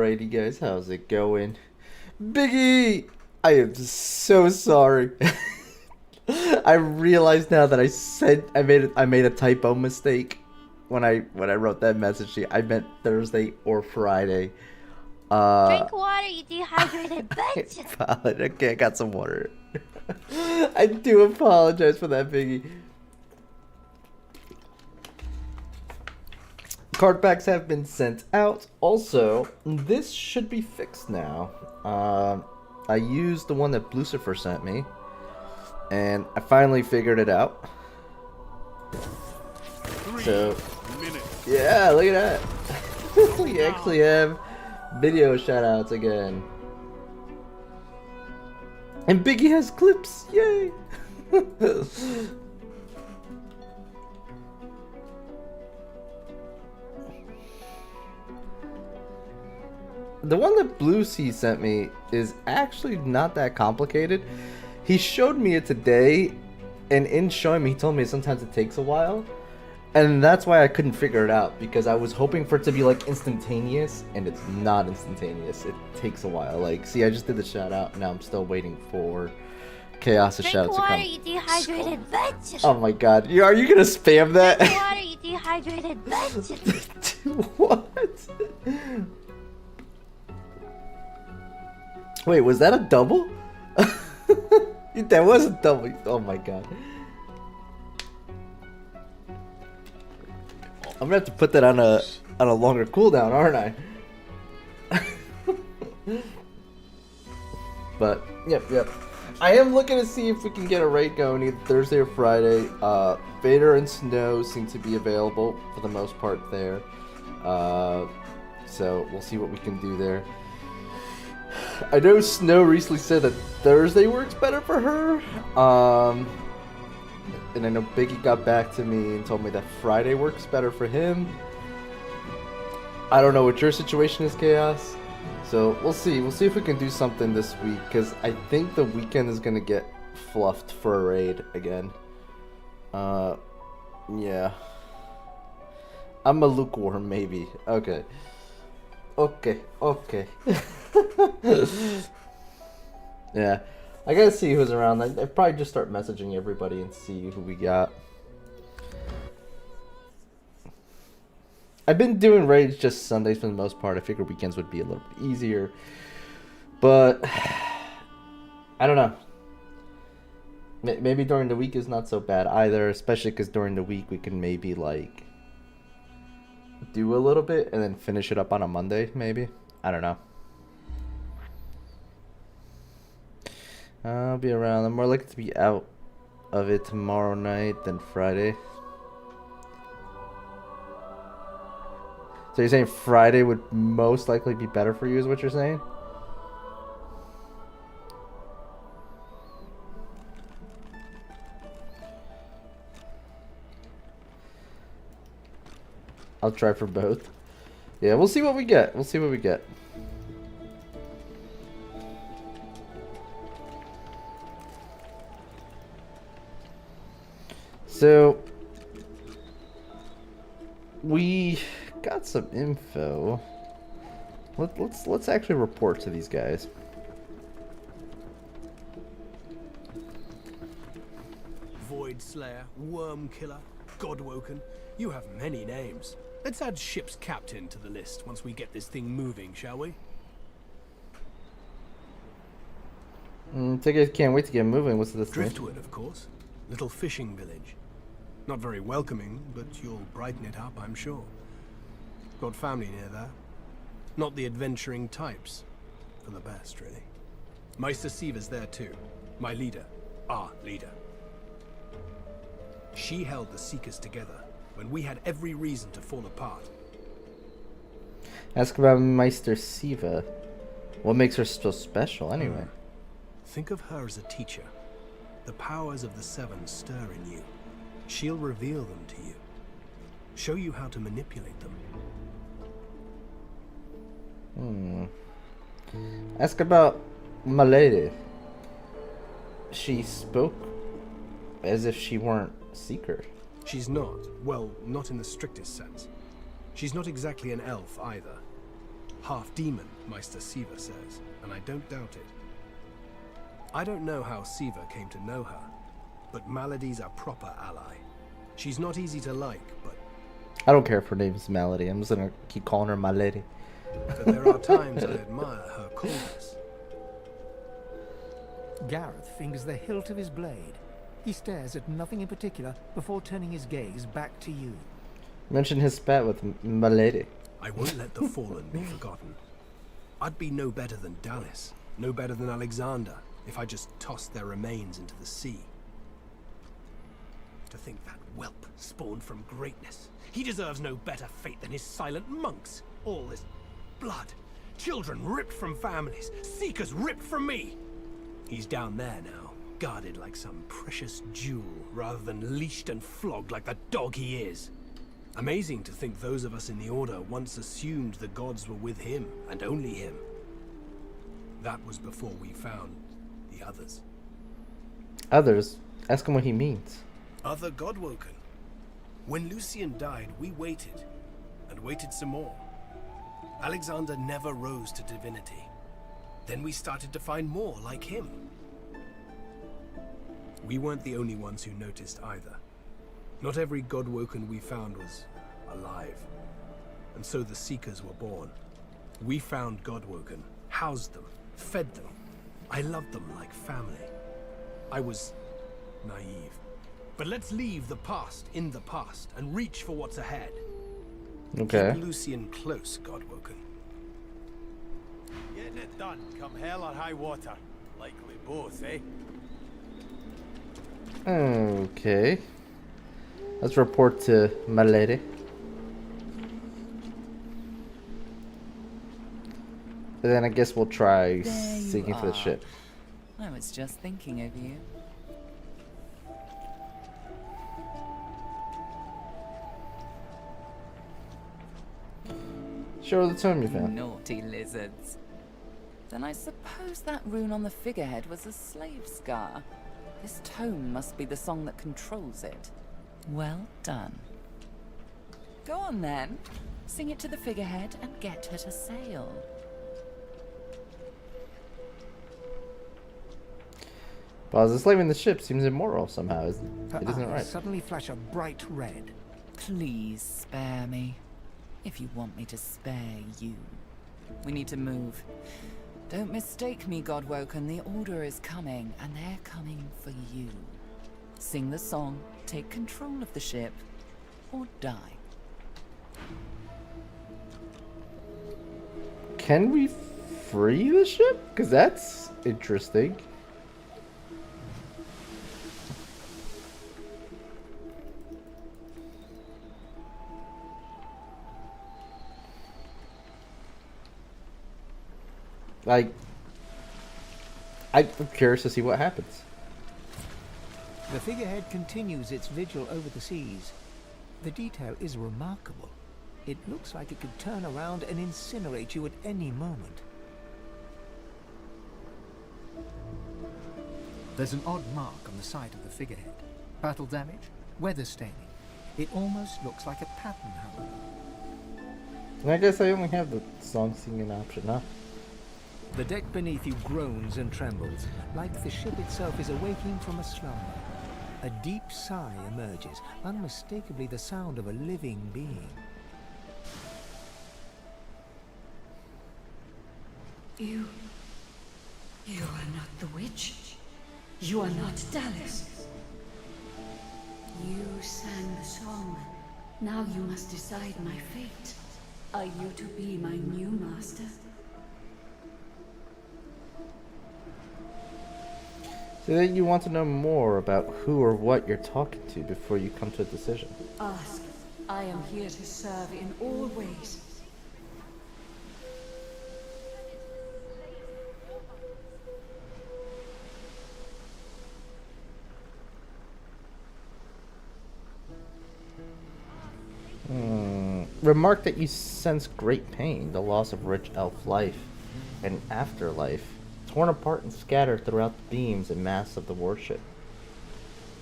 Alrighty guys, how's it going? Biggie! I am so sorry. I realize now that I made a typo mistake when I wrote that message to you. I meant Thursday or Friday. Drink water, you dehydrated bitch. Okay, I got some water. I do apologize for that, Biggie. Card packs have been sent out. Also, this should be fixed now. I used the one that Lucifer sent me, and I finally figured it out. So, yeah, look at that. We actually have video shoutouts again. And Biggie has clips, yay! The one that Blue Sea sent me is actually not that complicated. He showed me it today, and in showing me, he told me sometimes it takes a while. And that's why I couldn't figure it out, because I was hoping for it to be like instantaneous, and it's not instantaneous. It takes a while. Like, see, I just did the shout out, and now I'm still waiting for Chaos' shout to come. Drink water, you dehydrated bitch. Oh my god, are you gonna spam that? Drink water, you dehydrated bitch. What? Wait, was that a double? That was a double. Oh my god. I'm gonna have to put that on a longer cooldown, aren't I? But yep. I am looking to see if we can get a raid going either Thursday or Friday. Vader and Snow seem to be available for the most part there. So we'll see what we can do there. I know Snow recently said that Thursday works better for her. And I know Biggie got back to me and told me that Friday works better for him. I don't know what your situation is, Chaos. So we'll see. We'll see if we can do something this week, because I think the weekend is gonna get fluffed for a raid again. Yeah. I'm a lukewarm, maybe. Okay. Yeah. I gotta see who's around. I'd probably just start messaging everybody and see who we got. I've been doing raids just Sundays for the most part. I figured weekends would be a little bit easier. But, I don't know. Maybe during the week is not so bad either. Especially because during the week we can maybe, like, do a little bit and then finish it up on a Monday, maybe. I don't know. I'll be around. I'm more likely to be out of it tomorrow night than Friday. So you're saying Friday would most likely be better for you, is what you're saying? I'll try for both. Yeah, we'll see what we get. We'll see what we get. So we got some info. Let's actually report to these guys. Void Slayer, Worm Killer, Godwoken. You have many names. Let's add ship's captain to the list once we get this thing moving, shall we? Can't wait to get moving. What's this? Driftwood, of course. Little fishing village. Not very welcoming, but you'll brighten it up, I'm sure. Got family near there. Not the adventuring types. For the best, really. Meister Siva's there too. My leader. Our leader. She held the Seekers together when we had every reason to fall apart. Ask about Meister Siva. What makes her so special, anyway? Think of her as a teacher. The powers of the Seven stir in you. She'll reveal them to you. Show you how to manipulate them. Ask about my lady. She spoke as if she weren't Seeker. She's not. Well, not in the strictest sense. She's not exactly an elf either. half demon, Meister Siva says, and I don't doubt it. I don't know how Siva came to know her, but Maladi's a proper ally. She's not easy to like, but I don't care if her name's Melody. I'm just gonna keep calling her my lady. there are times I admire her coolness. Gareth fingers the hilt of his blade. He stares at nothing in particular before turning his gaze back to you. Mention his spat with my lady. I won't let the fallen be forgotten. I'd be no better than Dallas, no better than Alexander, if I just tossed their remains into the sea. To think that whelp spawned from greatness. He deserves no better fate than his silent monks. All this blood. Children ripped from families. Seekers ripped from me. He's down there now, guarded like some precious jewel, rather than leashed and flogged like the dog he is. Amazing to think those of us in the Order once assumed the gods were with him, and only him. That was before we found the others. Others? Ask him what he means. Other Godwoken. When Lucian died, we waited, and waited some more. Alexander never rose to divinity. Then we started to find more like him. We weren't the only ones who noticed either. Not every Godwoken we found was alive. And so the Seekers were born. We found Godwoken, housed them, fed them. I loved them like family. I was naive. But let's leave the past in the past and reach for what's ahead. Okay. Keep Lucian close, Godwoken. Getting it done, come hell or high water. Likely both, eh? Okay. Let's report to my lady. And then I guess we'll try seeking for the ship. I was just thinking of you. Show her the tome you found. Naughty lizards. Then I suppose that rune on the figurehead was a slave scar. This tome must be the song that controls it. Well done. Go on then. Sing it to the figurehead and get her to sail. But enslaving the ship seems immoral somehow. It isn't right. Suddenly flash a bright red. Please spare me. If you want me to spare you. We need to move. Don't mistake me, Godwoken. The Order is coming, and they're coming for you. Sing the song, take control of the ship, or die. Can we free the ship? Because that's interesting. Like, I'm curious to see what happens. The figurehead continues its vigil over the seas. The detail is remarkable. It looks like it could turn around and incinerate you at any moment. There's an odd mark on the side of the figurehead. Battle damage, weather staining. It almost looks like a pattern, however. And I guess I only have the song singing option, huh? The deck beneath you groans and trembles, like the ship itself is awaking from a slumber. A deep sigh emerges, unmistakably the sound of a living being. You are not the witch. You are not Dallas. You sang the song. Now you must decide my fate. Are you to be my new master? So that you want to know more about who or what you're talking to before you come to a decision. Ask. I am here to serve in all ways. Remark that you sense great pain, the loss of rich elf life and afterlife, torn apart and scattered throughout the beams and masts of the warship.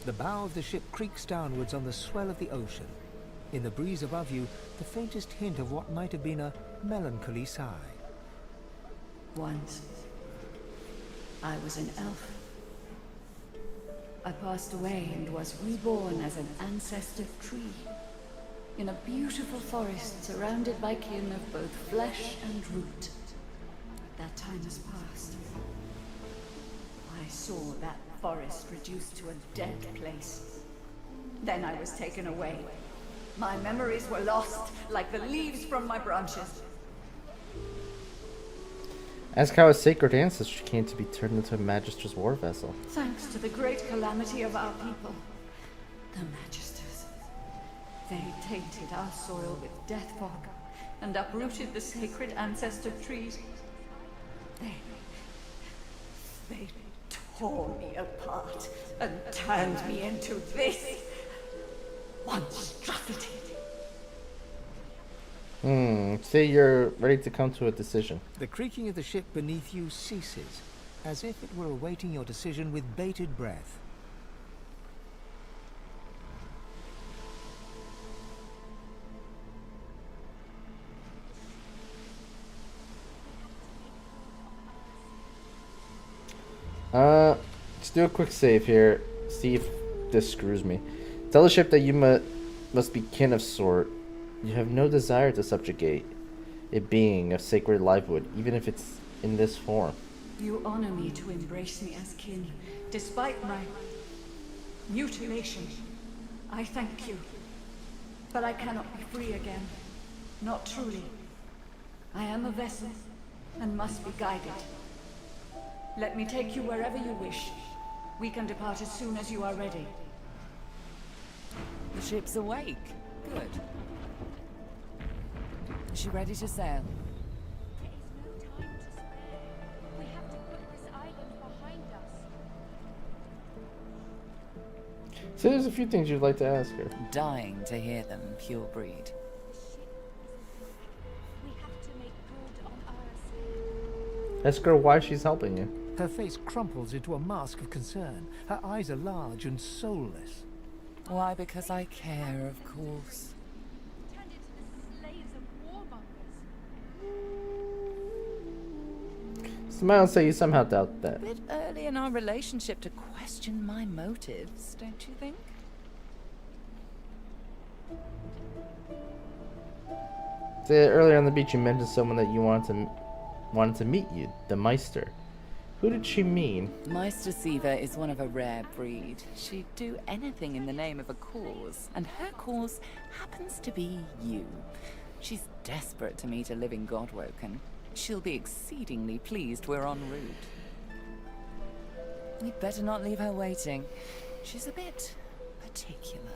The bow of the ship creaks downwards on the swell of the ocean. In the breeze above you, the faintest hint of what might have been a melancholy sigh. Once, I was an elf. I passed away and was reborn as an ancestor tree in a beautiful forest surrounded by kin of both flesh and root. That time has passed. I saw that forest reduced to a dead place. Then I was taken away. My memories were lost, like the leaves from my branches. Ask how a sacred ancestor came to be turned into a Magister's war vessel. Thanks to the great calamity of our people, the Magisters. They tainted our soil with death fog and uprooted the sacred ancestor trees. They tore me apart and turned me into this monstrosity. Say you're ready to come to a decision. The creaking of the ship beneath you ceases, as if it were awaiting your decision with bated breath. Let's do a quick save here. See if this screws me. Tell the ship that you must be kin of sort. You have no desire to subjugate it being of sacred livewood, even if it's in this form. You honor me to embrace me as kin, despite my mutilation. I thank you. But I cannot be free again. Not truly. I am a vessel, and must be guided. Let me take you wherever you wish. We can depart as soon as you are ready. The ship's awake. Good. Is she ready to sail? There is no time to spare. We have to put this island behind us. So there's a few things you'd like to ask her. Dying to hear them, pure breed. We have to make good on Earth. Ask her why she's helping you. Her face crumples into a mask of concern. Her eyes are large and soulless. Why? Because I care, of course. Turned into the slaves of warmongers. Smile and say you somehow doubt that. Bit early in our relationship to question my motives, don't you think? Say earlier on the beach you mentioned someone that you wanted to meet you, the Meister. Who did she mean? Meister Siva is one of a rare breed. She'd do anything in the name of a cause, and her cause happens to be you. She's desperate to meet a living Godwoken. She'll be exceedingly pleased we're en route. We'd better not leave her waiting. She's a bit particular.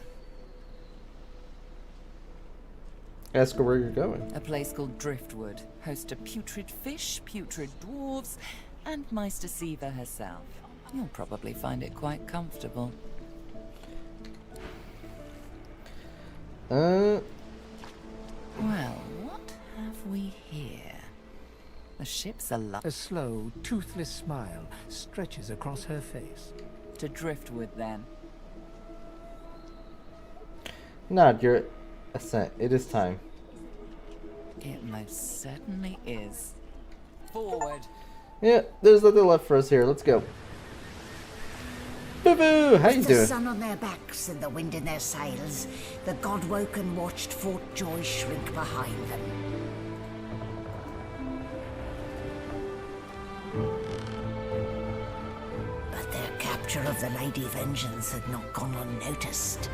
Ask her where you're going. A place called Driftwood, host to putrid fish, putrid dwarves, and Meister Siva herself. You'll probably find it quite comfortable. Uh, Well, what have we here? The ship's a A slow, toothless smile stretches across her face. to Driftwood, then. nod your assent. It is time. It most certainly is. Forward. Yeah, there's nothing left for us here. Let's go. Boo boo! How you With the doing? sun on their backs and the wind in their sails, the Godwoken watched Fort Joy shrink behind them. But their capture of the Lady Vengeance had not gone unnoticed.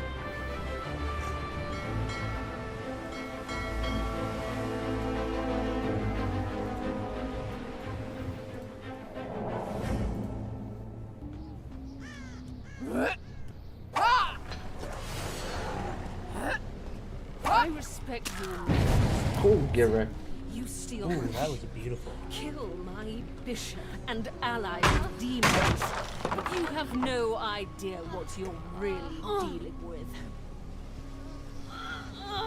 I respect you. Oh, get right. You steal That was beautiful. kill my bishop and ally with demons. You have no idea what you're really dealing with.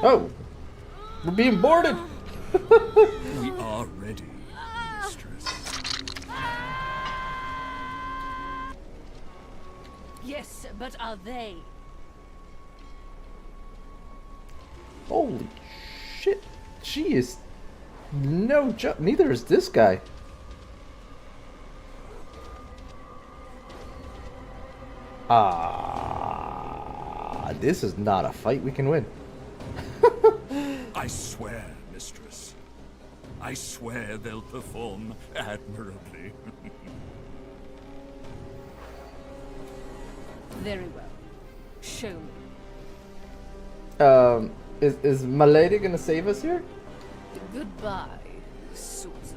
Oh, we're being boarded. We are ready, mistress. Yes, but are they? Holy shit! She is no joke. Neither is this guy. This is not a fight we can win. I swear, mistress. I swear they'll perform admirably. Very well. Show me. Is my lady gonna save us here? Goodbye, sorcerers.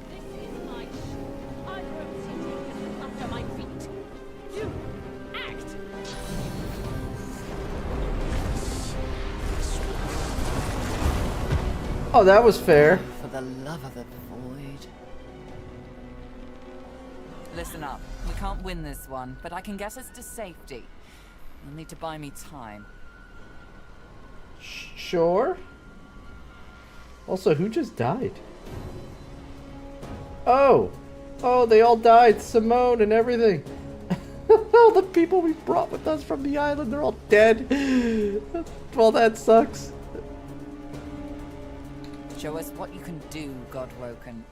This is my show. I won't see you under my feet. You act. Oh, that was fair. For the love of the void. Listen up. We can't win this one, but I can get us to safety. You'll need to buy me time. Sure. Also, who just died? Oh, they all died. Simone and everything. All the people we brought with us from the island, they're all dead. Well, that sucks. Show us what you can do, Godwoken.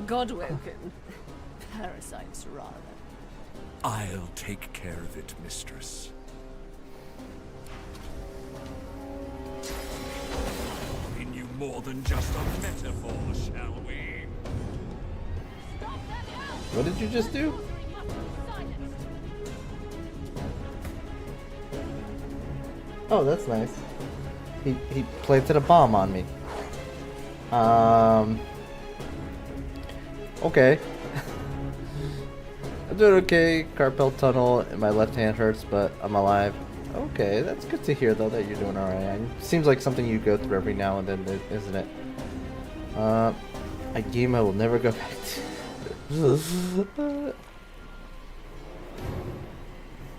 Godwoken. Parasites, rather. I'll take care of it, mistress. We knew more than just a metaphor, shall we? What did you just do? Oh, that's nice. He planted a bomb on me. Okay. I'm doing okay. Carpel tunnel and my left hand hurts, but I'm alive. Okay, that's good to hear though that you're doing alright. Seems like something you go through every now and then, isn't it? A game I will never go back to.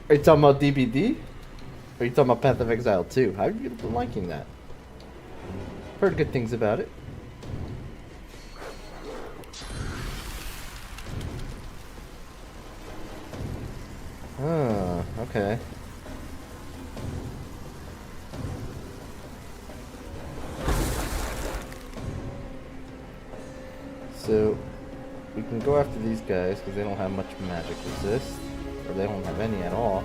Are you talking about DBD? Or are you talking about Path of Exile 2? How have you been liking that? Heard good things about it. Oh, okay. So, we can go after these guys because they don't have much magic resist. Or they don't have any at all.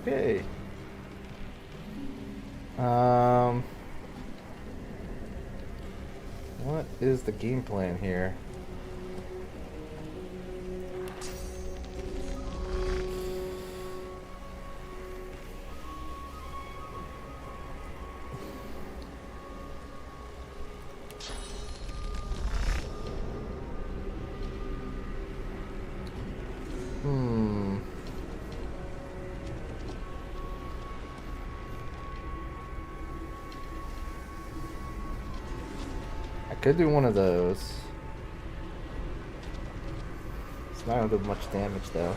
Okay. What is the game plan here? Could do one of those. It's not gonna do much damage though.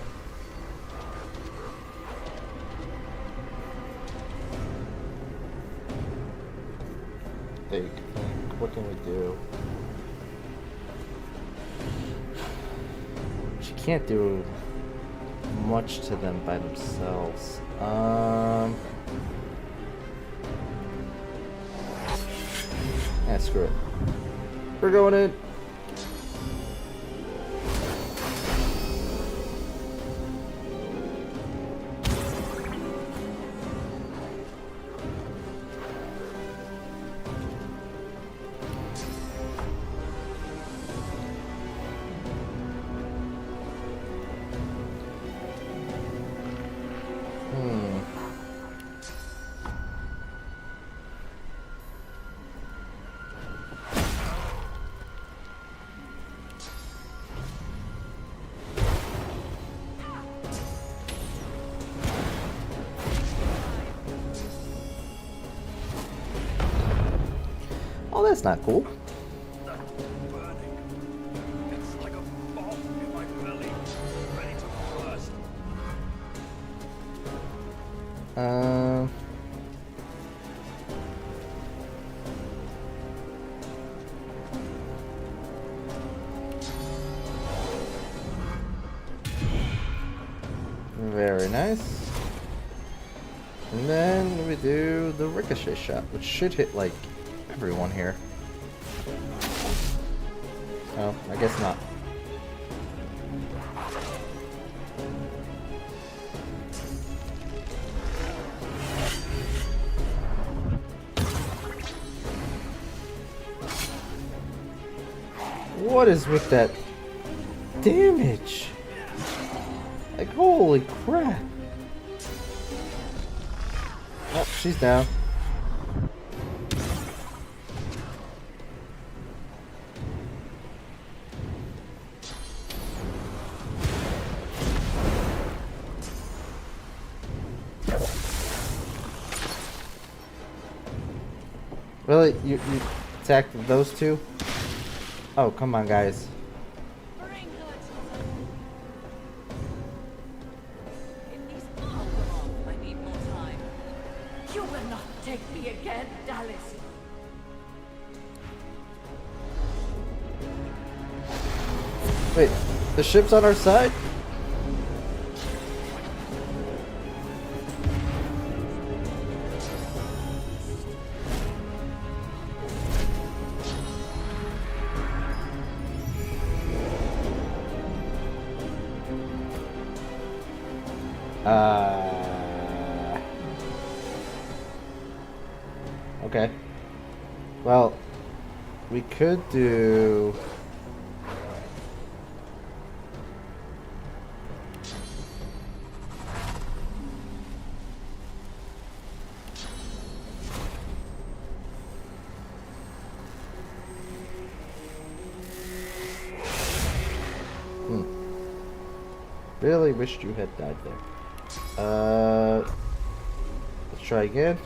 Think. What can we do? She can't do much to them by themselves. Yeah, screw it. We're going in. that's not cool. Burning. It's like a bomb in my belly, ready to burst. Very nice. And then we do the ricochet shot, which should hit like everyone here. Oh, I guess not. What is with that damage? Like, holy crap. Oh, she's down. Really? You attacked those two? Oh, come on, guys. You will not take me again, Dallas. Wait, the ship's on our side? Okay. Well, we could do... Really wished you had died there. Let's try again.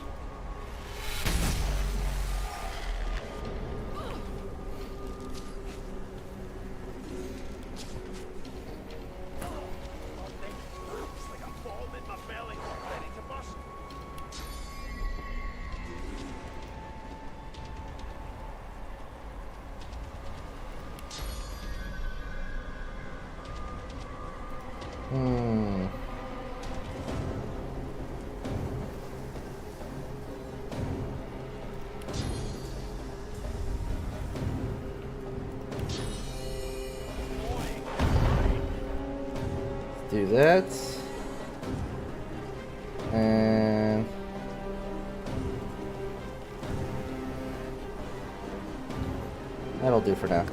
It's like a bomb in my belly, ready to burst. Do that. And... that'll do for now.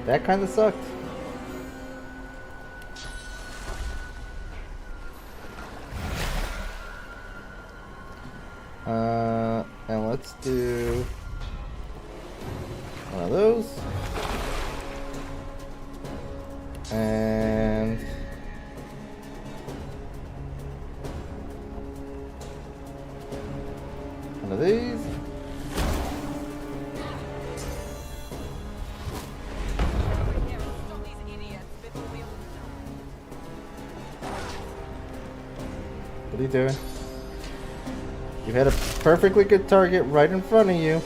That kind of sucked. And let's do one of those. And one of these. What are you doing? You had a perfectly good target right in front of you.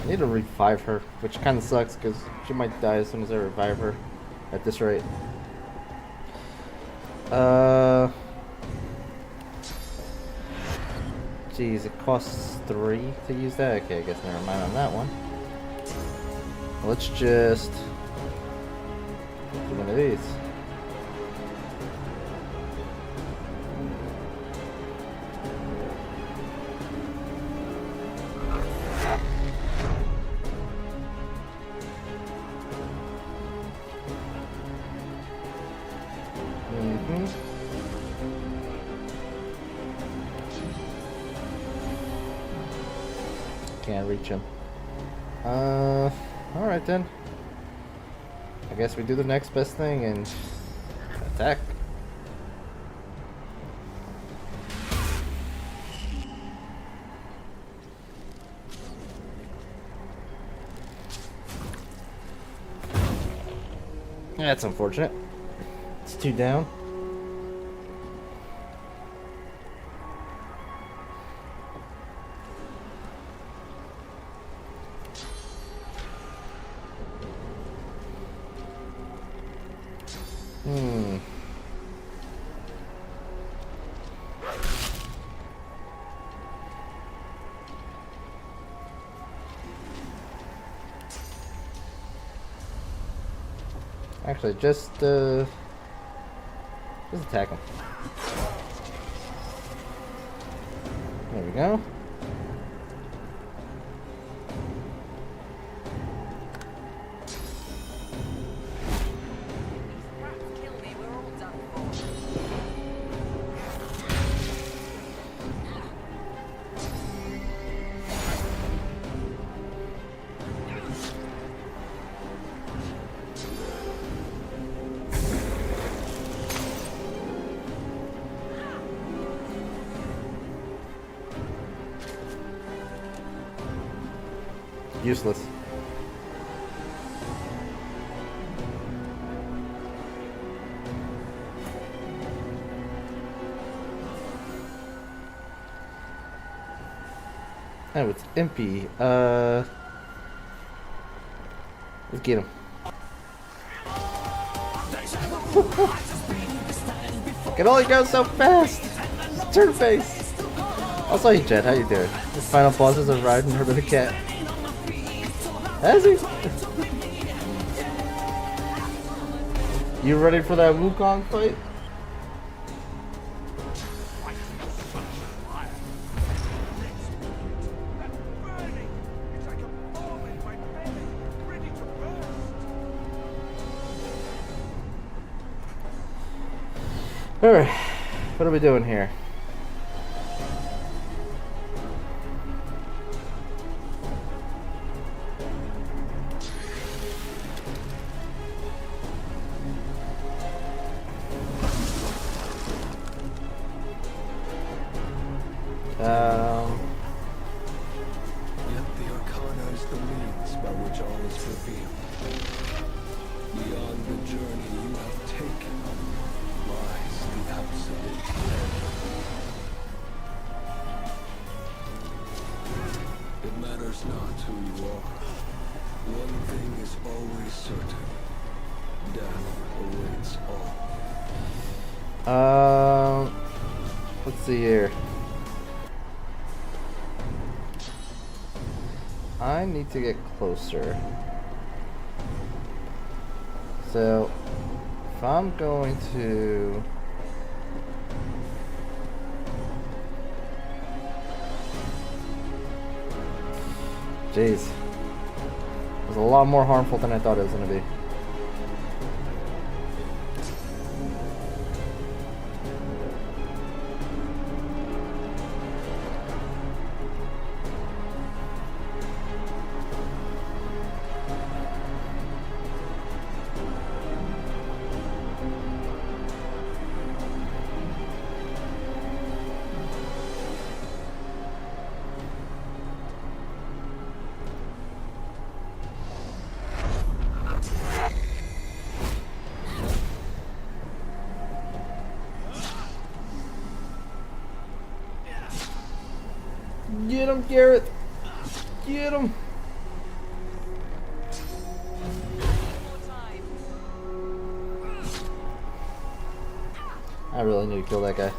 I need to revive her, which kind of sucks because she might die as soon as I revive her at this rate. Jeez, it costs 3 to use that. Okay, I guess never mind on that one. Let's just do one of these. Can't reach him. Alright then. I guess we do the next best thing and attack. That's unfortunate. It's 2 down. Actually, just attack him. There we go. Useless. Oh, it's empty. Let's get him. Can only go so fast. Turn face. Also, hey Jed, how you doing? The final bosses have arrived in Nurbothecat. Has he? You ready for that Wukong fight? Alright, what are we doing here? Yet the Arcana is the means by which all is revealed. Beyond the journey you have taken lies the absolute. It matters not who you are. One thing is always certain. Death awaits all. Let's see here. I need to get closer. So, if I'm going to... Jeez. It was a lot more harmful than I thought it was going to be. Get him, Garrett! Get him! I really need to kill that guy.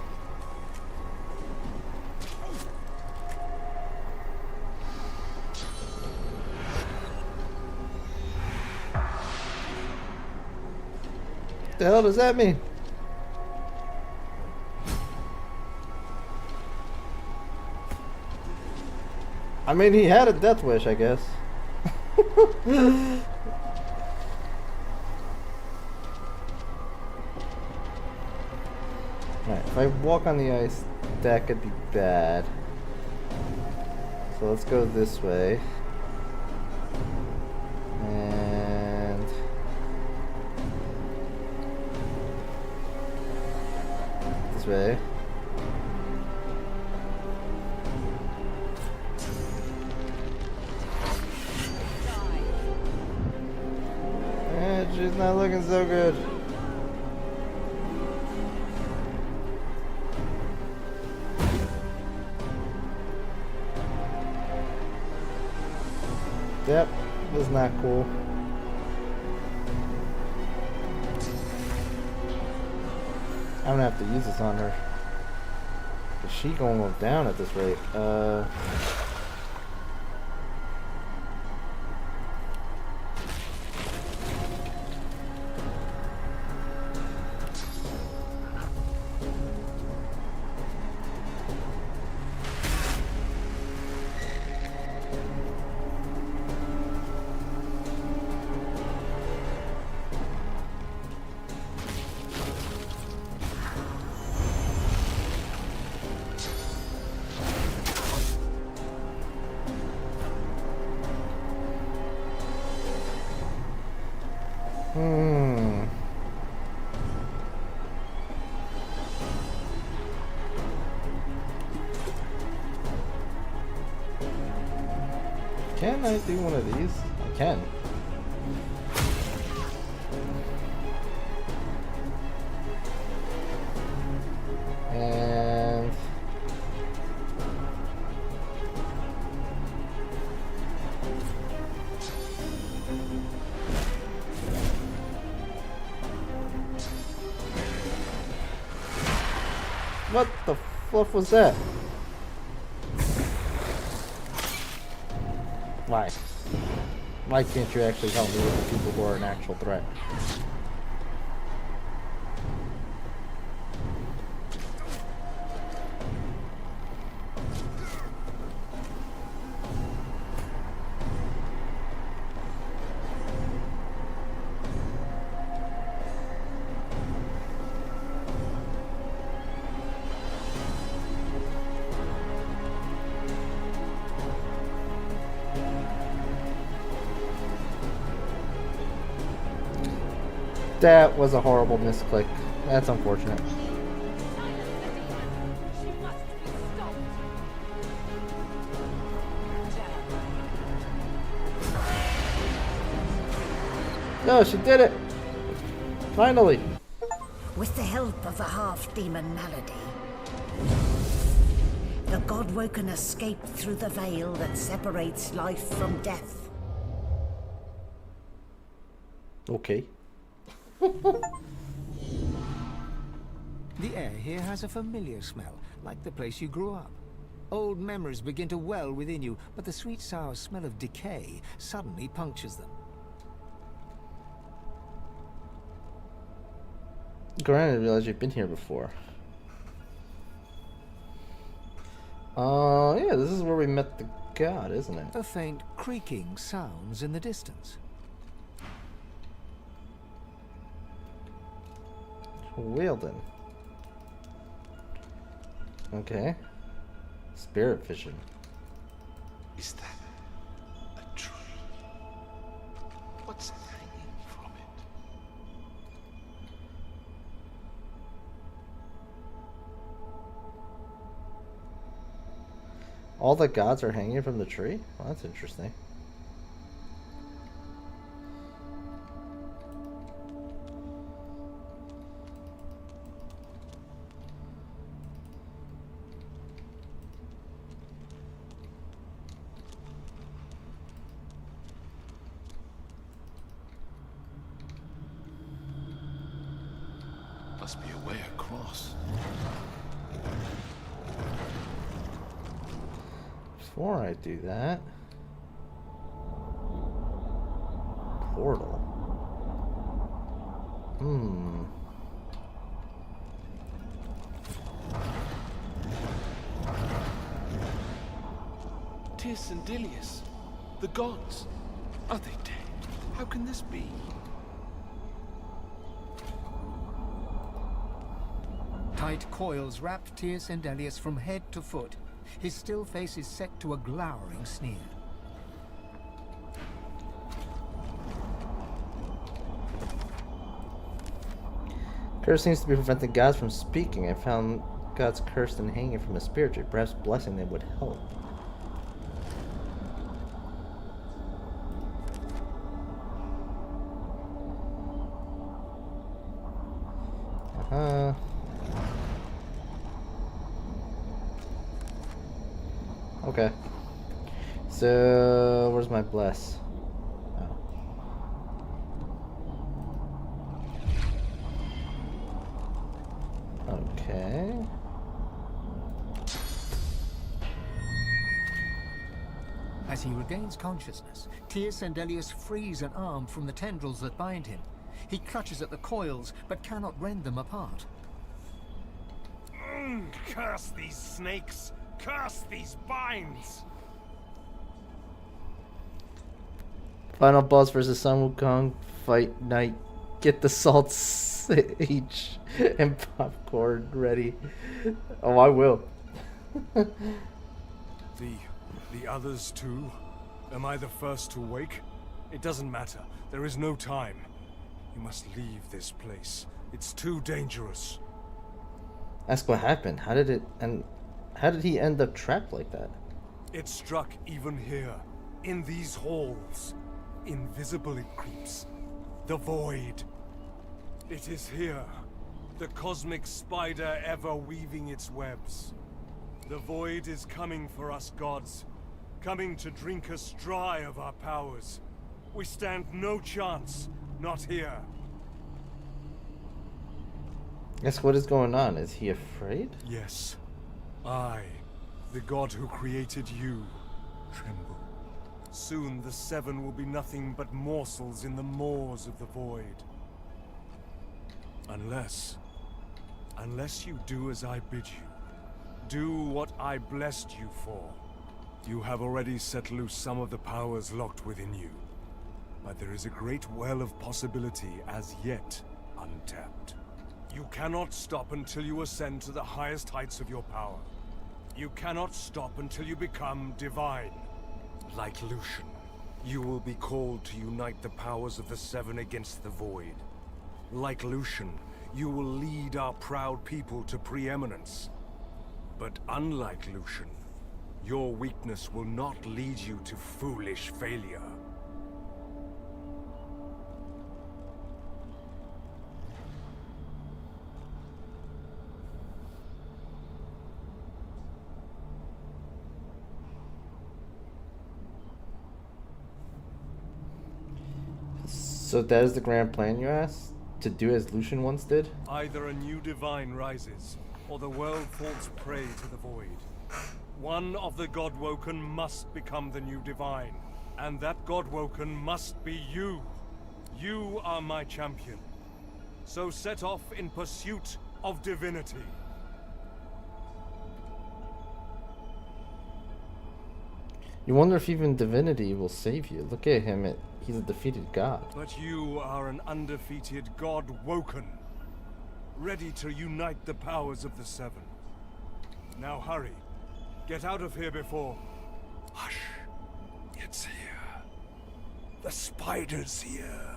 The hell does that mean? I mean, he had a death wish, I guess. Alright, if I walk on the ice, that could be bad. So let's go this way. And this way. And she's not looking so good. Yep, this is not cool. I'm gonna have to use this on her. Is she gonna go down at this rate? Can I do one of these? I can. And what the fluff was that? Why? Why can't you actually help me with the people who are an actual threat? That was a horrible misclick. That's unfortunate. She must be stopped. No, she did it! Finally! With the help of the half-demon malady, the Godwoken escaped through the veil that separates life from death. Okay. The air here has a familiar smell, like the place you grew up. Old memories begin to well within you, but the sweet sour smell of decay suddenly punctures them. Granted, I realize you've been here before. Yeah, this is where we met the god, isn't it? A faint creaking sounds in the distance. Wielden. Okay. Spirit fishing. Is that a tree? What's hanging from it? All the gods are hanging from the tree? Well, that's interesting. Must be a way across. cross. Before I do that, portal. Tis and Dilius, the gods. Are they dead? How can this be? Tight coils wrap Tyr's and Elias from head to foot. His still face is set to a glowering sneer. Curse seems to be preventing gods from speaking. I found gods cursed and hanging from a spirit tree. Perhaps blessing them would help. Okay. So, where's my bless? Oh. Okay. As he regains consciousness, Tyr and Elias frees an arm from the tendrils that bind him. He clutches at the coils, but cannot rend them apart. Curse these snakes! Curse these binds! Final boss versus Sun Wukong fight night. Get the salt sage and popcorn ready. Oh, I will. The others too? Am I the first to wake? It doesn't matter. There is no time. You must leave this place. It's too dangerous. Ask what happened. How did he end up trapped like that? It struck even here, in these halls. Invisible it creeps. The void. It is here. The cosmic spider ever weaving its webs. The void is coming for us gods. Coming to drink us dry of our powers. We stand no chance. Not here. Guess what is going on? Is he afraid? Yes. I, the god who created you, tremble. Soon the Seven will be nothing but morsels in the maws of the void. Unless you do as I bid you. Do what I blessed you for. You have already set loose some of the powers locked within you. But there is a great well of possibility as yet untapped. You cannot stop until you ascend to the highest heights of your power. You cannot stop until you become divine. Like Lucian, you will be called to unite the powers of the Seven against the Void. Like Lucian, you will lead our proud people to preeminence. But unlike Lucian, your weakness will not lead you to foolish failure. So that is the grand plan, you asked? To do as Lucian once did? Either a new divine rises, or the world falls prey to the void. One of the Godwoken must become the new divine, and that Godwoken must be you. You are my champion. So set off in pursuit of divinity. You wonder if even divinity will save you. Look at him, he's a defeated god. But you are an undefeated Godwoken, ready to unite the powers of the Seven. Now hurry. Get out of here before... Hush. It's here. The spider's here.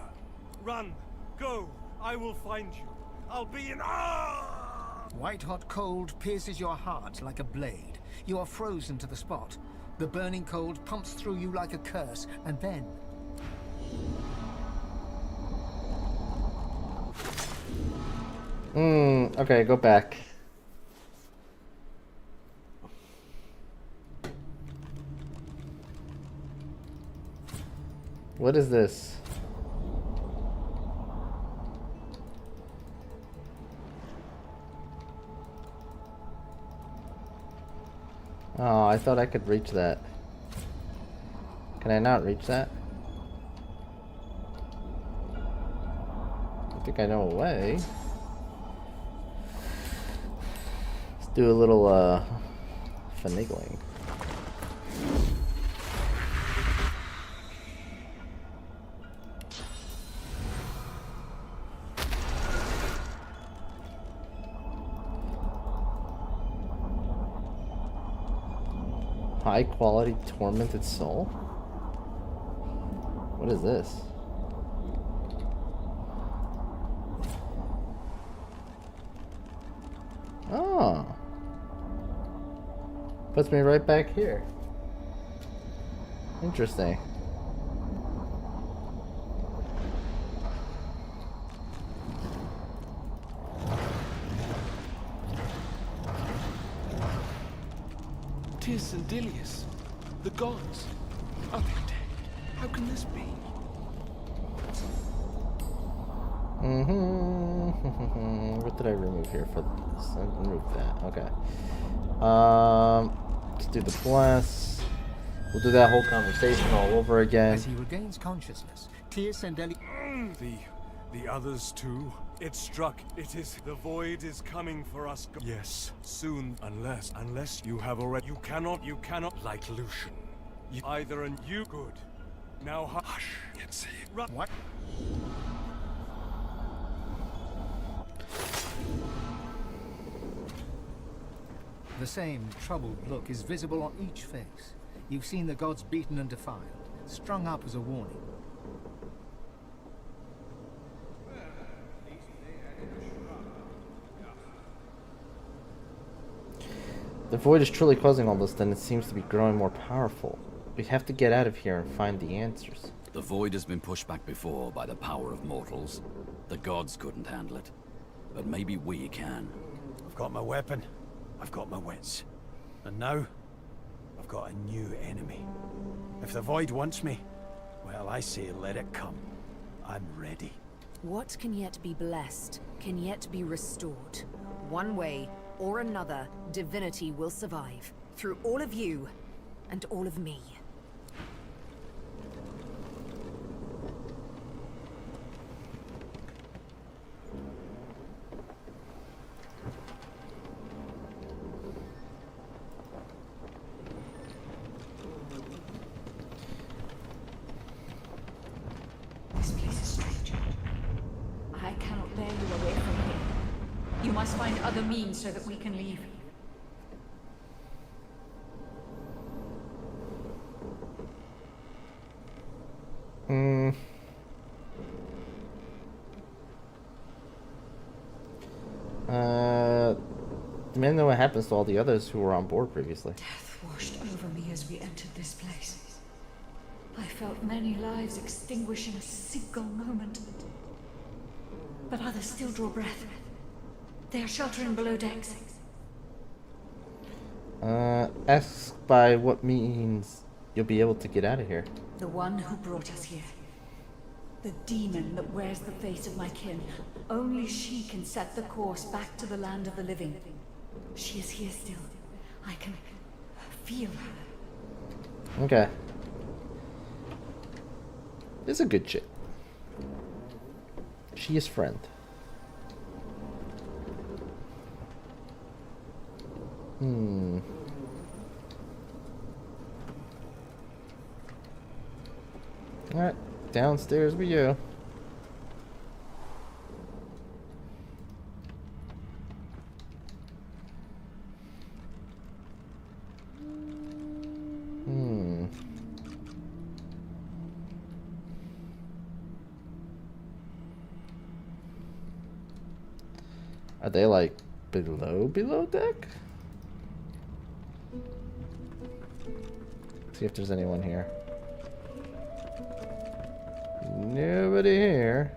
Run! Go! I will find you. I'll be in... White-hot cold pierces your heart like a blade. You are frozen to the spot. The burning cold pumps through you like a curse, and then... Okay, go back. What is this? I thought I could reach that. Can I not reach that? I think I know a way. Let's do a little finagling. High quality tormented soul? What is this? Oh. Puts me right back here. Interesting. Tis and Dilius, the gods. Are they dead? How can this be? What did I remove here for this? I removed that. Okay. Let's do the bless. We'll do that whole conversation all over again. As he regains consciousness, Clear Sendeli. The others too? It struck. It is. The void is coming for us. Yes, soon. Unless you have already. You cannot. Like Lucian. Either and you. Good. Now hush. Can't see it. Run. What? The same troubled look is visible on each face. You've seen the gods beaten and defiled, strung up as a warning. The void is truly causing all this, then it seems to be growing more powerful. We have to get out of here and find the answers. The void has been pushed back before by the power of mortals. The gods couldn't handle it. But maybe we can. I've got my weapon. I've got my wits. And now, I've got a new enemy. If the void wants me, well, I say let it come. I'm ready. What can yet be blessed, can yet be restored. One way or another, divinity will survive. Through all of you, and all of me. This place is strange. I cannot bear you away from here. You must find other means so that we can leave. Demand know what happens to all the others who were on board previously. Death washed over me as we entered this place. I felt many lives extinguish in a single moment. But others still draw breath. They are sheltering below decks. Ask by what means you'll be able to get out of here. The one who brought us here. The demon that wears the face of my kin. Only she can set the course back to the land of the living. She is here still. I can feel her. Okay. This is a good chick. She is friend. Alright, downstairs we go. Are they like below deck? See if there's anyone here. Nobody here.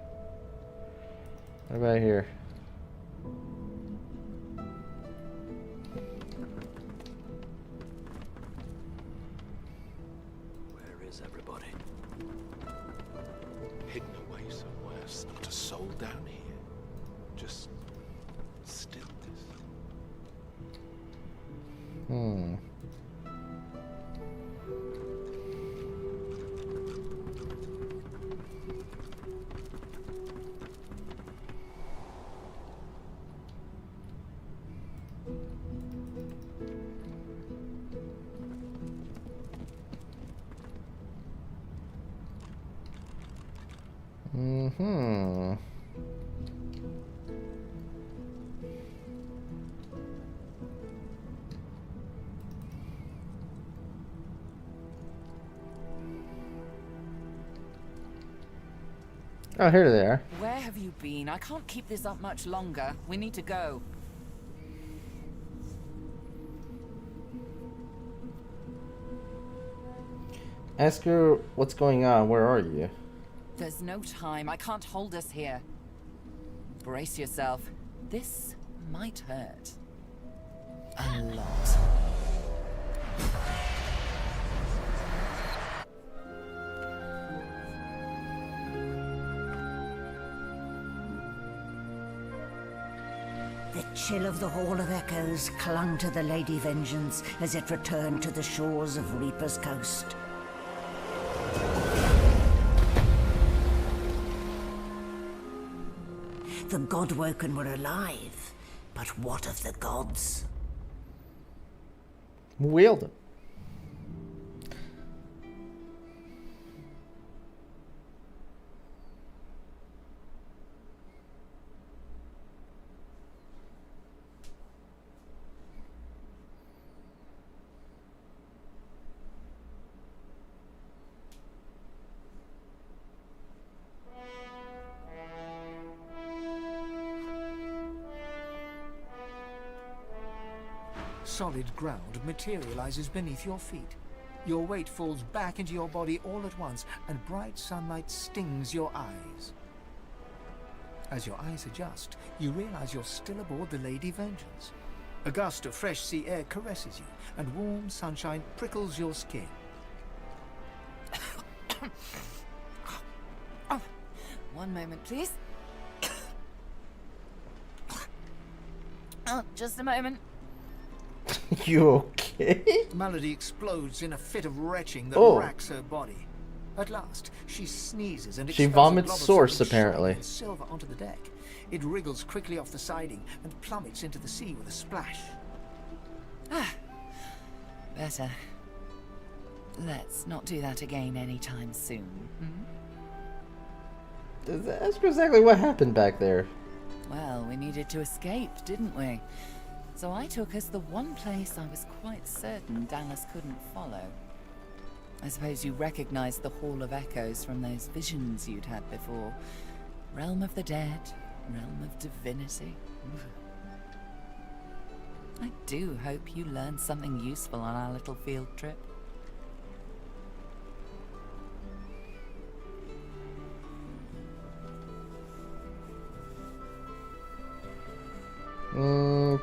What about here? Where is everybody? Hidden away somewhere, not a soul down here. Just stillness. Mm-hmm. Oh, here they are. Where have you been? I can't keep this up much longer. We need to go. Ask her what's going on. Where are you? There's no time. I can't hold us here. Brace yourself. This might hurt. A lot. The chill of the Hall of Echoes clung to the Lady Vengeance as it returned to the shores of Reaper's Coast. The Godwoken were alive, but what of the gods? Wield them. Solid ground materializes beneath your feet. Your weight falls back into your body all at once, and bright sunlight stings your eyes. As your eyes adjust, you realize you're still aboard the Lady Vengeance. A gust of fresh sea air caresses you, and warm sunshine prickles your skin. One moment, please. Oh, just a moment. You okay? Malady explodes in a fit of retching that racks her body. At last, she sneezes and she expels vomits a blob of source, something apparently. shiny and silver onto the deck. It wriggles quickly off the siding and plummets into the sea with a splash. Ah, better. Let's not do that again anytime soon. Ask her exactly what happened back there. Well, we needed to escape, didn't we? So I took us the one place I was quite certain Dallas couldn't follow. I suppose you recognized the Hall of Echoes from those visions you'd had before. Realm of the dead, realm of divinity. I do hope you learned something useful on our little field trip.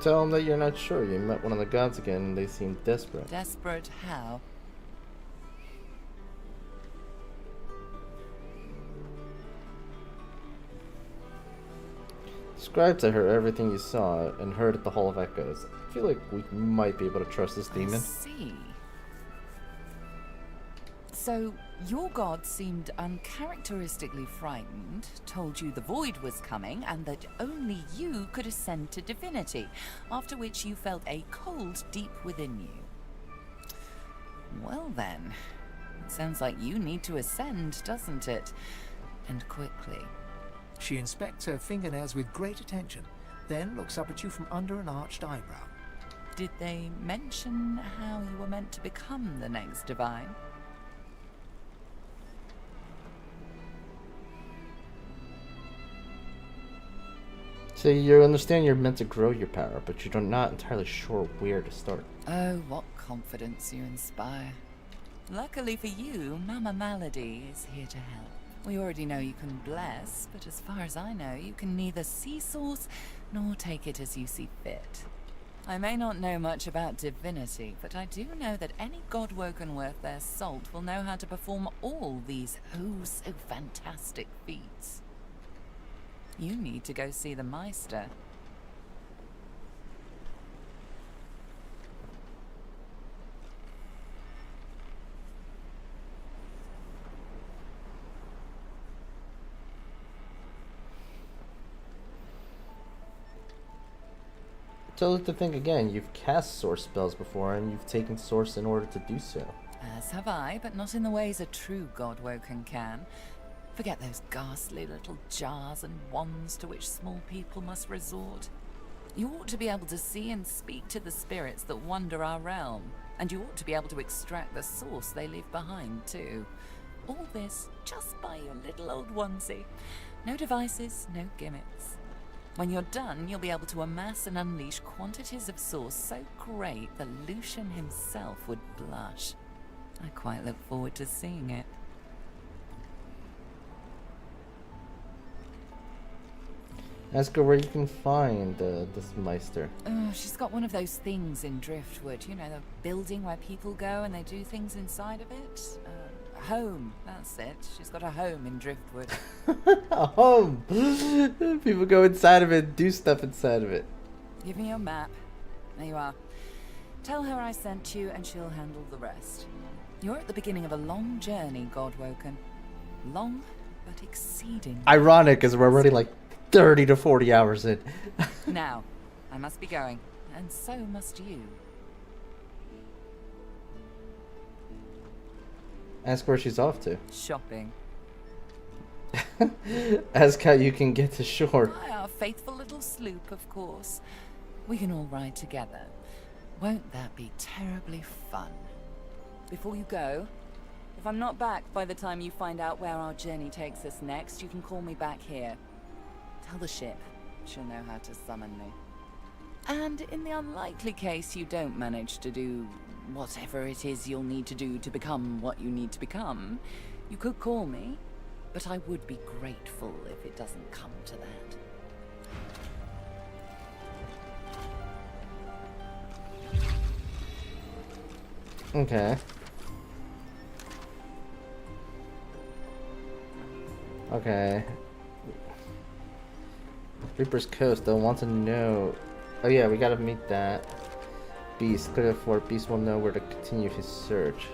Tell them that you're not sure. You met one of the gods again and they seemed desperate. Desperate how? Describe to her everything you saw and heard at the Hall of Echoes. I feel like we might be able to trust this demon. I see. So, your god seemed uncharacteristically frightened, told you the void was coming, and that only you could ascend to divinity, after which you felt a cold deep within you. Well then, it sounds like you need to ascend, doesn't it? And quickly. She inspects her fingernails with great attention, then looks up at you from under an arched eyebrow. Did they mention how you were meant to become the next divine? So you understand you're meant to grow your power, but you're not entirely sure where to start. Oh, what confidence you inspire. Luckily for you, Mama Malady is here to help. We already know you can bless, but as far as I know, you can neither see source nor take it as you see fit. I may not know much about divinity, but I do know that any godwoken worth their salt will know how to perform all these so fantastic feats. You need to go see the Meister. Tell her to think again. You've cast source spells before, and you've taken source in order to do so. As have I, but not in the ways a true godwoken can. Forget those ghastly little jars and wands to which small people must resort. You ought to be able to see and speak to the spirits that wander our realm, and you ought to be able to extract the source they leave behind, too. All this just by your little old onesie. No devices, no gimmicks. When you're done, you'll be able to amass and unleash quantities of source so great that Lucian himself would blush. I quite look forward to seeing it. Ask her where you can find this Meister. She's got one of those things in Driftwood. You know, the building where people go and they do things inside of it. Home, that's it. She's got a home in Driftwood. A home! People go inside of it, do stuff inside of it. Give me your map. There you are. Tell her I sent you and she'll handle the rest. You're at the beginning of a long journey, Godwoken. Long, but exceeding. Ironic, as we're already like 30 to 40 hours in. Now, I must be going, and so must you. Ask where she's off to. Shopping. Ask how you can get to shore. Our faithful little sloop, of course. We can all ride together. Won't that be terribly fun? Before you go, if I'm not back by the time you find out where our journey takes us next, you can call me back here. Tell the ship. She'll know how to summon me. And in the unlikely case you don't manage to do whatever it is you'll need to do to become what you need to become, you could call me, but I would be grateful if it doesn't come to that. Okay. Okay. Reaper's Coast, they'll want to know. Oh yeah, we gotta meet that Beast. Clear the fort. Beast will know where to continue his search.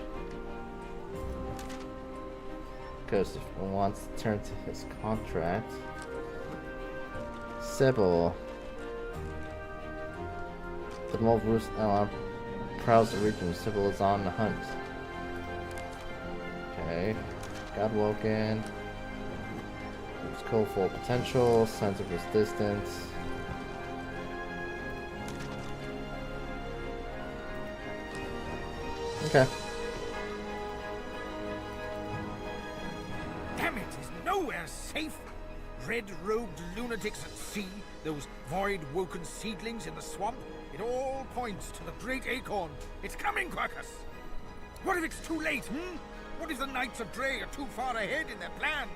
Coast, if he wants to turn to his contract. Sybil. The Mole Roost prowls the region. Sybil is on the hunt. Okay. Godwoken. Cold full potential, signs of resistance. Okay. Damn it, is nowhere safe. Red-robed lunatics at sea, those void-woken seedlings in the swamp. It all points to the great acorn. It's coming, Quercus. What if it's too late, What if the Knights of Dre are too far ahead in their plans?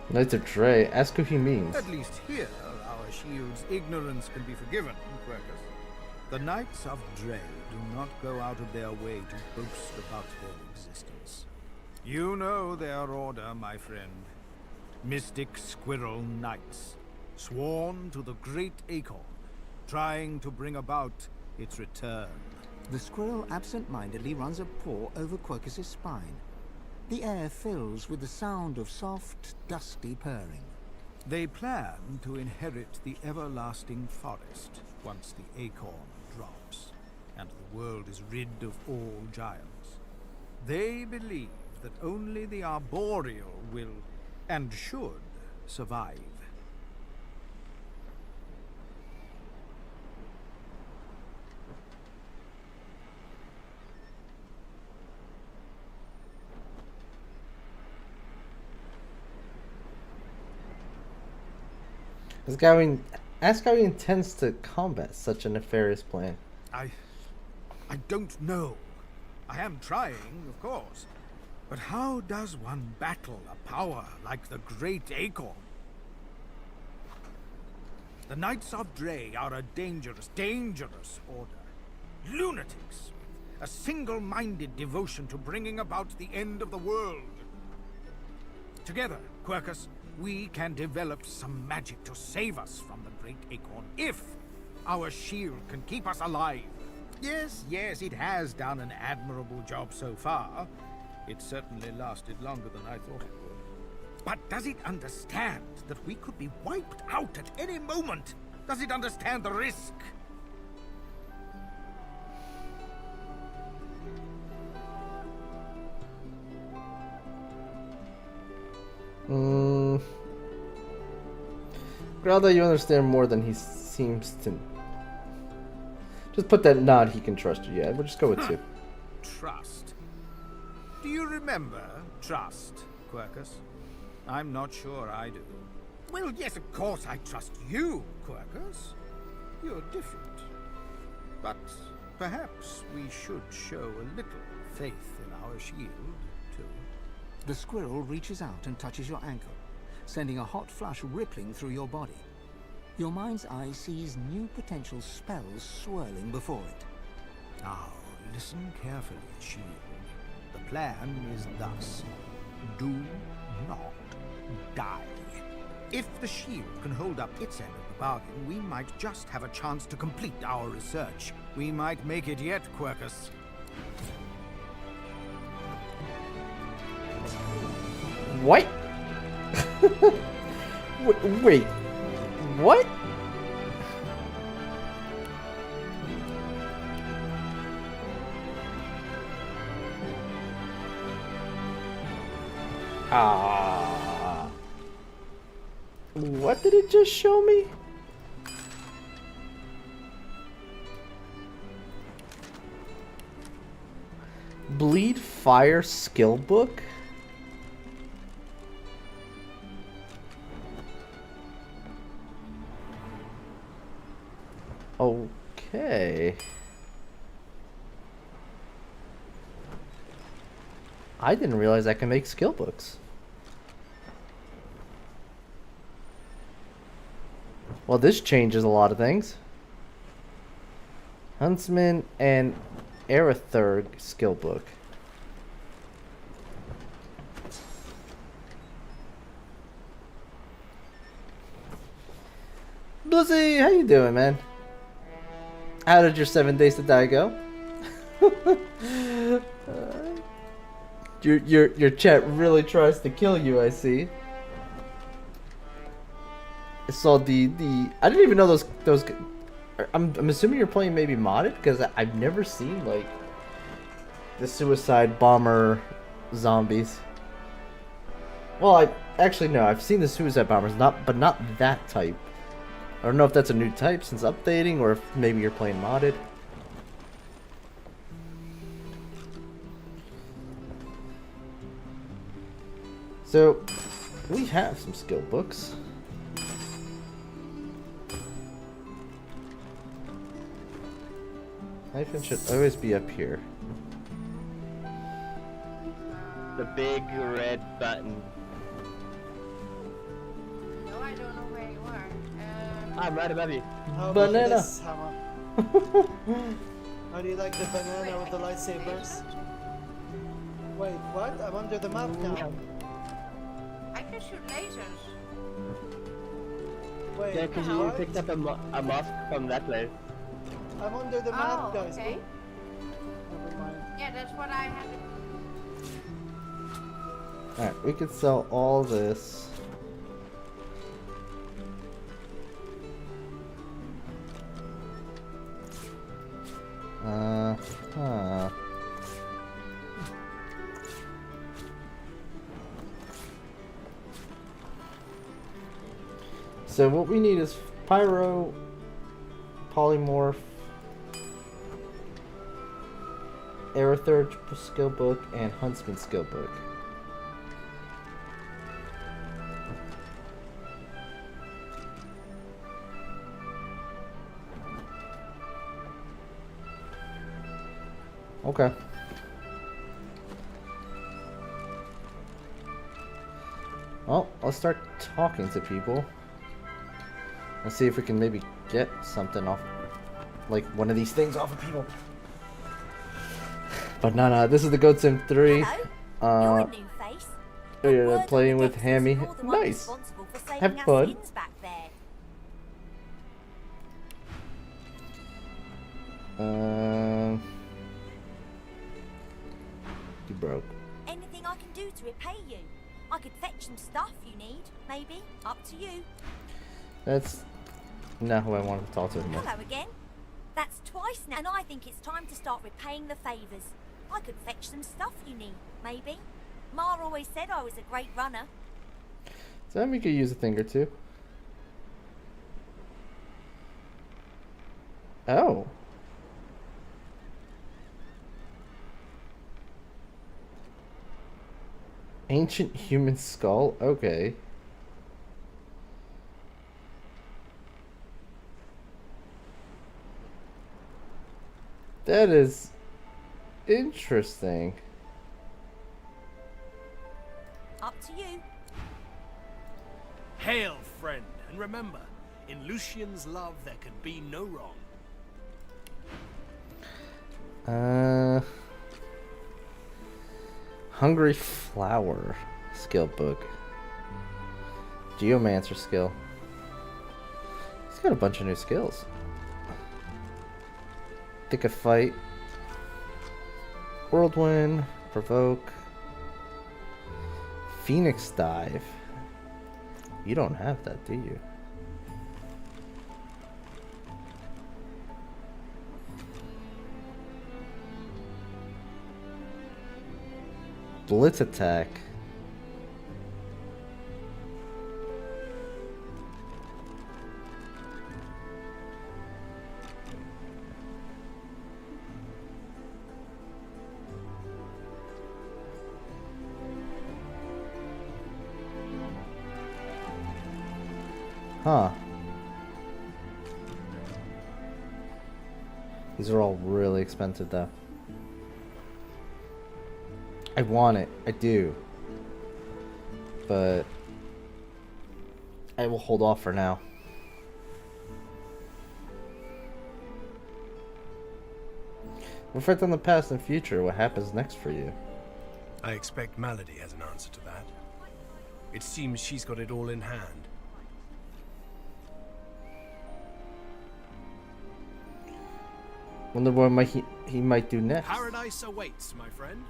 Knights of Dre, ask who he means. At least here, our shield's ignorance can be forgiven, Quercus. The Knights of Dre do not go out of their way to boast about their existence. You know their order, my friend. Mystic Squirrel Knights, sworn to the great acorn, trying to bring about its return. The squirrel absent-mindedly runs a paw over Quercus's spine. The air fills with the sound of soft, dusty purring. They plan to inherit the everlasting forest once the acorn drops, and the world is rid of all giants. They believe that only the arboreal will, and should, survive. Ask how he intends to combat such a nefarious plan. I don't know. I am trying, of course. But how does one battle a power like the Great Acorn? The Knights of Dre are a dangerous, dangerous order. Lunatics. A single-minded devotion to bringing about the end of the world. Together, Quercus, we can develop some magic to save us from the Great Acorn, if our shield can keep us alive. Yes, it has done an admirable job so far. It certainly lasted longer than I thought it would. But does it understand that we could be wiped out at any moment? Does it understand the risk? Although you understand more than he seems to. Just put that nod, he can trust you. Yeah, we'll just go with 2. Trust. Do you remember trust, Quercus? I'm not sure I do. Well, yes, of course I trust you, Quercus. You're different. But perhaps we should show a little faith in our shield, too. The squirrel reaches out and touches your ankle, sending a hot flush rippling through your body. Your mind's eye sees new potential spells swirling before it. Now, listen carefully, shield. The plan is thus. Do not die. If the shield can hold up its end of the bargain, we might just have a chance to complete our research. We might make it yet, Quercus. What? Wait. What? What did it just show me? Bleed Fire skill book? Okay. I didn't realize I can make skill books. Well, this changes a lot of things. Huntsman and Aerithurg skill book. Blizzy, how you doing, man? How did your 7 days to die go? Your chat really tries to kill you, I see. I saw the I didn't even know those. I'm assuming you're playing maybe modded, because I've never seen like the suicide bomber zombies. Well, actually no, I've seen the suicide bombers, but not that type. I don't know if that's a new type since updating, or if maybe you're playing modded. So, we have some skill books. Hyphen should always be up here. The big red button. No, I don't know where you are. I'm right above you. How Banana. about this, Hammer? How do you like the banana with the lightsabers? Wait, what? I'm under the map now. I can shoot lasers. Wait, Yeah, because you what? picked up a moth from that place. I'm under the map, Oh, guys. okay. Never mind. Yeah, that's what I had. Alright, we could sell all this. Huh. So what we need is Pyro, Polymorph, Aerithurg skill book, and Huntsman skill book. Okay. Well, let's start talking to people. Let's see if we can maybe get something off, like one of these things off of people. But no, this is the Goat Sim 3. Hello. You're a new face. We're playing with Hammy. Nice. Have fun. You broke. Anything I can do to repay you? I could fetch some stuff you need, maybe. Up to you. That's not who I wanted to talk to anymore. Hello again. That's twice now, and I think it's time to start repaying the favours. I could fetch some stuff you need, maybe. Ma always said I was a great runner. So then we could use a thing or two. Oh. Ancient human skull? Okay. That is interesting. Up to you. Hail, friend, and remember, in Lucian's love there can be no wrong. Hungry Flower skill book. Geomancer skill. He's got a bunch of new skills. Think of Fight. Whirlwind. Provoke. Phoenix Dive. You don't have that, do you? Blitz Attack. Huh. These are all really expensive though. I want it. I do. But I will hold off for now. Reflect on the past and future. What happens next for you? I expect Malady has an answer to that. It seems she's got it all in hand. Wonder what he might do next. Paradise awaits, my friend.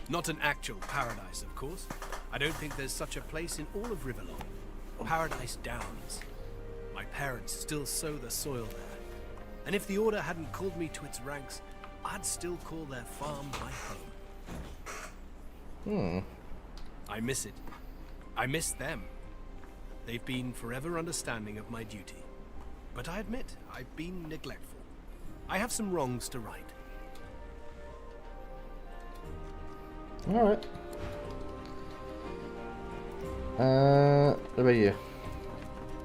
Not an actual paradise, of course. I don't think there's such a place in all of Riverlong. Paradise Downs. My parents still sow the soil there. And if the Order hadn't called me to its ranks, I'd still call their farm my home. I miss it. I miss them. They've been forever understanding of my duty. But I admit, I've been neglectful. I have some wrongs to right. Alright. What about you?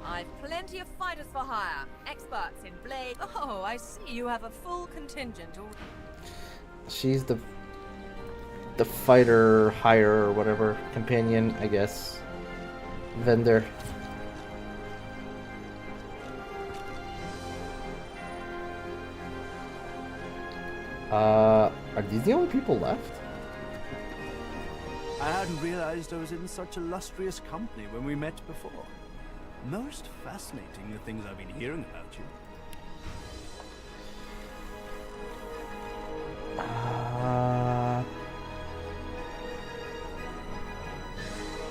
I've plenty of fighters for hire. Experts in blade. Oh, I see you have a full contingent already. She's the fighter, hire, or whatever, companion, I guess. Vendor. Are these the only people left? I hadn't realized I was in such illustrious company when we met before. Most fascinating, the things I've been hearing about you.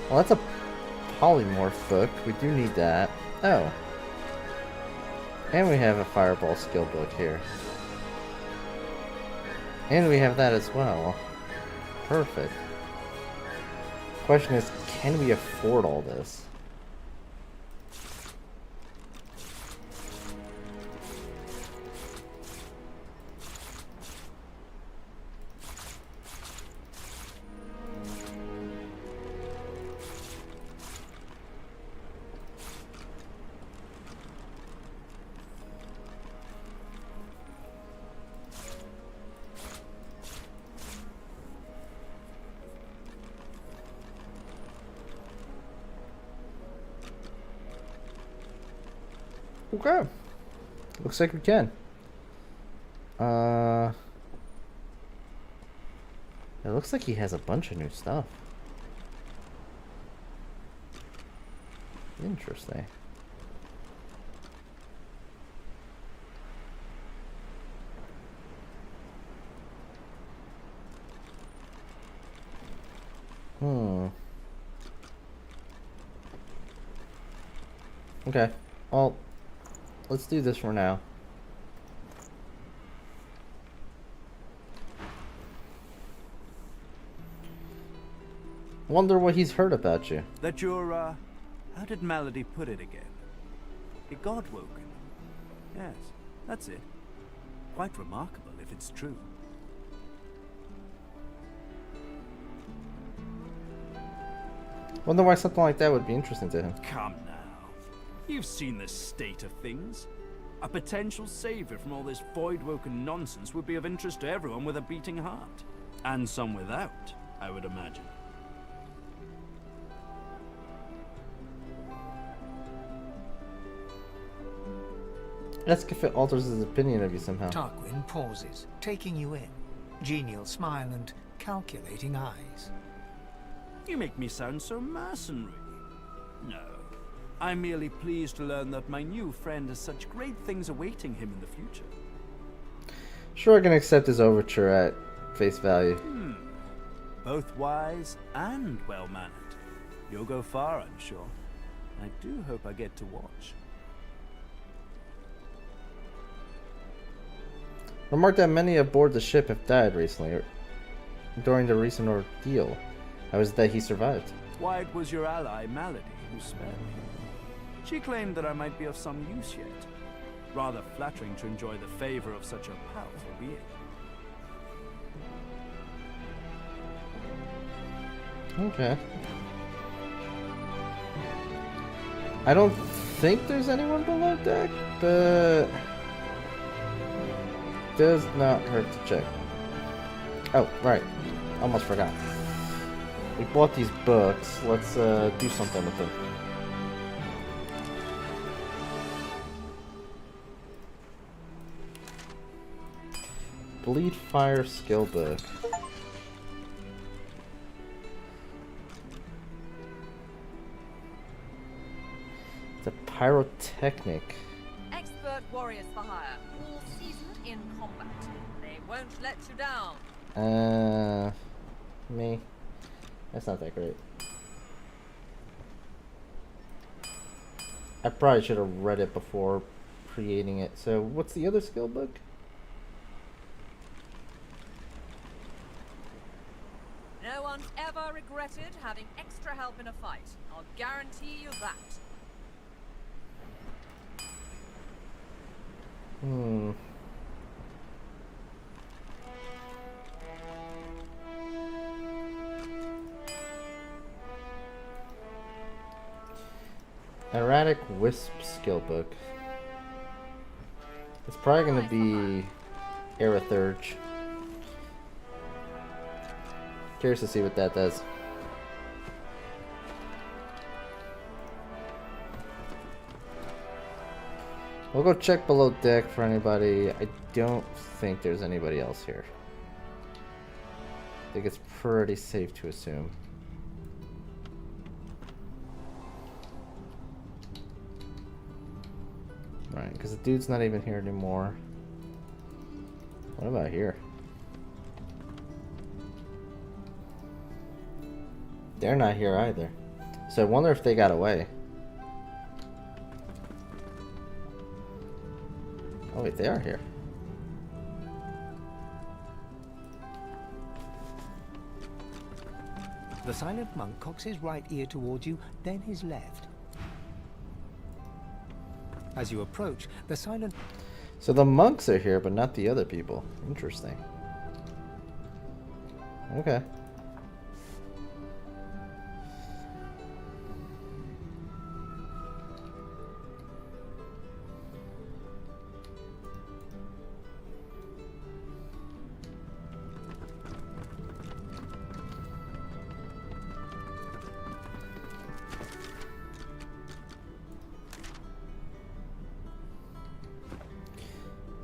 Well, that's a polymorph book. We do need that. Oh. And we have a fireball skill book here. And we have that as well. Perfect. Question is, can we afford all this? Okay. Looks like we can. It looks like he has a bunch of new stuff. Interesting. Okay. Well, let's do this for now. Wonder what he's heard about you. That you're, how did Malady put it again? A God-woken. Yes, that's it. Quite remarkable if it's true. Wonder why something like that would be interesting to him. Come now. You've seen the state of things. A potential savior from all this void-woken nonsense would be of interest to everyone with a beating heart. And some without, I would imagine. Ask if it alters his opinion of you somehow. Tarquin pauses, taking you in. Genial smile and calculating eyes. You make me sound so mercenary. No. I'm merely pleased to learn that my new friend has such great things awaiting him in the future. Sure, I can accept his overture at face value. Both wise and well-mannered. You'll go far, I'm sure. I do hope I get to watch. Remarked that many aboard the ship have died recently, or during the recent ordeal. How is it that he survived? Why, it was your ally, Malady, who spared me. She claimed that I might be of some use yet. Rather flattering to enjoy the favor of such a powerful being. Okay. I don't think there's anyone below deck, but does not hurt to check. Oh, right. Almost forgot. We bought these books. Let's do something with them. Bleed Fire skill book. The pyrotechnic. Expert warriors for hire, all seasoned in combat. They won't let you down. Me. That's not that great. I probably should have read it before creating it. So, what's the other skill book? No one's ever regretted having extra help in a fight. I'll guarantee you that. Erratic Wisp skill book. It's probably going to be Aerithurge. Curious to see what that does. We'll go check below deck for anybody. I don't think there's anybody else here. I think it's pretty safe to assume. Right, because the dude's not even here anymore. What about here? They're not here either. So I wonder if they got away. Oh wait, they are here. The silent monk cocks his right ear towards you, then his left. As you approach, the silent... So the monks are here, but not the other people. Interesting. Okay.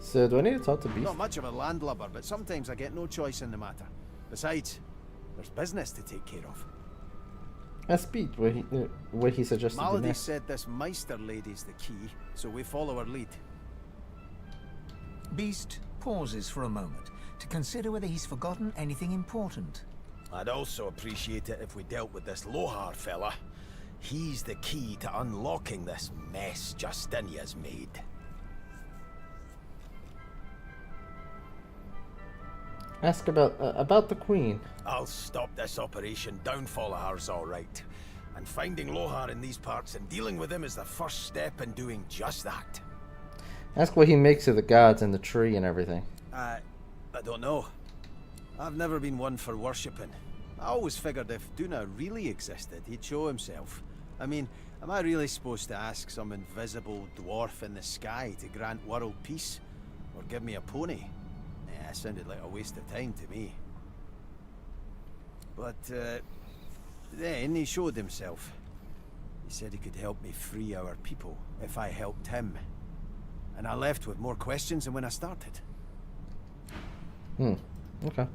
So, do I need to talk to Beast? Not much of a landlubber, but sometimes I get no choice in the matter. Besides, there's business to take care of. Ask Beast what he suggested. Malady said this Meister lady's the key, so we follow her lead. Beast pauses for a moment to consider whether he's forgotten anything important. I'd also appreciate it if we dealt with this Lohar fella. He's the key to unlocking this mess Justinia's made. Ask about the Queen. I'll stop this operation. Downfall of her's all right. And finding Lohar in these parts and dealing with him is the first step in doing just that. Ask what he makes of the gods and the tree and everything. I don't know. I've never been one for worshipping. I always figured if Duna really existed, he'd show himself. I mean, am I really supposed to ask some invisible dwarf in the sky to grant world peace? Or give me a pony? Nah, it sounded like a waste of time to me. But, then he showed himself. He said he could help me free our people if I helped him. And I left with more questions than when I started. Okay.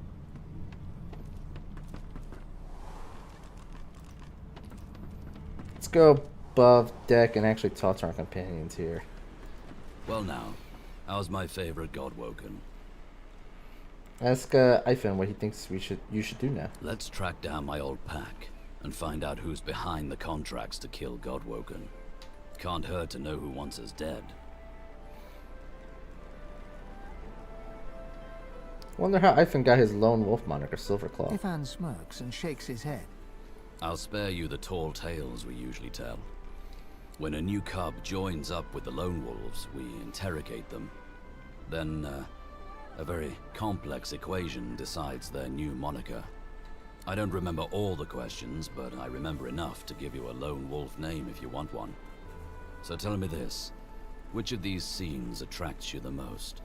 Let's go above deck and actually talk to our companions here. Well now, how's my favorite god woken? Ask Ivan what he thinks you should do now. Let's track down my old pack and find out who's behind the contracts to kill Godwoken. Can't hurt to know who wants us dead. Wonder how Ivan got his lone wolf moniker, Silverclaw. Ivan smirks and shakes his head. I'll spare you the tall tales we usually tell. When a new cub joins up with the lone wolves, we interrogate them. Then, a very complex equation decides their new moniker. I don't remember all the questions, but I remember enough to give you a lone wolf name if you want one. So tell me this, which of these scenes attracts you the most?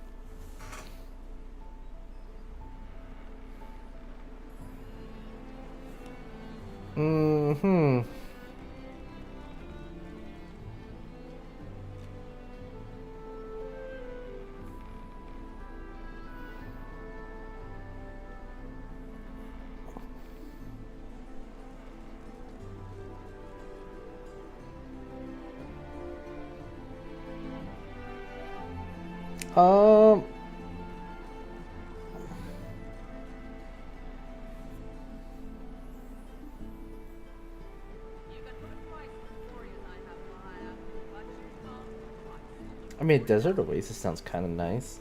I mean, desert oasis sounds kind of nice.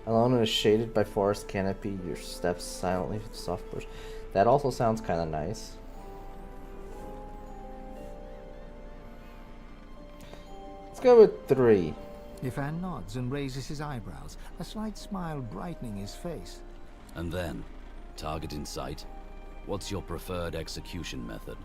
Alone in a shaded by forest canopy, your steps silently with soft bush. That also sounds kind of nice. Let's go with 3. Ivan nods and raises his eyebrows, a slight smile brightening his face. And then, target in sight. What's your preferred execution method?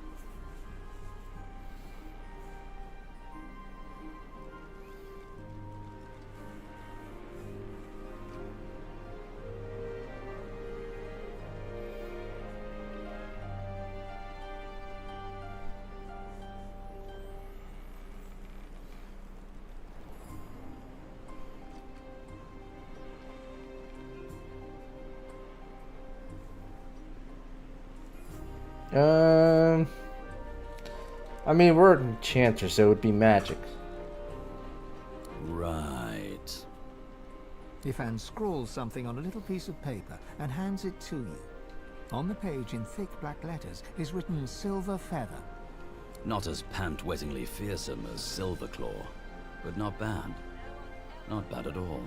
I mean, we're enchanters, so it would be magic. Right. Ivan scrawls something on a little piece of paper and hands it to you. On the page in thick black letters is written Silver Feather. Not as pant-wettingly fearsome as Silverclaw, but not bad. Not bad at all.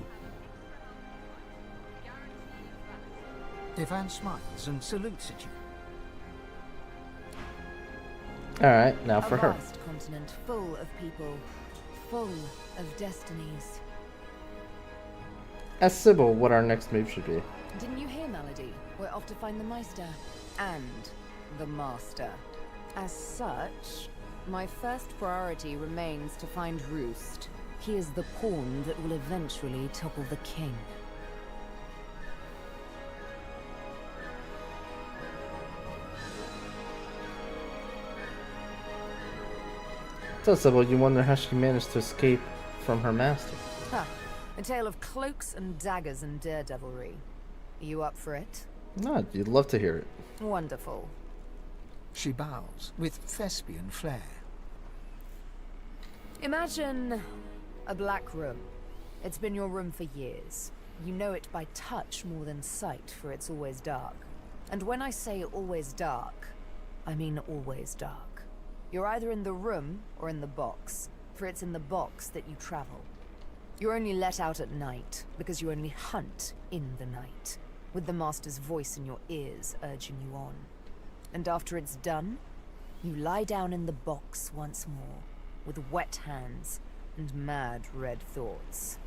Ivan smiles and salutes at you. Alright, now for her. A vast continent full of people, full of destinies. Ask Sybil what our next move should be. Didn't you hear, Melody? We're off to find the Meister and the Master. As such, my first priority remains to find Roost. He is the pawn that will eventually topple the king. So Sybil, you wonder how she managed to escape from her master. Ha! A tale of cloaks and daggers and daredevilry. Are you up for it? No, you'd love to hear it. Wonderful. She bows with thespian flair. Imagine a black room. It's been your room for years. You know it by touch more than sight, for it's always dark. And when I say always dark, I mean always dark. You're either in the room or in the box, for it's in the box that you travel. You're only let out at night, because you only hunt in the night. with the Master's voice in your ears urging you on. And after it's done, you lie down in the box once more, with wet hands and mad red thoughts.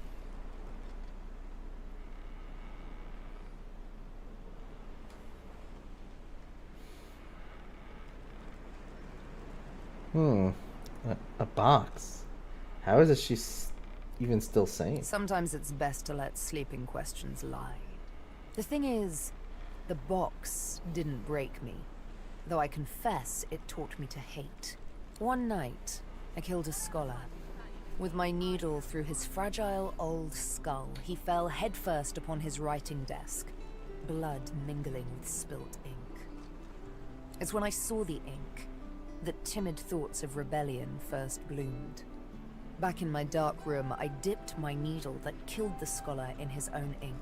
A box. How is it she's even still sane? Sometimes it's best to let sleeping questions lie. The thing is, the box didn't break me, though I confess it taught me to hate. One night, I killed a scholar. With my needle through his fragile old skull, he fell headfirst upon his writing desk, blood mingling with spilt ink. It's when I saw the ink that timid thoughts of rebellion first bloomed. Back in my dark room, I dipped my needle that killed the scholar in his own ink,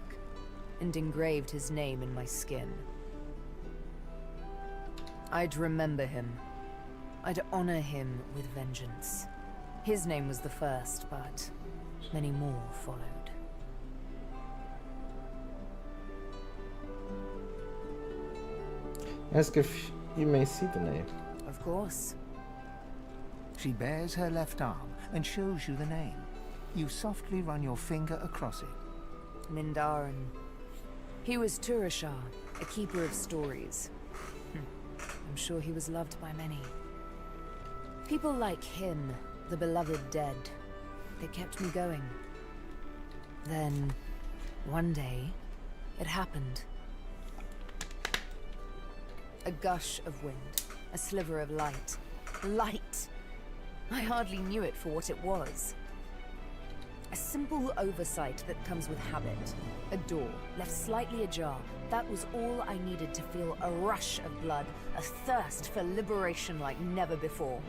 and engraved his name in my skin. I'd remember him. I'd honor him with vengeance. His name was the first, but many more followed. Ask if you may see the name. Of course. She bares her left arm and shows you the name. You softly run your finger across it. Mindarin. He was Turashar, a keeper of stories. I'm sure he was loved by many. People like him, the beloved dead, they kept me going. Then, one day, it happened. A gush of wind, a sliver of light. Light! I hardly knew it for what it was. A simple oversight that comes with habit. A door, left slightly ajar. That was all I needed to feel a rush of blood, a thirst for liberation like never before.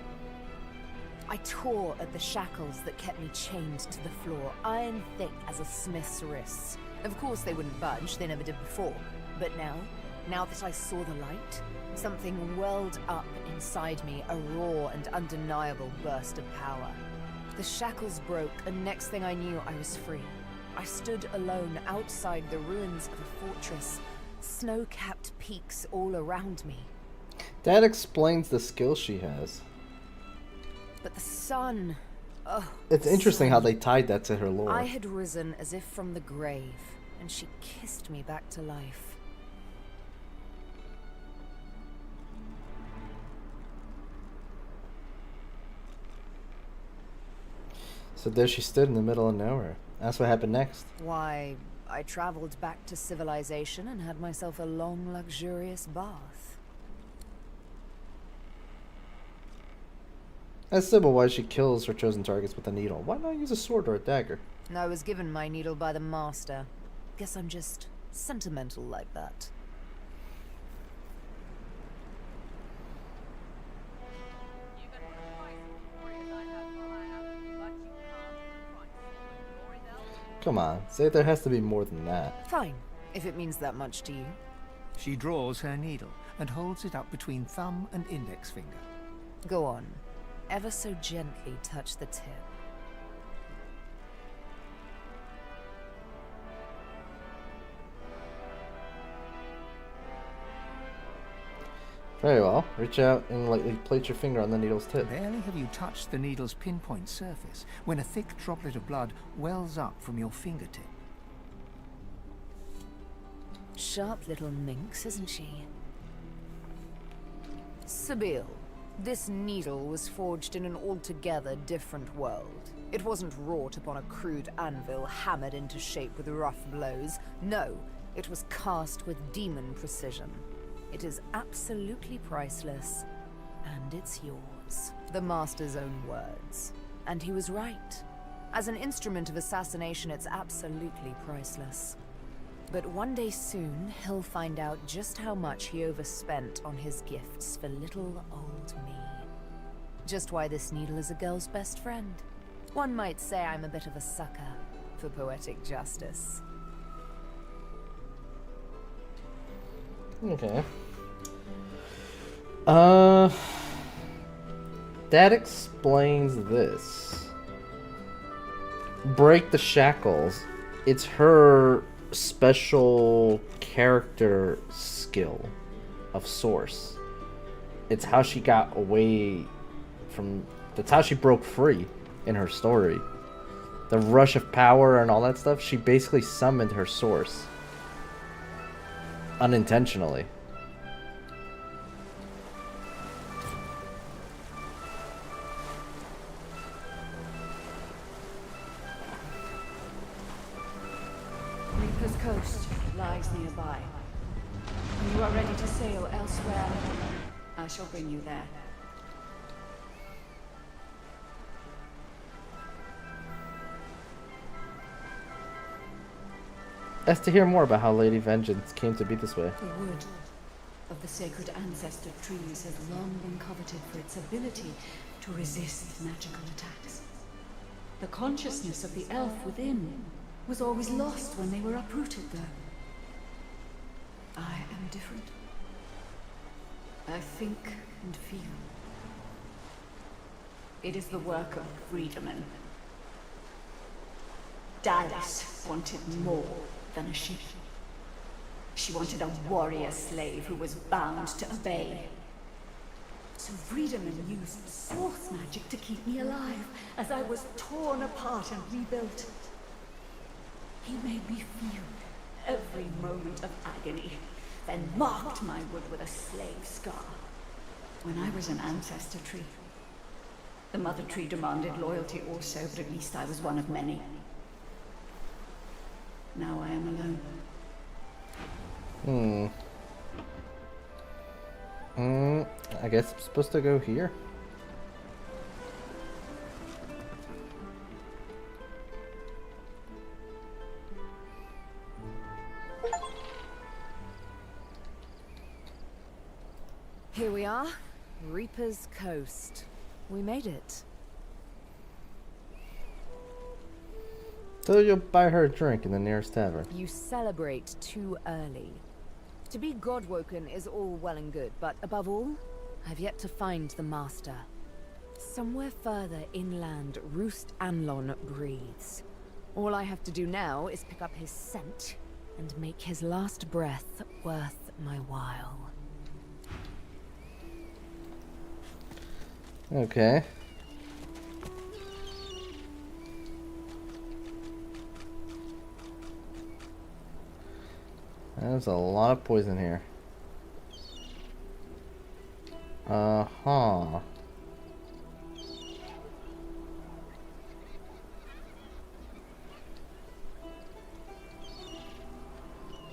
I tore at the shackles that kept me chained to the floor, iron thick as a smith's wrists. Of course they wouldn't budge, they never did before. But now that I saw the light, something welled up inside me, a raw and undeniable burst of power. The shackles broke, and next thing I knew, I was free. I stood alone outside the ruins of a fortress, snow-capped peaks all around me. That explains the skill she has. But the sun... Oh, it's interesting how they tied that to her lore. I had risen as if from the grave, and she kissed me back to life. So there she stood in the middle of nowhere. That's what happened next. Why, I traveled back to civilization and had myself a long, luxurious bath. Ask Sybil why she kills her chosen targets with a needle. Why not use a sword or a dagger? I was given my needle by the master. Guess I'm just sentimental like that. Come on, say there has to be more than that. Fine, if it means that much to you. She draws her needle and holds it up between thumb and index finger. Go on. Ever so gently touch the tip. Very well. Reach out and lightly place your finger on the needle's tip. Barely have you touched the needle's pinpoint surface when a thick droplet of blood wells up from your fingertip. Sharp little minx, isn't she? Sybil, this needle was forged in an altogether different world. It wasn't wrought upon a crude anvil hammered into shape with rough blows. No, it was cast with demon precision. It is absolutely priceless, and it's yours. The Master's own words. And he was right. As an instrument of assassination, it's absolutely priceless. But one day soon, he'll find out just how much he overspent on his gifts for little old me. Just why this needle is a girl's best friend. One might say I'm a bit of a sucker for poetic justice. Okay. That explains this. Break the shackles. It's her special character skill of Source. It's how she got away from... That's how she broke free in her story. The rush of power and all that stuff, she basically summoned her Source. Unintentionally. Reaper's Coast lies nearby. When you are ready to sail elsewhere, I shall bring you there. As to hear more about how Lady Vengeance came to be this way. The wood of the sacred ancestor trees has long been coveted for its ability to resist magical attacks. The consciousness of the elf within was always lost when they were uprooted, though. I am different. I think and feel. It is the work of freedmen. Dallas wanted more than a ship. She wanted a warrior slave who was bound to obey. So Freedoman used source magic to keep me alive as I was torn apart and rebuilt. He made me feel every moment of agony, then marked my wood with a slave scar. When I was an ancestor tree, the mother tree demanded loyalty also, but at least I was one of many. Now I am alone. I guess I'm supposed to go here. Here we are, Reaper's Coast. We made it. So you'll buy her a drink in the nearest tavern. You celebrate too early. To be godwoken is all well and good, but above all, I've yet to find the Master. Somewhere further inland, Roost Anlon breathes. All I have to do now is pick up his scent and make his last breath worth my while. Okay. There's a lot of poison here. Uh-huh.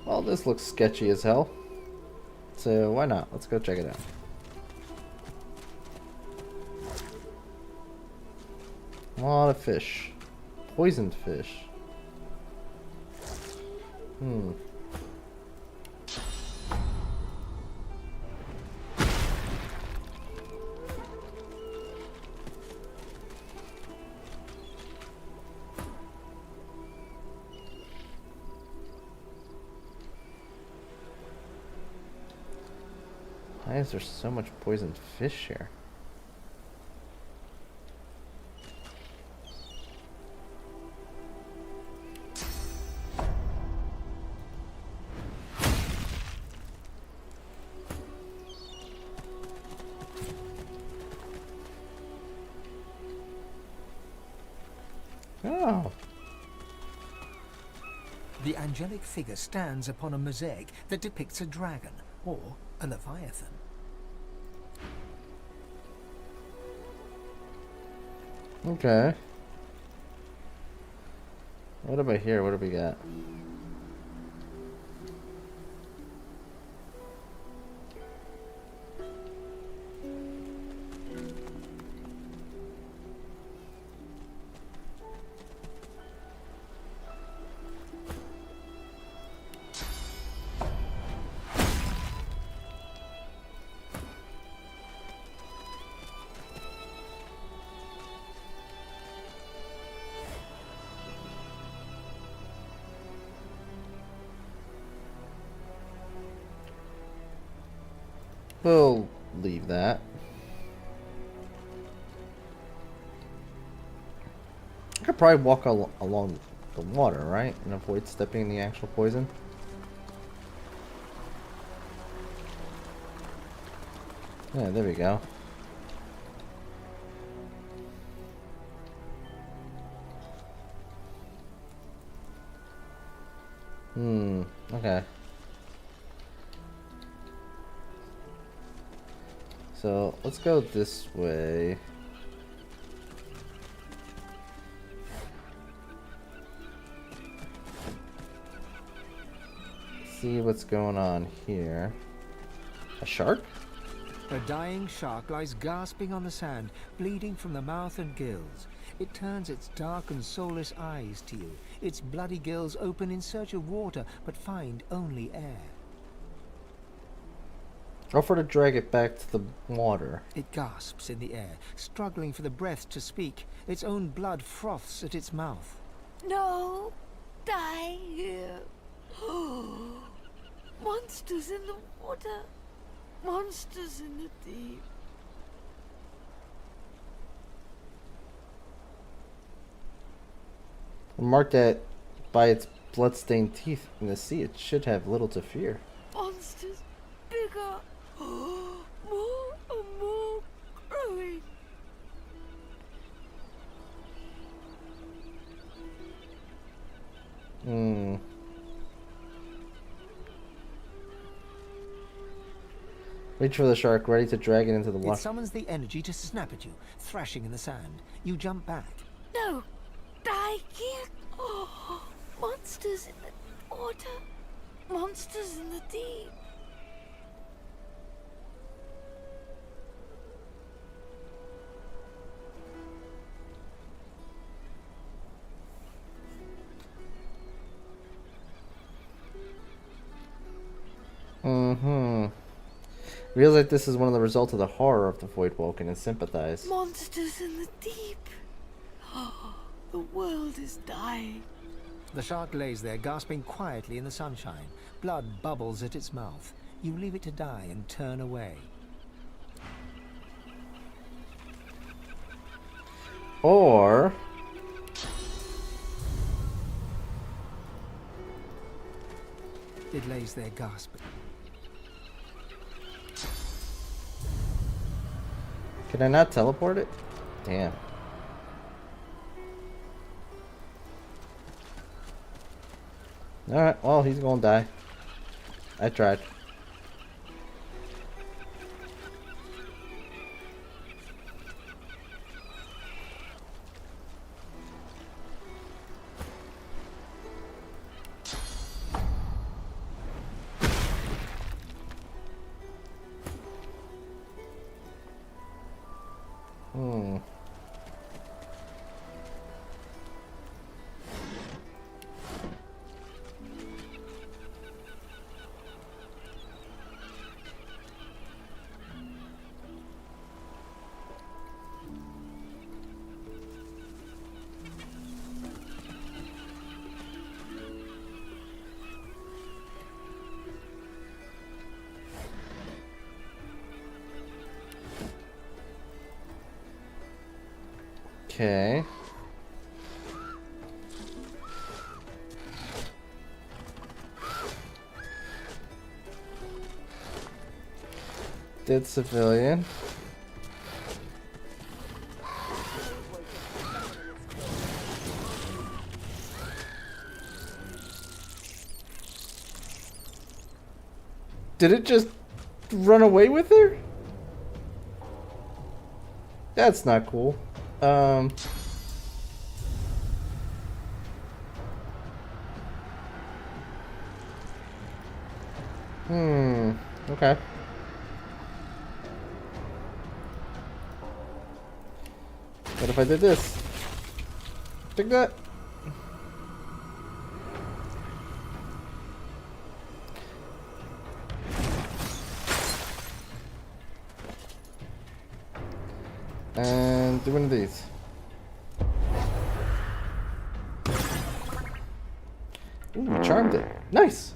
Well, this looks sketchy as hell. So why not? Let's go check it out. A lot of fish. Poisoned fish. Why is there so much poisoned fish here? Oh. The angelic figure stands upon a mosaic that depicts a dragon, or a leviathan. Okay. What about here? What do we got? We'll leave that. I could probably walk along the water, right? And avoid stepping in the actual poison. Yeah, there we go. Okay. So, let's go this way. See what's going on here. A shark? A dying shark lies gasping on the sand, bleeding from the mouth and gills. It turns its dark and soulless eyes to you. Its bloody gills open in search of water, but find only air. Offer to drag it back to the water. It gasps in the air, struggling for the breath to speak. Its own blood froths at its mouth. No! Die here! Monsters in the water! Monsters in the deep! Marked that by its blood-stained teeth in the sea, it should have little to fear. Monsters bigger! More and more growing! Reach for the shark, ready to drag it into the water. It summons the energy to snap at you, thrashing in the sand. You jump back. No! Die here! Oh, monsters in the water! Monsters in the deep! Feels like this is one of the results of the horror of the Voidwoken and sympathize. Monsters in the deep! Oh, the world is dying. The shark lays there, gasping quietly in the sunshine. Blood bubbles at its mouth. You leave it to die and turn away. Or... it lays there gasping. Can I not teleport it? Damn. Alright, well, he's gonna die. I tried. Okay. Dead civilian. Did it just run away with her? That's not cool. Okay. What if I did this? Take that. And do one of these. Ooh, charmed it. Nice.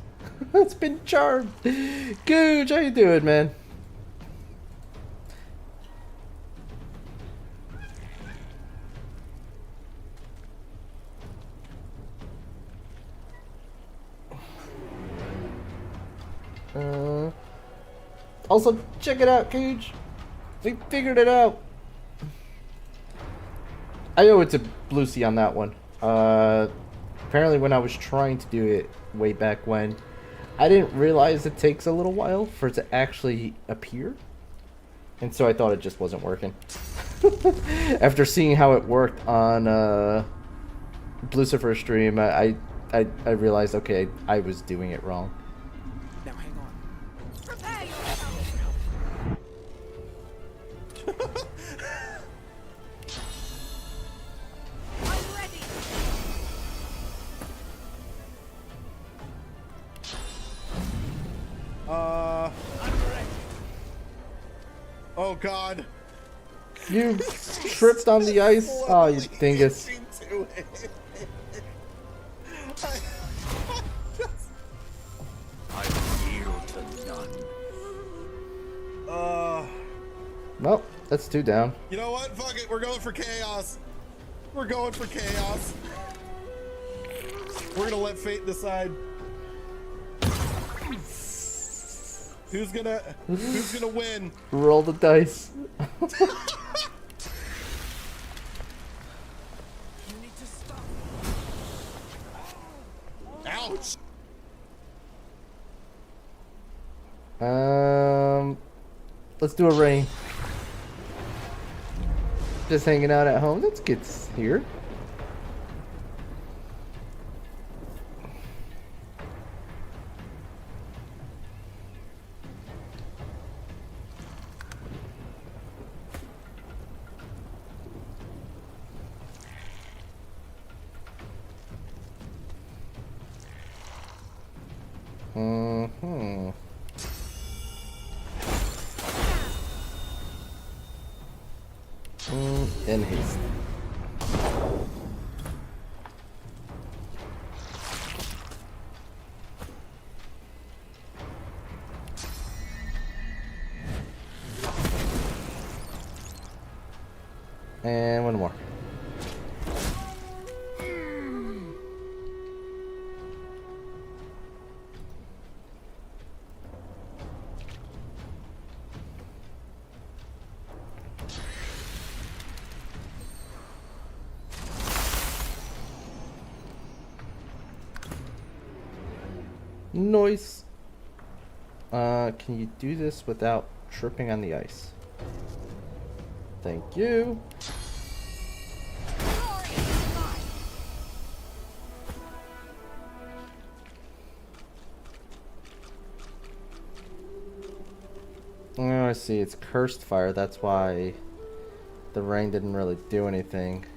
It's been charmed. Gooch, how you doing, man? Also, check it out, Cage. We figured it out. I owe it to Blue Sea on that one. Apparently when I was trying to do it way back when, I didn't realize it takes a little while for it to actually appear. And so I thought it just wasn't working. After seeing how it worked on Lucifer's stream, I realized, okay, I was doing it wrong. Now hang on. Prepare yourself. I'm ready. Oh God. You tripped on the ice? Oh, you dingus. I yield to none. Well, that's 2 down. You know what? Fuck it. We're going for chaos. We're going for chaos. We're gonna let fate decide. Who's gonna win? Roll the dice. Ouch. Let's do a rain. Just hanging out at home. That's good here. In haste. And one more. Noise. Can you do this without tripping on the ice? Thank you. Oh, I see. It's cursed fire. That's why the rain didn't really do anything.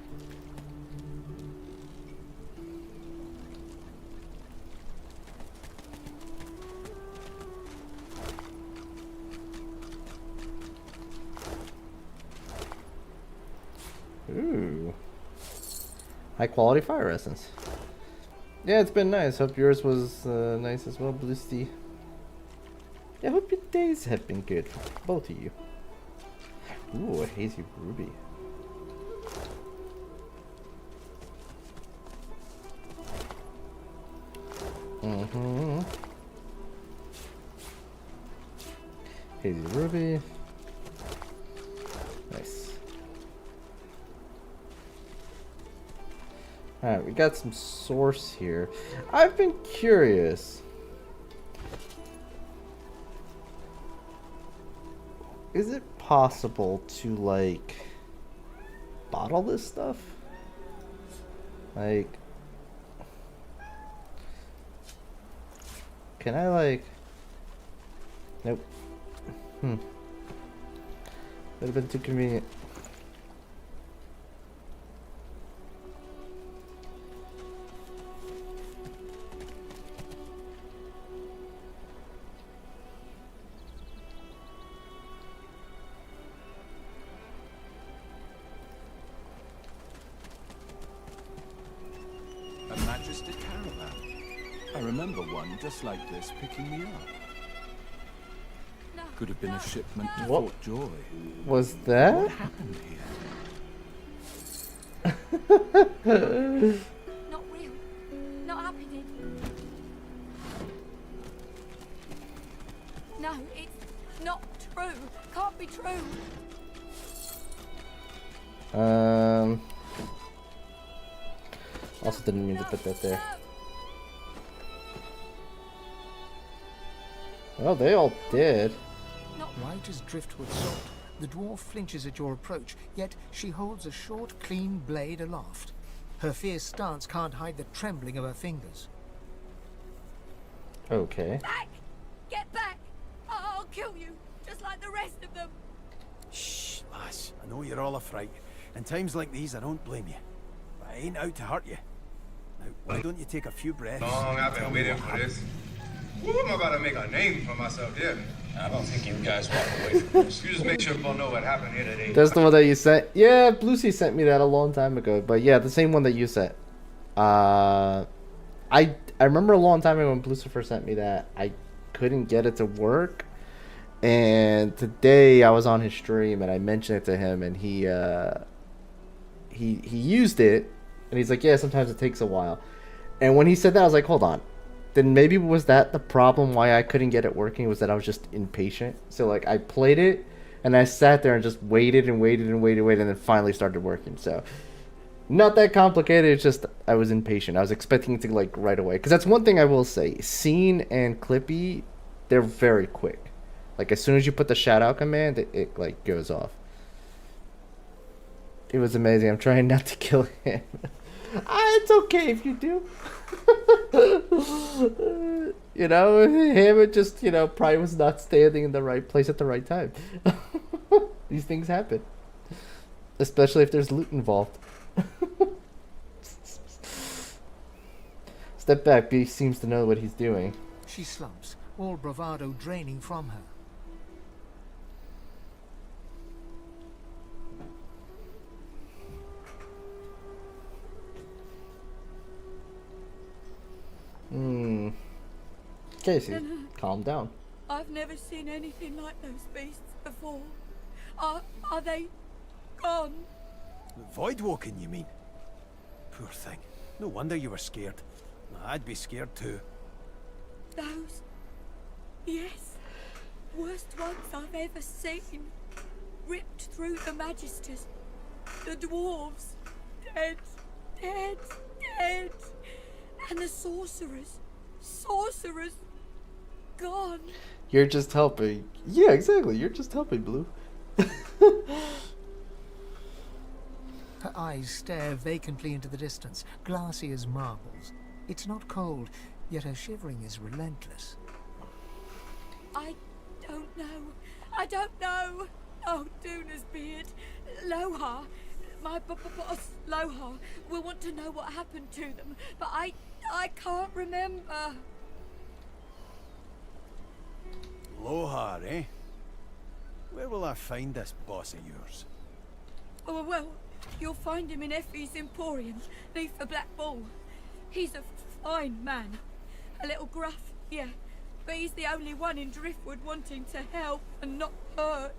Ooh. High quality fire essence. Yeah, it's been nice. Hope yours was nice as well, Blisty. Yeah, hope your days have been good for both of you. Ooh, a hazy ruby. Hazy ruby. Nice. Alright, we got some source here. I've been curious. Is it possible to, like, bottle this stuff? Like, can I, like, nope. Would have been too convenient. Just like this, picking me up. Could have been a shipment to What Fort Joy. was that? What happened here? Not real. Not happening. Not true. Can't be true. Also didn't mean to put that there. Well, they all did. White as driftwood salt, the dwarf flinches at your approach, yet she holds a short, clean blade aloft. Her fierce stance can't hide the trembling of her fingers. Okay. Back! Get back! I'll kill you, just like the rest of them. Shh, lass. I know you're all afraid. In times like these, I don't blame you. But I ain't out to hurt you. Now, why don't you take a few breaths? Long I've been waiting for this. Woo, I'm about to make a name for myself here. I don't think you guys walk away from this. You just make sure people know what happened here today. That's the one that you sent. Yeah, Lucy sent me that a long time ago. But yeah, the same one that you sent. I remember a long time ago when Lucifer sent me that. I couldn't get it to work. And today I was on his stream and I mentioned it to him, and he used it, and he's like, yeah, sometimes it takes a while. And when he said that, I was like, hold on. Then maybe was that the problem why I couldn't get it working, was that I was just impatient. So like I played it and I sat there and just waited and waited and waited and then finally started working. So not that complicated, it's just I was impatient. I was expecting it to like right away. Because that's one thing I will say. Scene and Clippy, they're very quick. Like as soon as you put the shout out command, it like goes off. It was amazing. I'm trying not to kill him. It's okay if you do. You know, him, it just, you know, probably was not standing in the right place at the right time. These things happen. Especially if there's loot involved. Step back, B seems to know what he's doing. She slumps, all bravado draining from her. Casey, calm down. I've never seen anything like those beasts before. Are they gone? Voidwoken, you mean? Poor thing. No wonder you were scared. I'd be scared too. Those? Yes. Worst ones I've ever seen. Ripped through the Magisters. The dwarves. Dead. Dead. Dead. And the sorcerers. Sorcerers. Gone. You're just helping. Yeah, exactly. You're just helping, Blue. Her eyes stare vacantly into the distance, glassy as marbles. It's not cold, yet her shivering is relentless. I don't know. I don't know. Oh, Duna's beard. Lohar. My boss, Lohar, will want to know what happened to them, but I can't remember. Lohar, eh? Where will I find this boss of yours? Oh, well, you'll find him in Effie's Emporium, neath the Black Bull. He's a fine man. A little gruff, yeah, but he's the only one in Driftwood wanting to help and not hurt.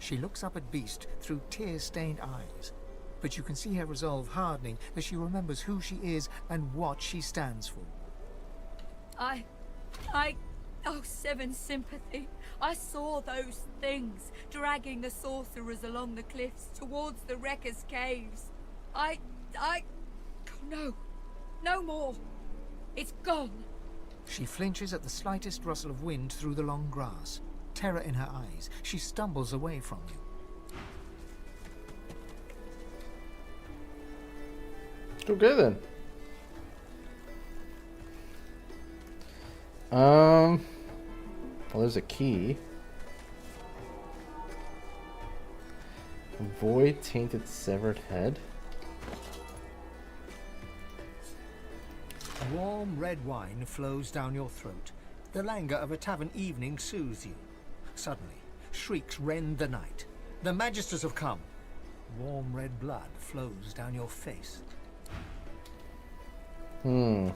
She looks up at Beast through tear-stained eyes, but you can see her resolve hardening as she remembers who she is and what she stands for. Oh, Seven Sympathy. I saw those things dragging the sorcerers along the cliffs towards the Wreckers' caves. No more. It's gone. She flinches at the slightest rustle of wind through the long grass. Terror in her eyes, she stumbles away from you. Okay then. Well, there's a key. Void tainted severed head. Warm red wine flows down your throat. The languor of a tavern evening soothes you. Suddenly, shrieks rend the night. The Magisters have come. Warm red blood flows down your face. Ooh.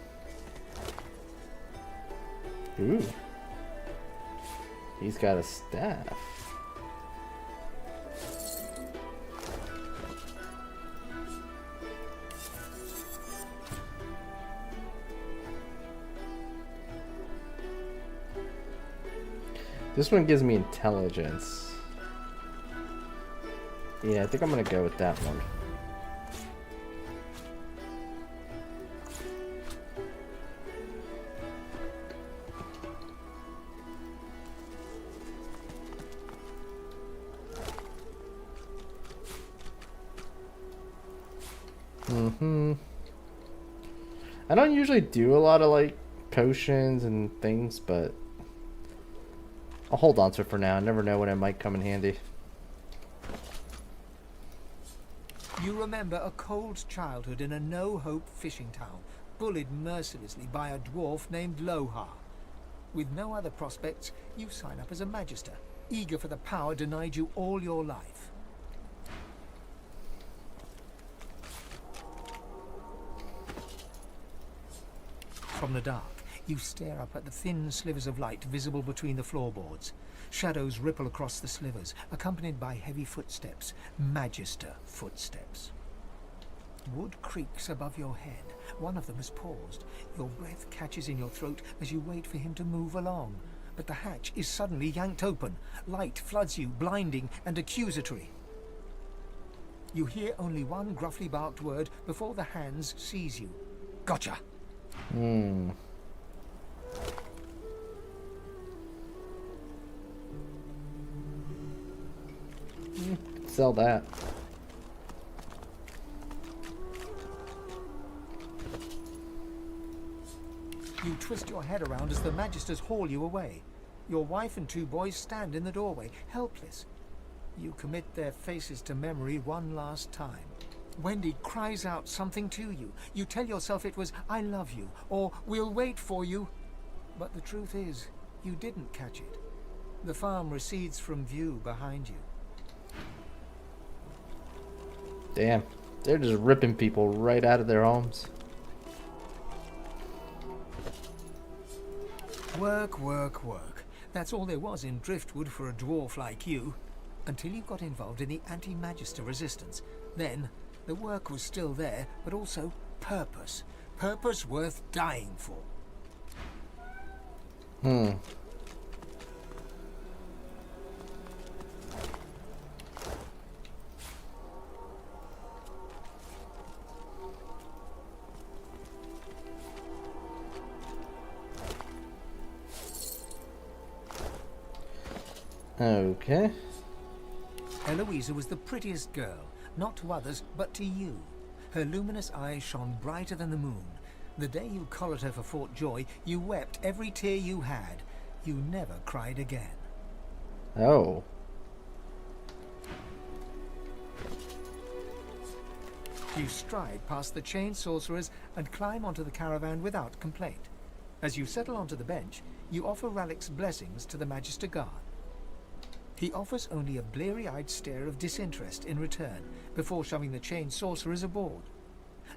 He's got a staff. This one gives me intelligence. Yeah, I think I'm gonna go with that one. I don't usually do a lot of like potions and things, but I'll hold on to it for now. I never know when it might come in handy. You remember a cold childhood in a no-hope fishing town, bullied mercilessly by a dwarf named Lohar. With no other prospects, you sign up as a magister, eager for the power denied you all your life. From the dark, you stare up at the thin slivers of light visible between the floorboards. Shadows ripple across the slivers, accompanied by heavy footsteps, magister footsteps. Wood creaks above your head. One of them has paused. Your breath catches in your throat as you wait for him to move along. But the hatch is suddenly yanked open. Light floods you, blinding and accusatory. You hear only one gruffly barked word before the hands seize you. Gotcha! Sell that. You twist your head around as the magisters haul you away. Your wife and 2 boys stand in the doorway, helpless. You commit their faces to memory one last time. Wendy cries out something to you. You tell yourself it was, "I love you," or "We'll wait for you." But the truth is, you didn't catch it. The farm recedes from view behind you. Damn, they're just ripping people right out of their homes. Work, work, work. That's all there was in Driftwood for a dwarf like you. Until you got involved in the anti-magister resistance. Then, the work was still there, but also purpose. Purpose worth dying for. Okay. Eloisa was the prettiest girl, not to others, but to you. Her luminous eyes shone brighter than the moon. The day you collared her for Fort Joy, you wept every tear you had. You never cried again. Oh. You stride past the chained sorcerers and climb onto the caravan without complaint. As you settle onto the bench, you offer Ralik's blessings to the Magister Guard. He offers only a bleary-eyed stare of disinterest in return, before shoving the chained sorcerers aboard.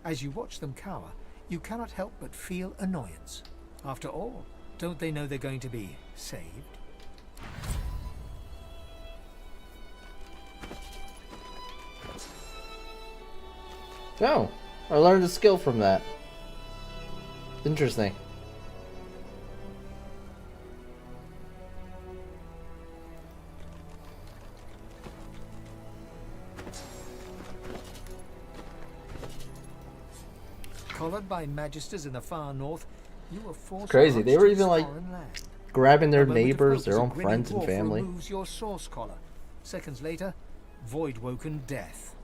As you watch them cower, you cannot help but feel annoyance. After all, don't they know they're going to be saved? Oh, I learned a skill from that. Interesting. Collared by magisters in the far north, you were forced. Crazy. They were to even like foreign land. grabbing their A moment of neighbors, hope their as a own grinning friends and dwarf family. removes your source collar. Seconds later, void-woken death.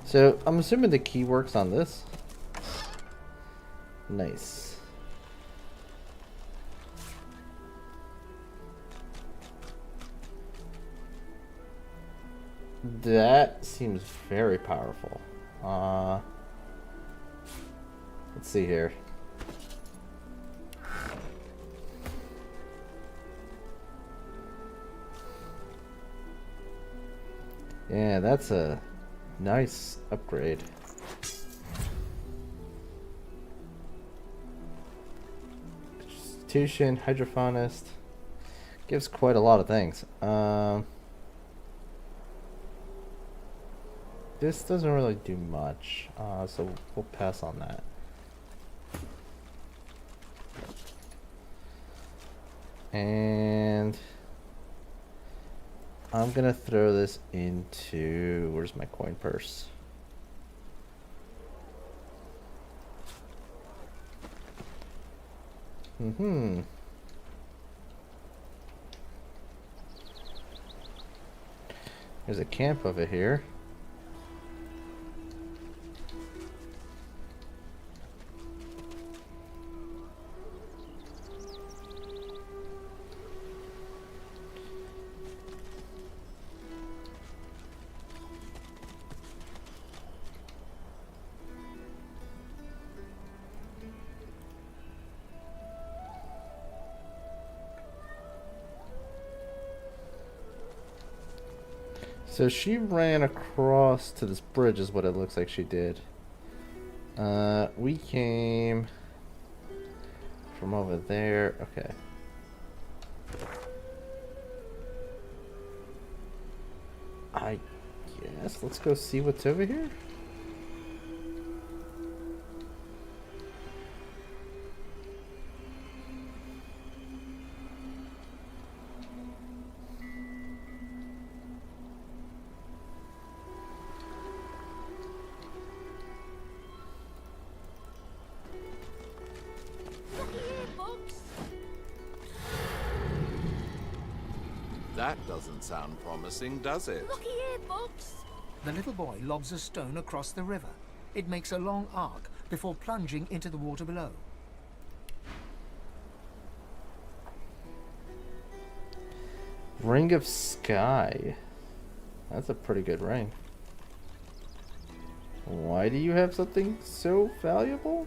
So I'm assuming the key works on this. Nice. That seems very powerful. Let's see here. Yeah, that's a nice upgrade. Substitution, hydrophonist. Gives quite a lot of things. This doesn't really do much, so we'll pass on that. And I'm gonna throw this into, where's my coin purse? There's a camp over here. So she ran across to this bridge is what it looks like she did. We came from over there. Okay. I guess let's go see what's over here. That doesn't sound promising, does it? Looky here, Bugs. The little boy lobs a stone across the river. It makes a long arc before plunging into the water below. Ring of Sky. That's a pretty good ring. Why do you have something so valuable?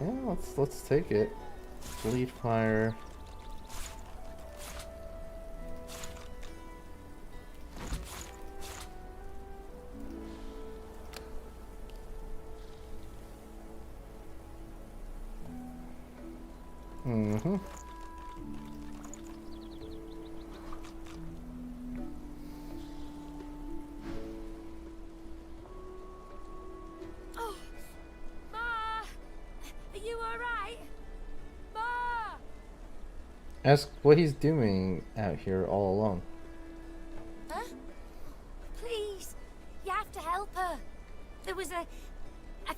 Yeah, let's take it. Bleed fire. Oh, Ma! Are you alright? Ma! Ask what he's doing out here all alone. Huh? Please, you have to help her. There was a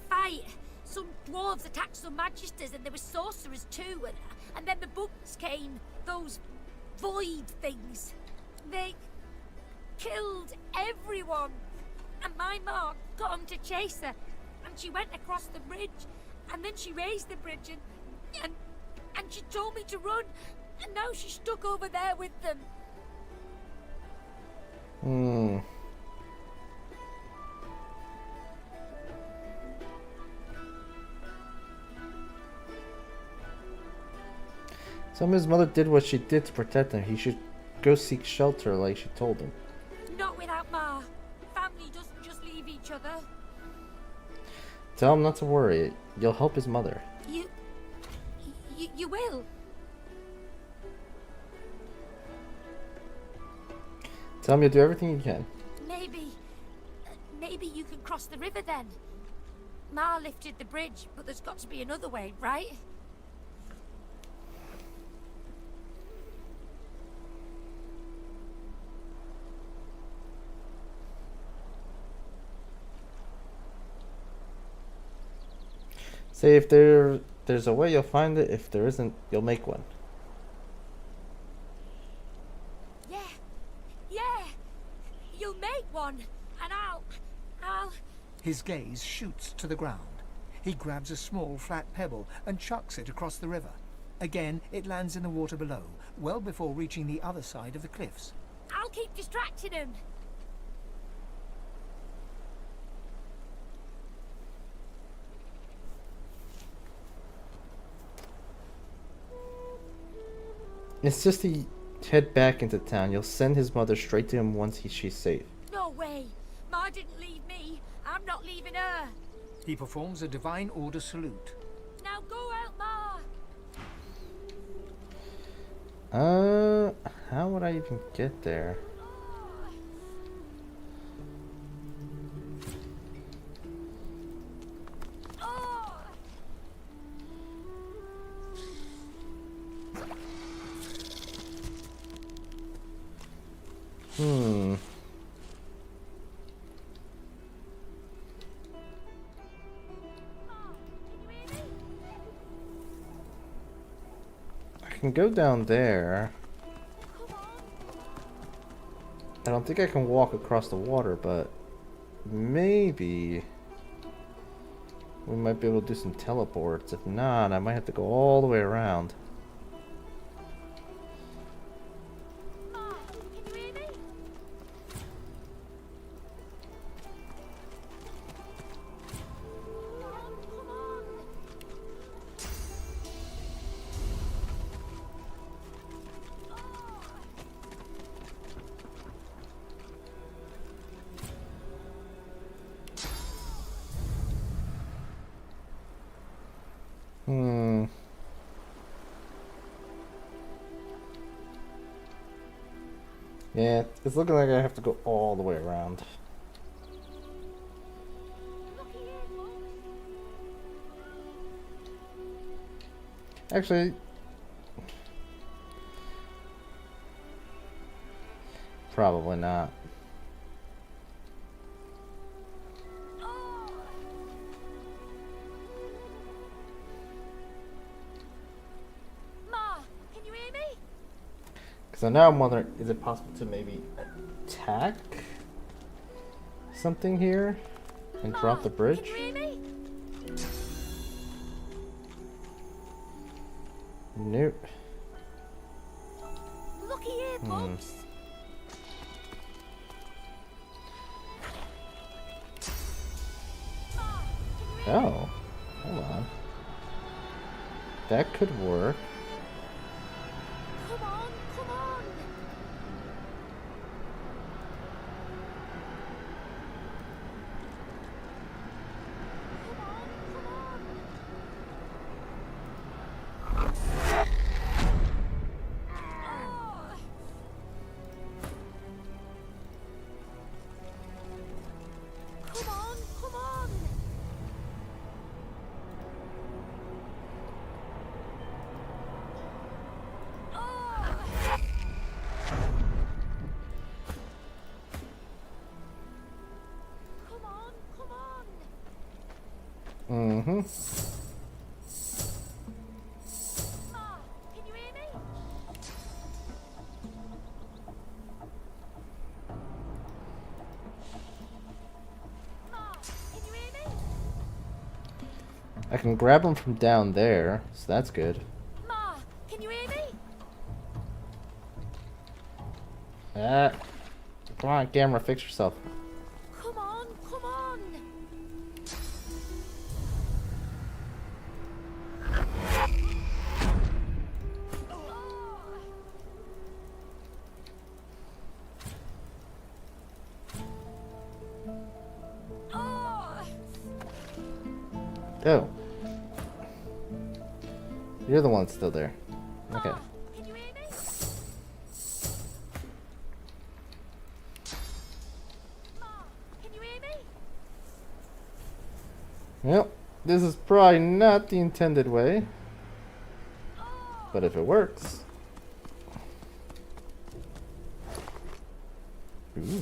fight. Some dwarves attacked some magisters, and there were sorcerers too. And then the bugs came. Those void things. They killed everyone. And my ma got 'em to chase her. And she went across the bridge. And then she raised the bridge and she told me to run. And now she's stuck over there with them. Some of his mother did what she did to protect him. He should go seek shelter like she told him. Not without Ma. Family doesn't just leave each other. Tell him not to worry. You'll help his mother. You will. Tell him you'll do everything you can. Maybe you can cross the river then. Ma lifted the bridge, but there's got to be another way, right? Say if there's a way, you'll find it. If there isn't, you'll make one. Yeah. You'll make one, and I'll... His gaze shoots to the ground. He grabs a small flat pebble and chucks it across the river. Again, it lands in the water below, well before reaching the other side of the cliffs. I'll keep distracting him. It's just to head back into town. You'll send his mother straight to him once she's safe. No way. Ma didn't leave me. I'm not leaving her. He performs a divine order salute. Now go out, Ma. How would I even get there? can go down there. I don't think I can walk across the water, but maybe we might be able to do some teleports. If not, I might have to go all the way around. Yeah, it's looking like I have to go all the way around. Actually, probably not. So now I'm wondering, is it possible to maybe attack something here and drop the bridge? Nope. Looky here, Bumps. Oh, hold on. That could work. Come on, come on. Come on, come on. Mm-hmm. Can you hear me? Can you hear me? I can grab him from down there, so that's good. Ma, can you hear me? Ah, come on, camera, fix yourself. Come on, come on. Oh. You're the one still there. Okay. Can you hear me? Can you hear me? Well, this is probably not the intended way. But if it works. Ooh.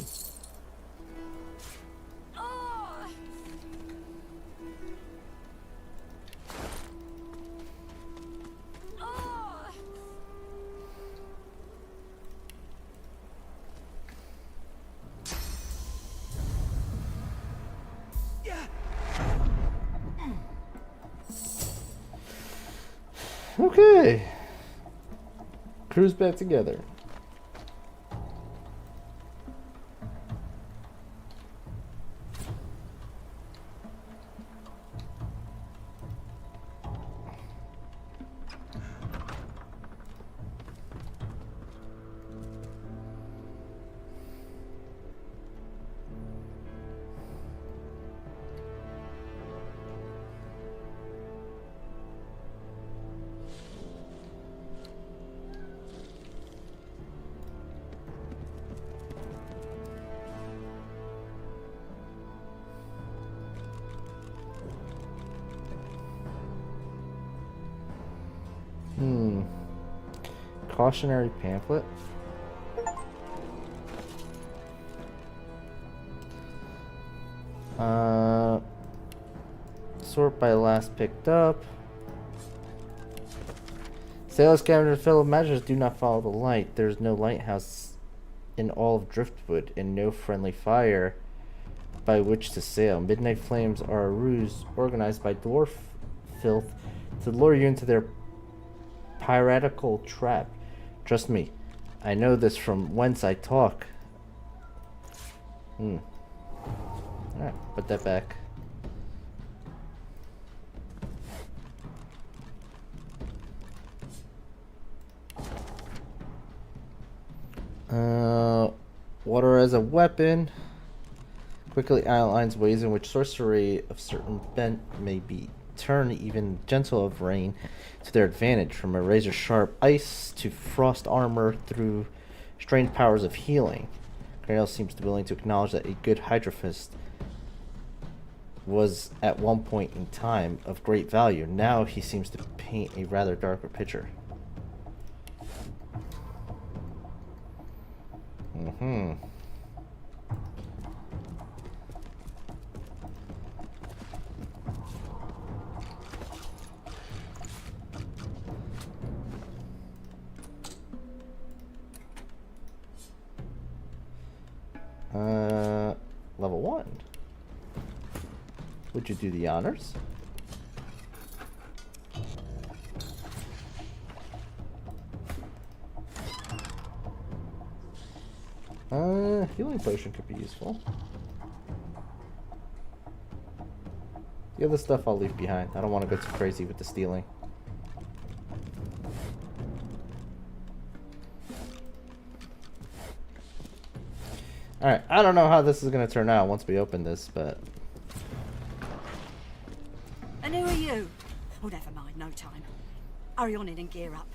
Okay. Crew's back together. Cautionary pamphlet. Sort by last picked up. Sailors gathered and fellow managers do not follow the light. There is no lighthouse in all of Driftwood, and no friendly fire by which to sail. Midnight flames are a ruse organized by dwarf filth to lure you into their piratical trap. Trust me, I know this from whence I talk. Alright, put that back. Water as a weapon. Quickly outlines ways in which sorcery of certain bent may be turn even gentle of rain to their advantage, from a razor sharp ice to frost armor through strange powers of healing. Grail seems willing to acknowledge that a good hydrophist was at one point in time of great value. Now he seems to paint a rather darker picture. Level 1. Would you do the honors? Healing potion could be useful. The other stuff I'll leave behind. I don't want to go too crazy with the stealing. Alright, I don't know how this is going to turn out once we open this, but... And who are you? Oh, never mind, no time. Hurry on in and gear up.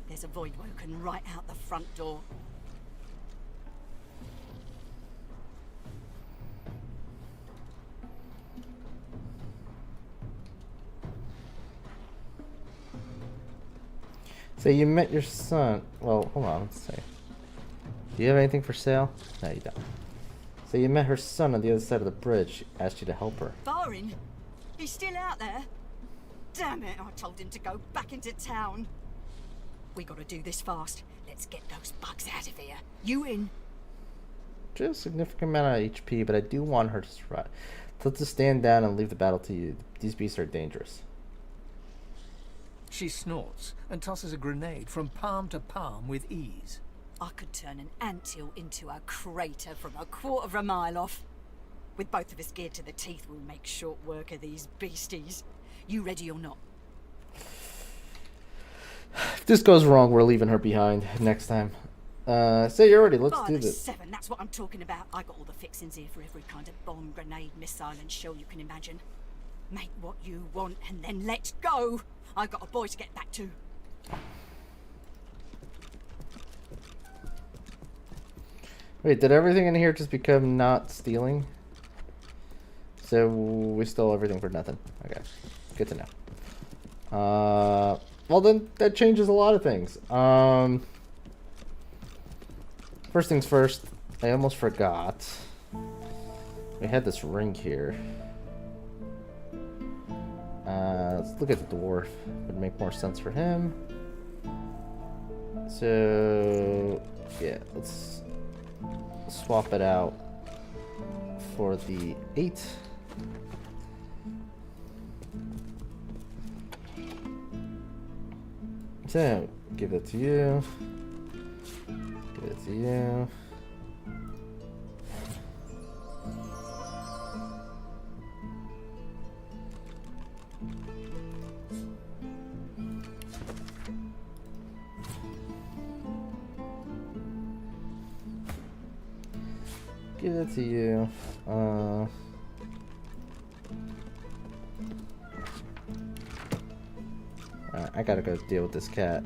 There's a void woken right out the front door. So you met your son. Well, hold on, let's see. Do you have anything for sale? No, you don't. So you met her son on the other side of the bridge. Asked you to help her. Barin? He's still out there? Damn it, I told him to go back into town. We gotta do this fast. Let's get those bugs out of here. You in? Just a significant amount of HP, but I do want her to survive. Tell her to stand down and leave the battle to you. These beasts are dangerous. She snorts and tosses a grenade from palm to palm with ease. I could turn an anthill into a crater from a quarter of a mile off. With both of us geared to the teeth, we'll make short work of these beasties. You ready or not? If this goes wrong, we're leaving her behind next time. Say you're ready. Let's do this. 7, that's what I'm talking about. I got all the fixings here for every kind of bomb, grenade, missile, and shell you can imagine. Make what you want, and then let's go. I got a boy to get back to. Wait, did everything in here just become not stealing? So we stole everything for nothing. Okay, good to know. Well then, that changes a lot of things. First things first, I almost forgot. We had this ring here. Let's look at the dwarf. Would make more sense for him. So, yeah, let's swap it out for the 8. So, give it to you. Give it to you. Give it to you. I gotta go deal with this cat.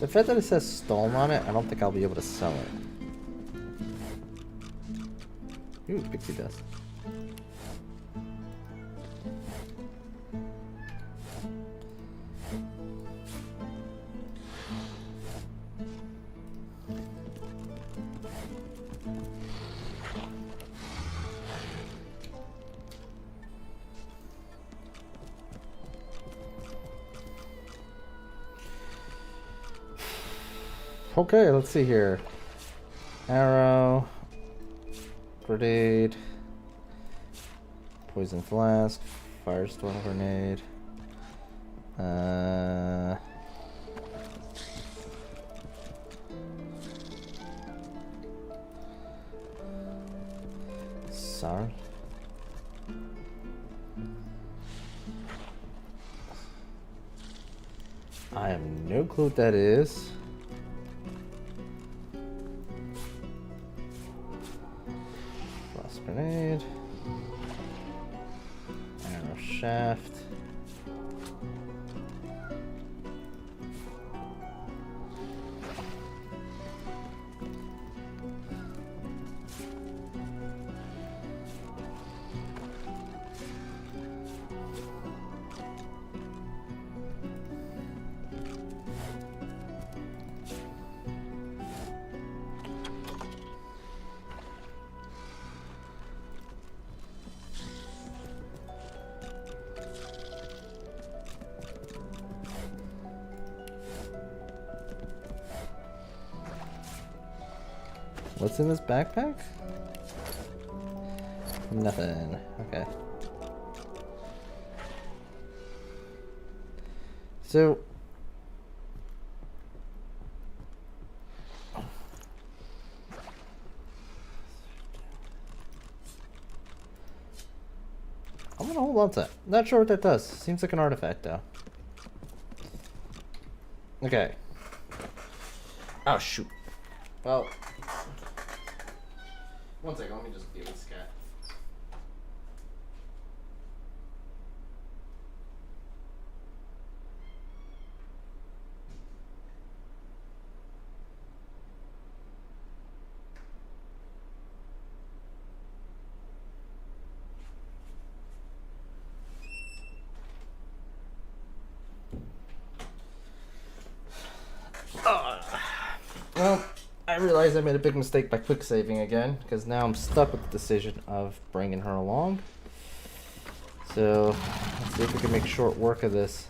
The fact that it says stolen on it, I don't think I'll be able to sell it. Ooh, pixie dust. Okay, let's see here. Arrow, grenade, poison flask, firestorm grenade. Sorry. I have no clue what that is. Frost grenade. Arrow shaft. What's in this backpack? Nothing. Okay. So I'm gonna hold on to that. Not sure what that does. Seems like an artifact though. Okay. Oh shoot. Well, one second, let me just deal with this cat. Well, I realized I made a big mistake by quick saving again, because now I'm stuck with the decision of bringing her along. So, let's see if we can make short work of this.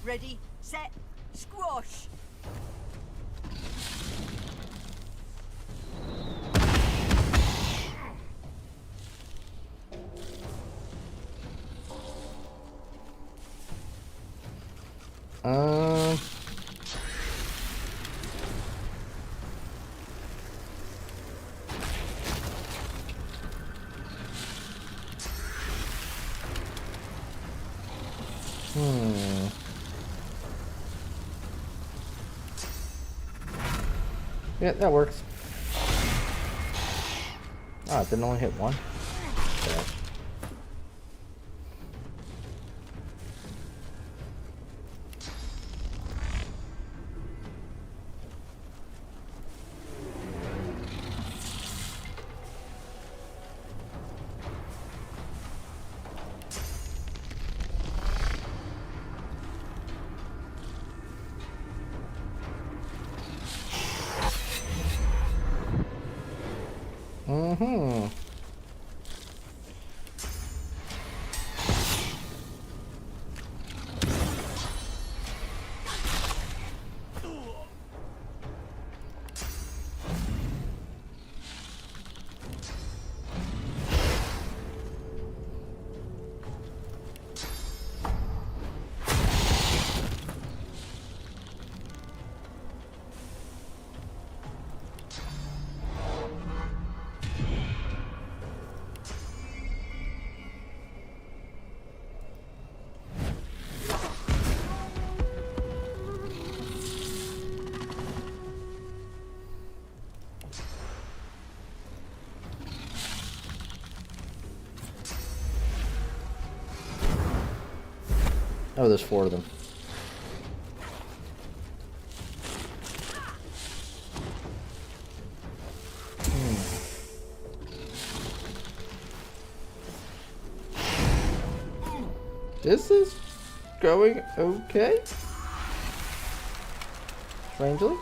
Ready, set, squash! Yeah, that works. Ah, it didn't only hit one. Okay. Oh, there's 4 of them. This is going okay. Strangely.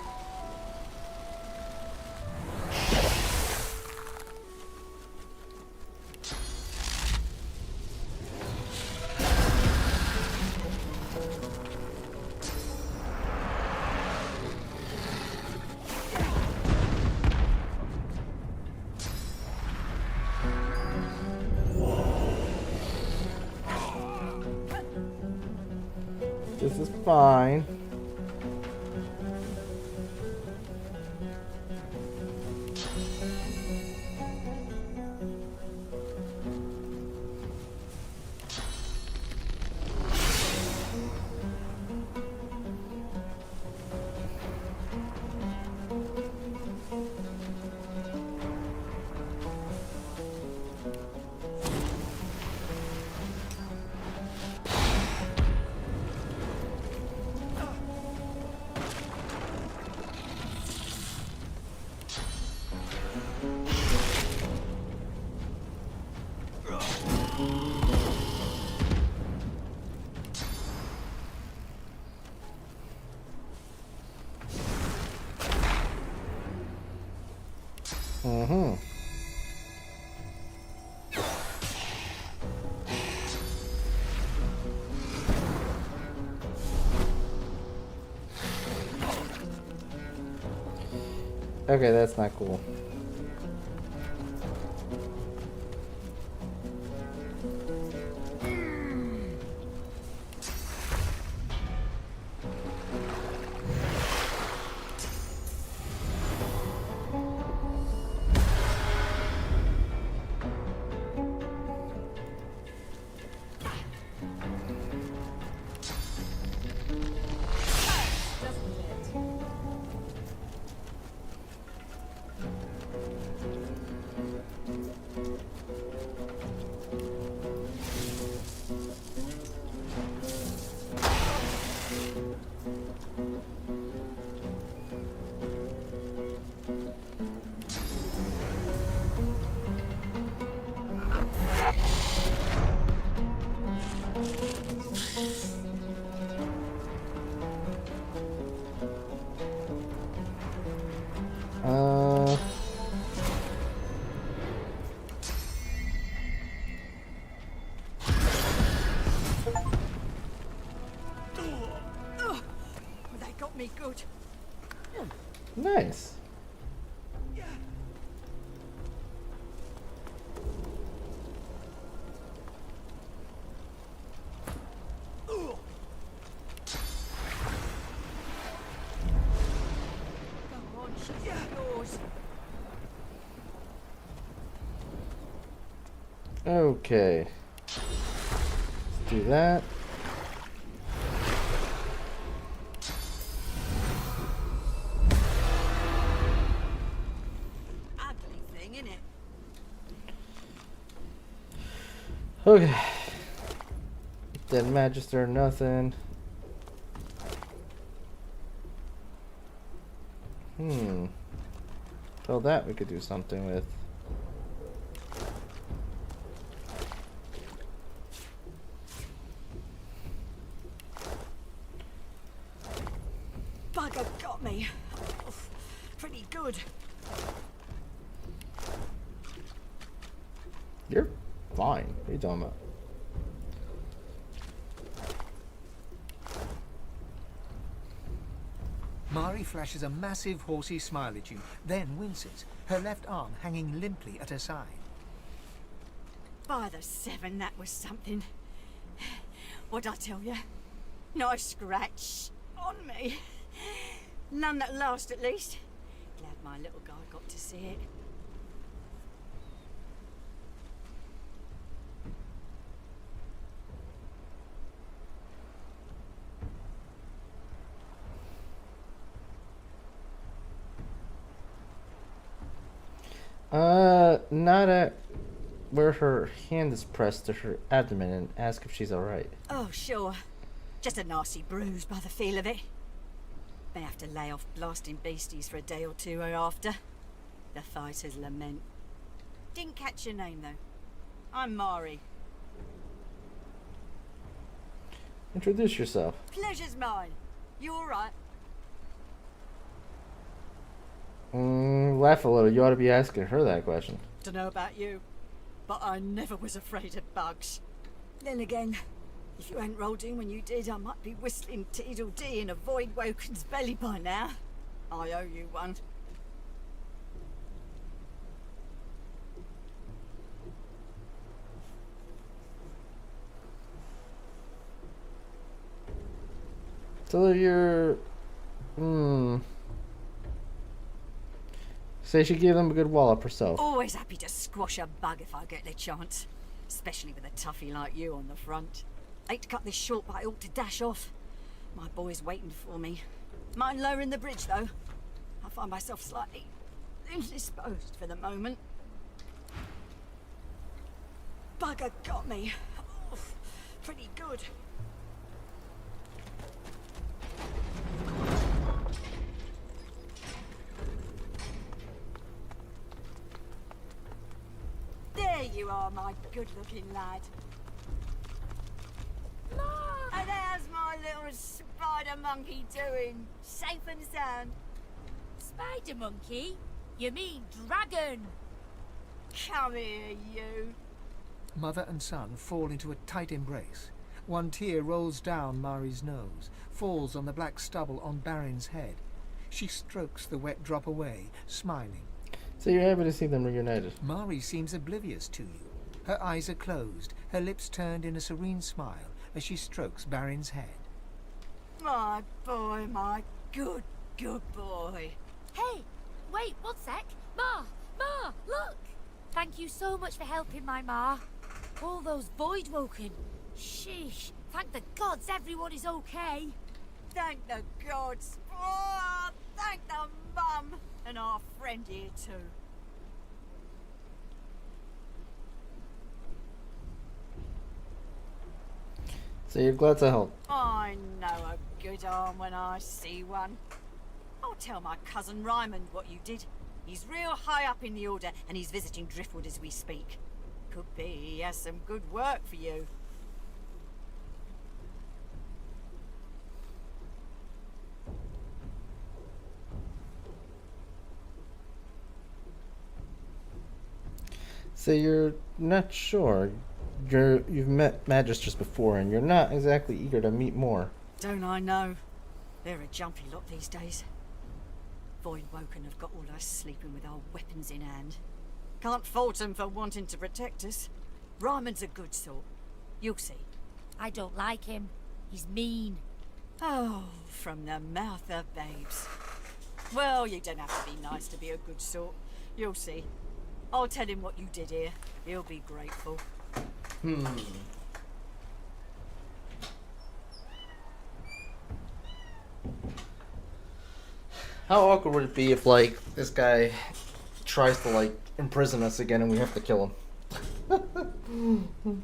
This is fine. Mm-hmm. Okay, that's not cool. They got me good. Nice. Come on, she's yours. Okay. Let's do that. Ugly thing, innit? Okay. Dead Magister, nothing. Well, that we could do something with. Bugger got me. Oof, pretty good. You're fine. What are you talking about? Mari flashes a massive horsey smile at you, then winces, her left arm hanging limply at her side. By the 7, that was something. What'd I tell you? Nice scratch on me. None that last, at least. Glad my little guy got to see it. Not at where her hand is pressed to her abdomen and ask if she's alright. Oh, sure. Just a nasty bruise by the feel of it. May have to lay off blasting beasties for a day or two after. The fighters lament. Didn't catch your name though. I'm Mari. Introduce yourself. Pleasure's mine. You alright? Laugh a little. You ought to be asking her that question. Dunno about you, but I never was afraid of bugs. Then again, if you hadn't rolled in when you did, I might be whistling Teedle-dee in a void woken's belly by now. I owe you one. So you're... Say she gave them a good wallop herself. Always happy to squash a bug if I get the chance. Especially with a toughie like you on the front. Hate to cut this short, but I ought to dash off. My boy's waiting for me. Mind lowering the bridge, though? I find myself slightly indisposed for the moment. Bugger got me. Oh, pretty good. There you are, my good-looking lad. And how's my little spider monkey doing? Safe and sound? Spider monkey? You mean dragon? Come here, you. Mother and son fall into a tight embrace. One tear rolls down Mari's nose, falls on the black stubble on Barin's head. She strokes the wet drop away, smiling. So you're happy to see them reunited. Mari seems oblivious to you. Her eyes are closed, her lips turned in a serene smile as she strokes Barin's head. My boy, my good boy. Hey, wait 1 sec. Ma, look! Thank you so much for helping my ma. All those void woken. Sheesh, thank the gods everyone is okay. Thank the gods. Oh, thank the mum. And our friend here too. So you're glad to help. I know a good arm when I see one. I'll tell my cousin Ryman what you did. He's real high up in the order and he's visiting Driftwood as we speak. Could be he has some good work for you. So you're not sure. You've met Magisters before, and you're not exactly eager to meet more. Don't I know? They're a jumpy lot these days. Void Woken have got all us sleeping with our weapons in hand. Can't fault them for wanting to protect us. Ryman's a good sort. You'll see. I don't like him. He's mean. Oh, from the mouth of babes. Well, you don't have to be nice to be a good sort. You'll see. I'll tell him what you did here. He'll be grateful. How awkward would it be if, like, this guy tries to, like, imprison us again and we have to kill him?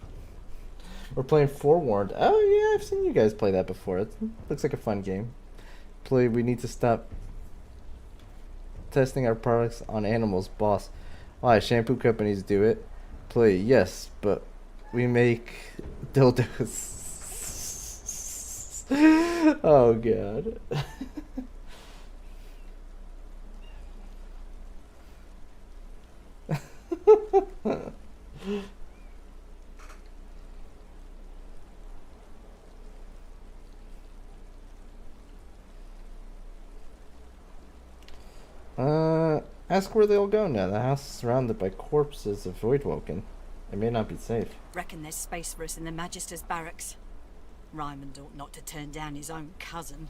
We're playing Forewarned. Oh, yeah, I've seen you guys play that before. It looks like a fun game. We need to stop testing our products on animals, boss. Why, shampoo companies do it. Yes, but we make dildos. Oh, God. Ask where they'll go now. The house is surrounded by corpses of Voidwoken. It may not be safe. Reckon there's space for us in the Magister's barracks. Ryman ought not to turn down his own cousin.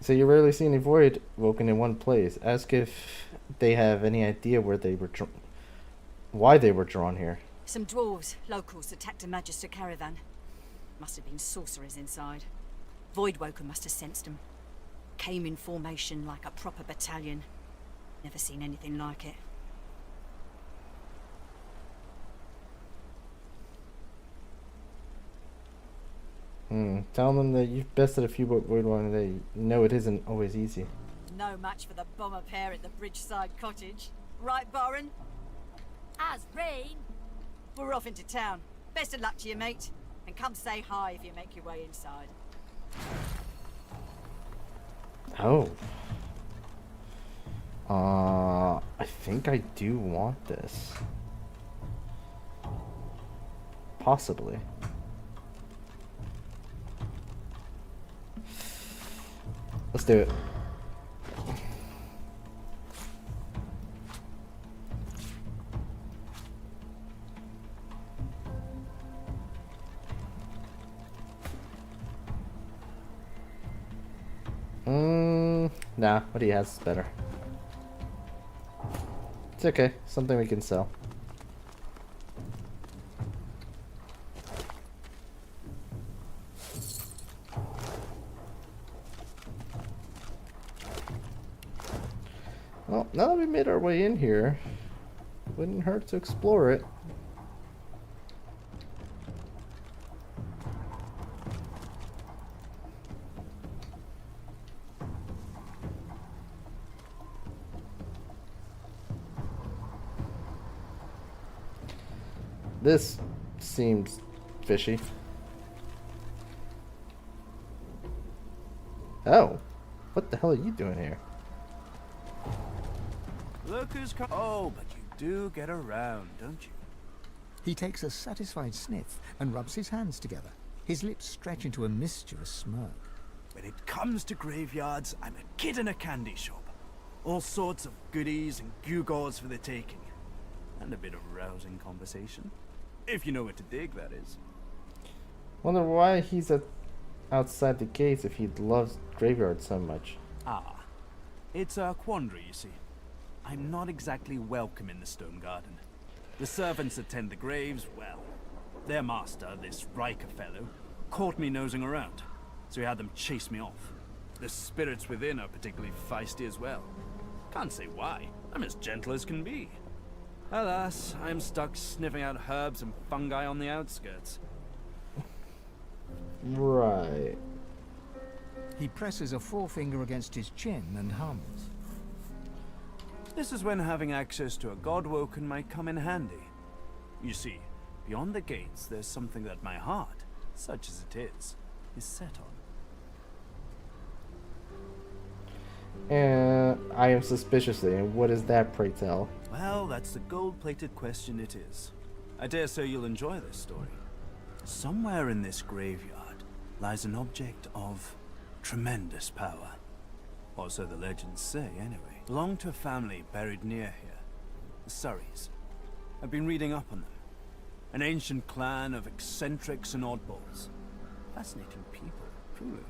So you rarely see any Voidwoken in one place. Ask if they have any idea where they were why they were drawn here. Some dwarves, locals, attacked a Magister caravan. Must have been sorcerers inside. Voidwoken must have sensed them. Came in formation like a proper battalion. Never seen anything like it. Tell them that you've bested a few void ones. They know it isn't always easy. No match for the bomber pair at the Bridgeside Cottage. Right, Baron? As rain. We're off into town. Best of luck to you, mate. And come say hi if you make your way inside. Oh. I think I do want this. Possibly. Let's do it. Nah, what he has is better. It's okay. Something we can sell. Well, now that we made our way in here, wouldn't hurt to explore it. This seems fishy. Oh, what the hell are you doing here? Look who's come. Oh, but you do get around, don't you? He takes a satisfied sniff and rubs his hands together. His lips stretch into a mischievous smirk. When it comes to graveyards, I'm a kid in a candy shop. All sorts of goodies and gewgaws for the taking. And a bit of rousing conversation. If you know what to dig, that is. Wonder why he's outside the gates if he loves graveyards so much. Ah, it's a quandary, you see. I'm not exactly welcome in the Stone Garden. The servants that tend the graves, well, their master, this Riker fellow, caught me nosing around, so he had them chase me off. The spirits within are particularly feisty as well. Can't say why. I'm as gentle as can be. Alas, I'm stuck sniffing out herbs and fungi on the outskirts. Right. He presses a forefinger against his chin and hums. This is when having access to a God-woken might come in handy. You see, beyond the gates, there's something that my heart, such as it is set on. And I am suspiciously, and what is that, pray tell? Well, that's the gold-plated question it is. I dare say you'll enjoy this story. Somewhere in this graveyard lies an object of tremendous power. Or so the legends say, anyway. Belonged to a family buried near here. The Surreys. I've been reading up on them. An ancient clan of eccentrics and oddballs. Fascinating people, truly.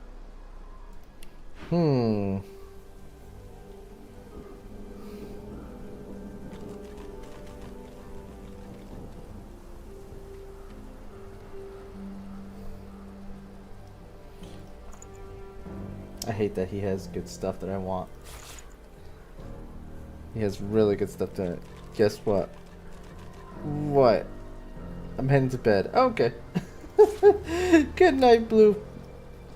I hate that he has good stuff that I want. He has really good stuff to... Guess what? What? I'm heading to bed. Okay. Good night, Blue.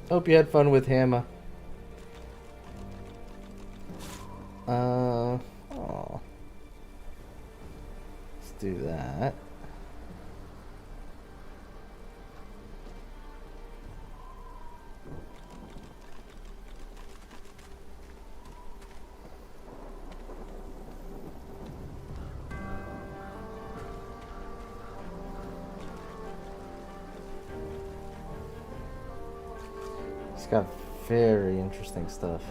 Hope you had fun with Hammer. Oh. Let's do that. It's got very interesting stuff.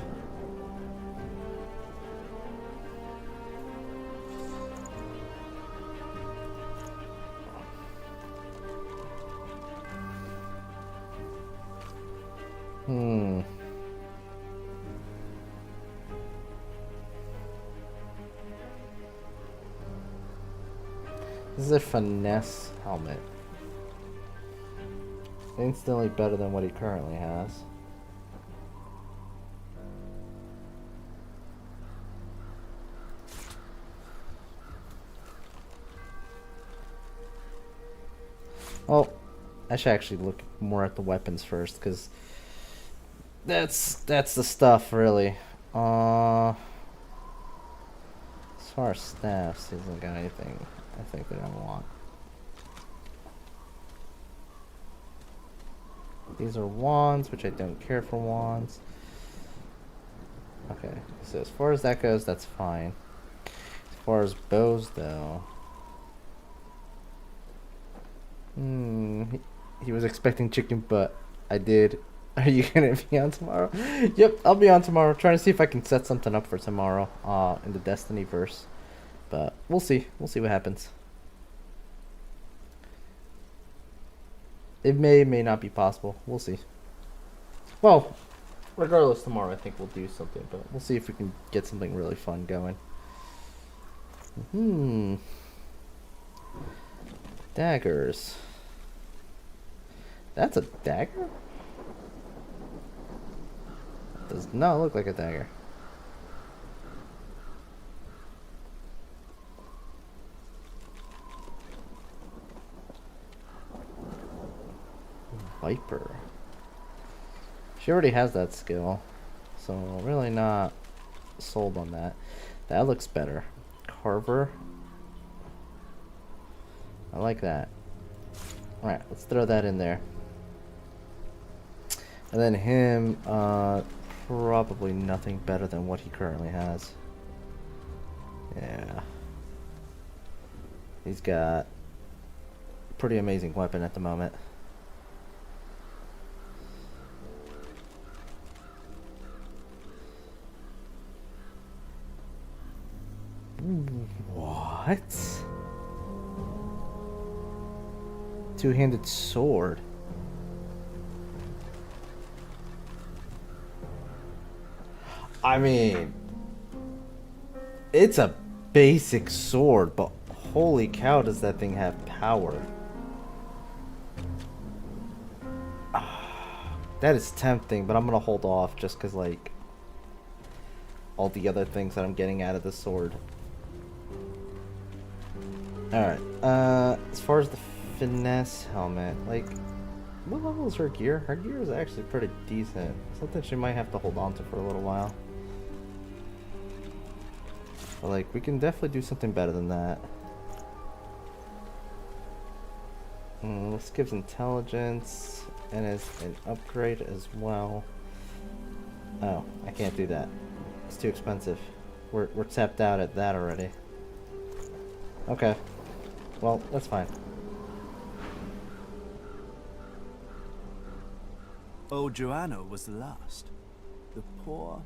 This is a finesse helmet. Instantly better than what he currently has. Well, I should actually look more at the weapons first, because that's the stuff, really. As far as staffs, he hasn't got anything I think that I want. These are wands, which I don't care for wands. Okay, so as far as that goes, that's fine. As far as bows, though... He was expecting chicken butt. I did. Are you gonna be on tomorrow? Yep, I'll be on tomorrow. Trying to see if I can set something up for tomorrow in the Destiny verse. But we'll see. We'll see what happens. It may not be possible. We'll see. Well, regardless, tomorrow I think we'll do something. But we'll see if we can get something really fun going. Daggers. That's a dagger? Does not look like a dagger. Viper. She already has that skill, so really not sold on that. That looks better. Carver. I like that. Alright, let's throw that in there. And then him, probably nothing better than what he currently has. Yeah. He's got a pretty amazing weapon at the moment. What? Two-handed sword. I mean, it's a basic sword, but holy cow, does that thing have power. That is tempting, but I'm gonna hold off just because, like, all the other things that I'm getting out of the sword. Alright, as far as the finesse helmet, like, what level is her gear? Her gear is actually pretty decent. Something she might have to hold on to for a little while. But, like, we can definitely do something better than that. This gives intelligence and is an upgrade as well. Oh, I can't do that. It's too expensive. We're tapped out at that already. Okay. Well, that's fine. Oh, Joanna was the last. The poor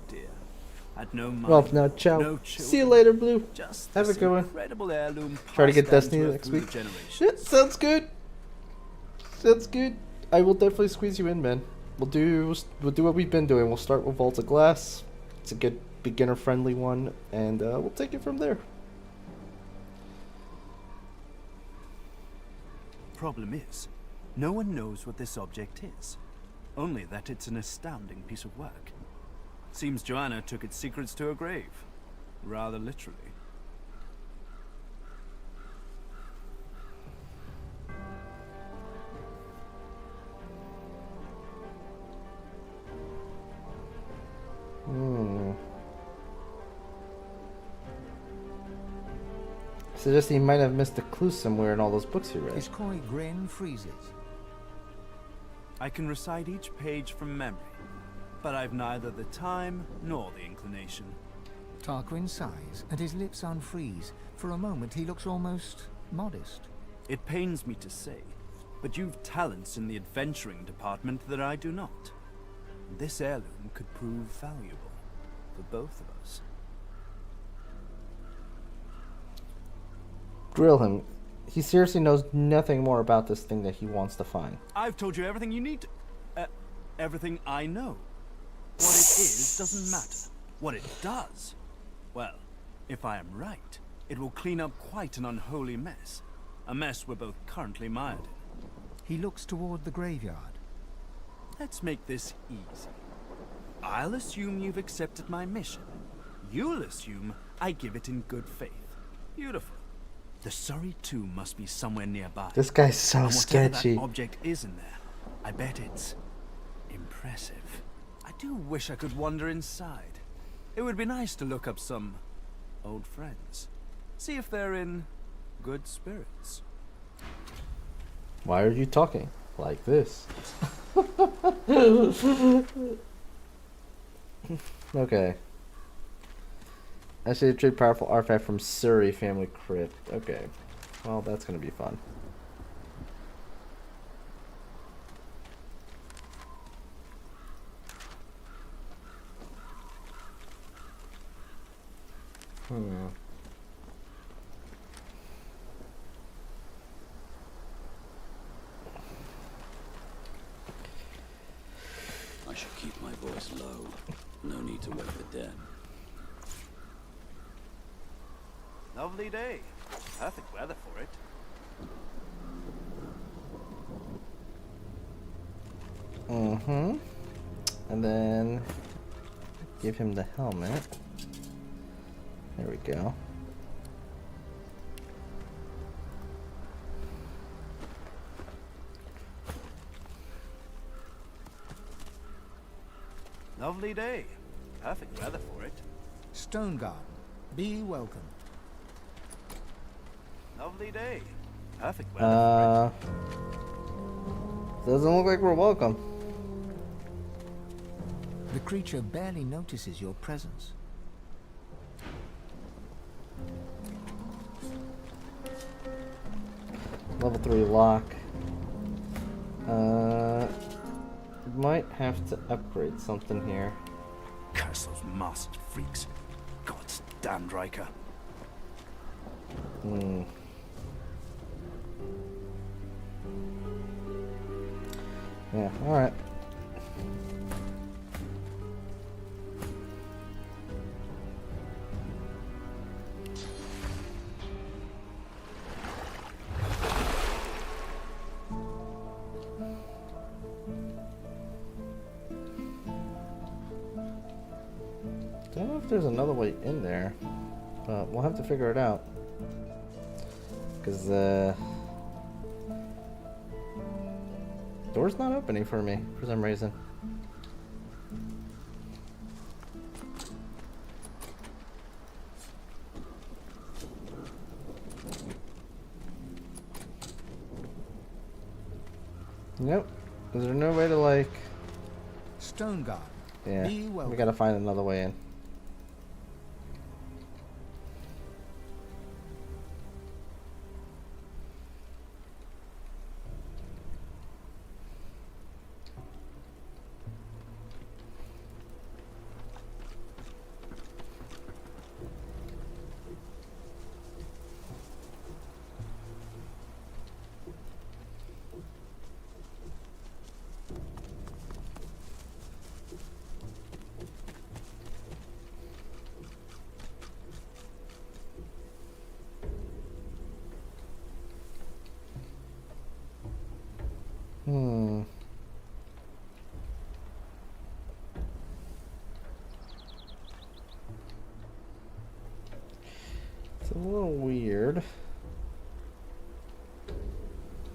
dear. Had no money, Well, now, ciao. no See you later, Blue. Just Have a this good one. incredible heirloom Try to get passed Destiny down to her next through week. the generations. Yeah, sounds good. Sounds good. I will definitely squeeze you in, man. We'll do what we've been doing. We'll start with Vault of Glass. It's a good beginner-friendly one, and we'll take it from there. Problem is, no one knows what this object is. Only that it's an astounding piece of work. Seems Joanna took its secrets to her grave. Rather literally. Suggest he might have missed a clue somewhere in all those books he read. His coy grin freezes. I can recite each page from memory, but I've neither the time nor the inclination. Tarquin sighs, and his lips unfreeze. For a moment, he looks almost modest. It pains me to say, but you've talents in the adventuring department that I do not. This heirloom could prove valuable for both of us. Drill him. He seriously knows nothing more about this thing that he wants to find. I've told you everything you need to... everything I know. What it is doesn't matter. What it does... well, if I am right, it will clean up quite an unholy mess. A mess we're both currently mired in. He looks toward the graveyard. Let's make this easy. I'll assume you've accepted my mission. You'll assume I give it in good faith. Beautiful. The Surrey tomb must be somewhere nearby. This guy's so And whatever sketchy. that object is in there, I bet it's impressive. I do wish I could wander inside. It would be nice to look up some old friends. See if they're in good spirits. Why are you talking like this? Okay. Actually, a pretty powerful artifact from Surrey family crypt. Okay. Well, that's gonna be fun. I should keep my voice low. No need to wake the dead. Lovely day. Perfect weather for it. And then give him the helmet. There we go. Lovely day. Perfect weather for it. Stone Garden, be welcome. Lovely day. Perfect weather for it. Doesn't look like we're welcome. The creature barely notices your presence. Level 3 lock. Might have to upgrade something here. Curse those masked freaks. God's damned Riker. Yeah, alright. Don't know if there's another way in there, but we'll have to figure it out. Because, door's not opening for me for some reason. Nope. Is there no way to, like... Stone Garden. Yeah, Be welcome. we gotta find another way in. It's a little weird.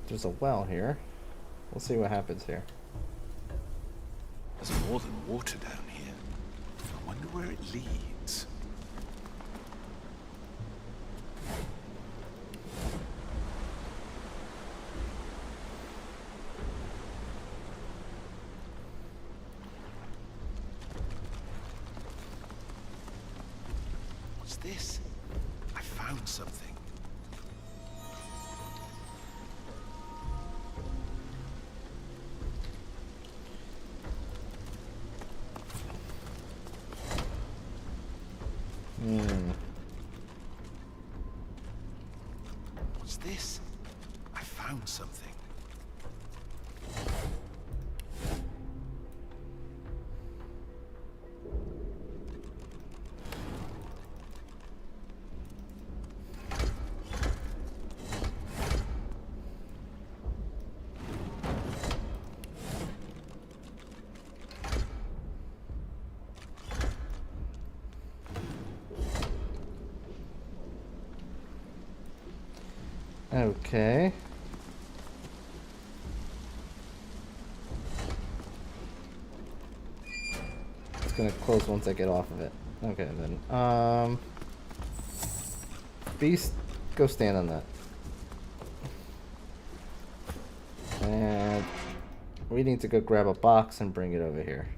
There's a well here. We'll see what happens here. There's more than water down here. I wonder where it leads. What's this? I found something. What's this? I found something. Okay. It's gonna close once I get off of it. Okay then. Beast, go stand on that. And we need to go grab a box and bring it over here.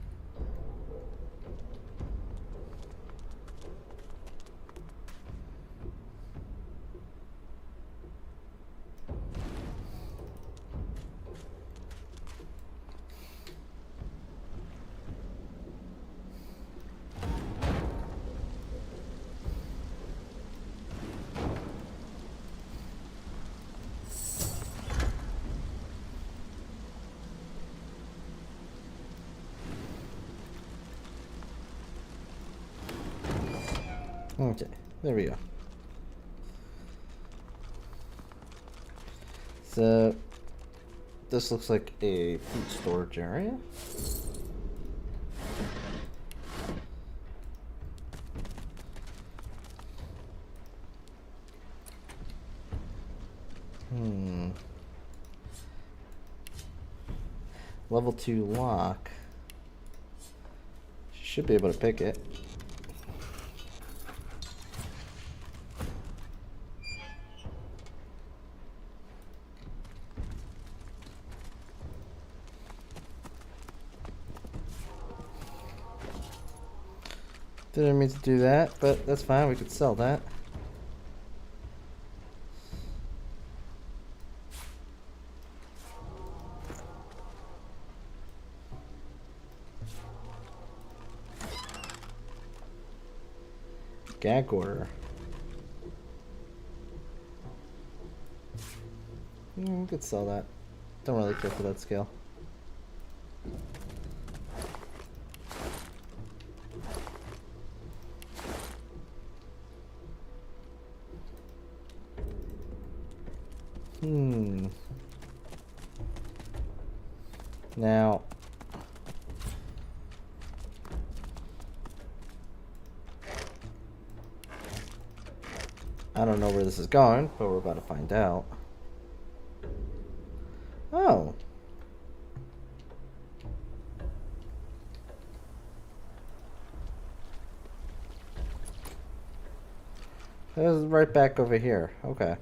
Okay, there we go. So, this looks like a food storage area. Level 2 lock. Should be able to pick it. Didn't mean to do that, but that's fine. We could sell that. Gag order. We could sell that. Don't really care for that scale. Now, I don't know where this is going, but we're about to find out. Oh. It was right back over here. Okay.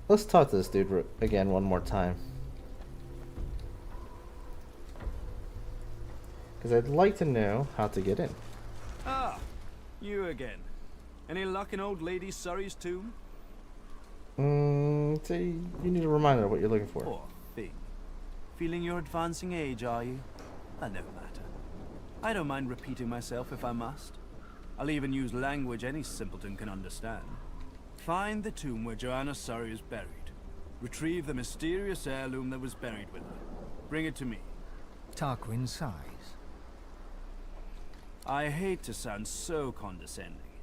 Let's talk to this dude again one more time. Because I'd like to know how to get in. Ah, you again. Any luck in old Lady Surrey's tomb? So you need a reminder of what you're looking for. Poor thing. Feeling your advancing age, are you? No matter. I don't mind repeating myself if I must. I'll even use language any simpleton can understand. Find the tomb where Joanna Surrey is buried. Retrieve the mysterious heirloom that was buried with her. Bring it to me. Tarquin sighs. I hate to sound so condescending,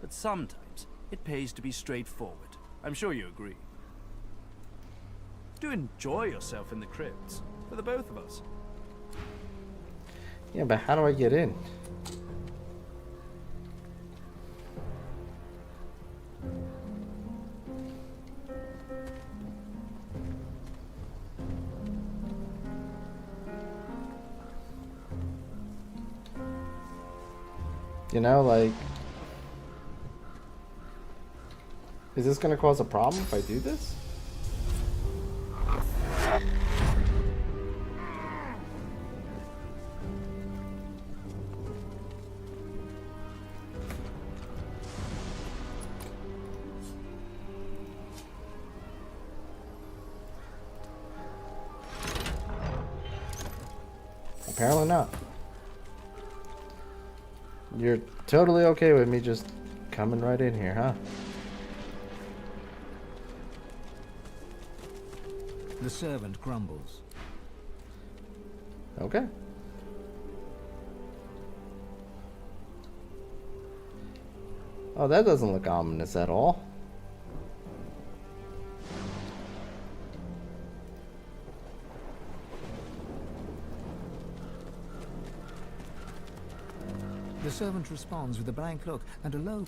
but sometimes it pays to be straightforward. I'm sure you agree. Do enjoy yourself in the crypts, for the both of us. Yeah, but how do I get in? You know, like, is this gonna cause a problem if I do this? Apparently not. You're totally okay with me just coming right in here, huh? The servant grumbles. Okay. Oh, that doesn't look ominous at all. The servant responds with a blank look and a low...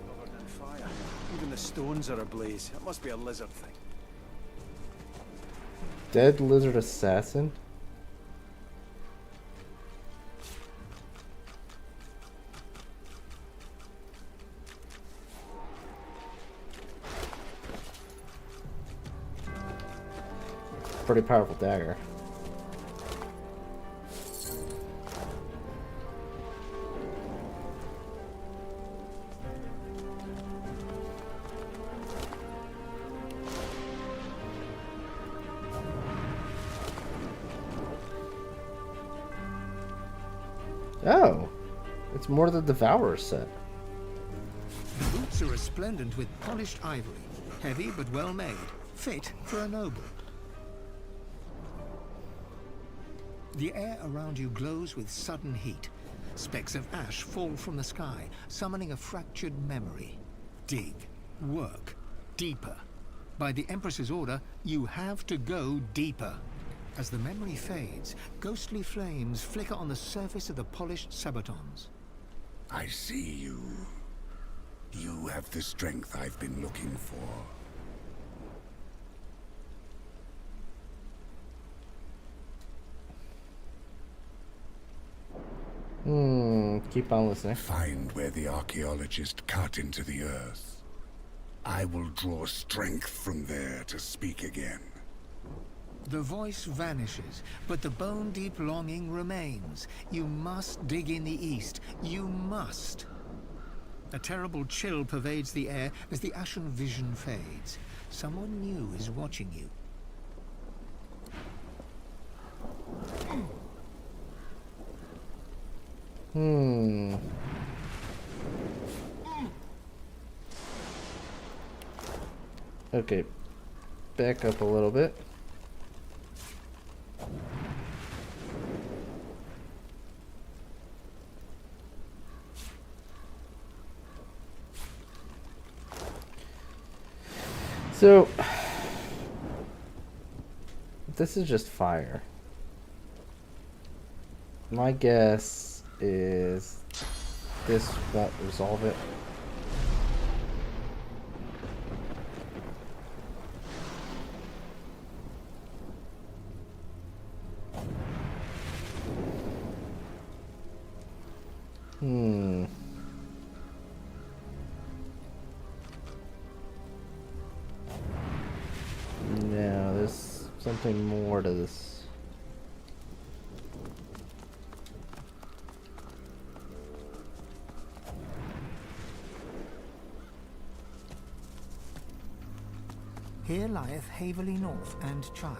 Covered in fire. Even the stones are ablaze. It must be a lizard thing. Dead lizard assassin? Pretty powerful dagger. Oh, it's more the Devourer set. The boots are resplendent with polished ivory, heavy but well made, fit for a noble. The air around you glows with sudden heat. Specks of ash fall from the sky, summoning a fractured memory. Dig, work, deeper. By the Empress's order, you have to go deeper. As the memory fades, ghostly flames flicker on the surface of the polished sabatons. I see you. You have the strength I've been looking for. Keep on listening. Find where the archaeologist cut into the earth. I will draw strength from there to speak again. The voice vanishes, but the bone-deep longing remains. You must dig in the east. You must. A terrible chill pervades the air as the ashen vision fades. Someone new is watching you. Okay, back up a little bit. So, this is just fire. My guess is this won't resolve it. No, there's something more to this. Here lieth Haverley North and child,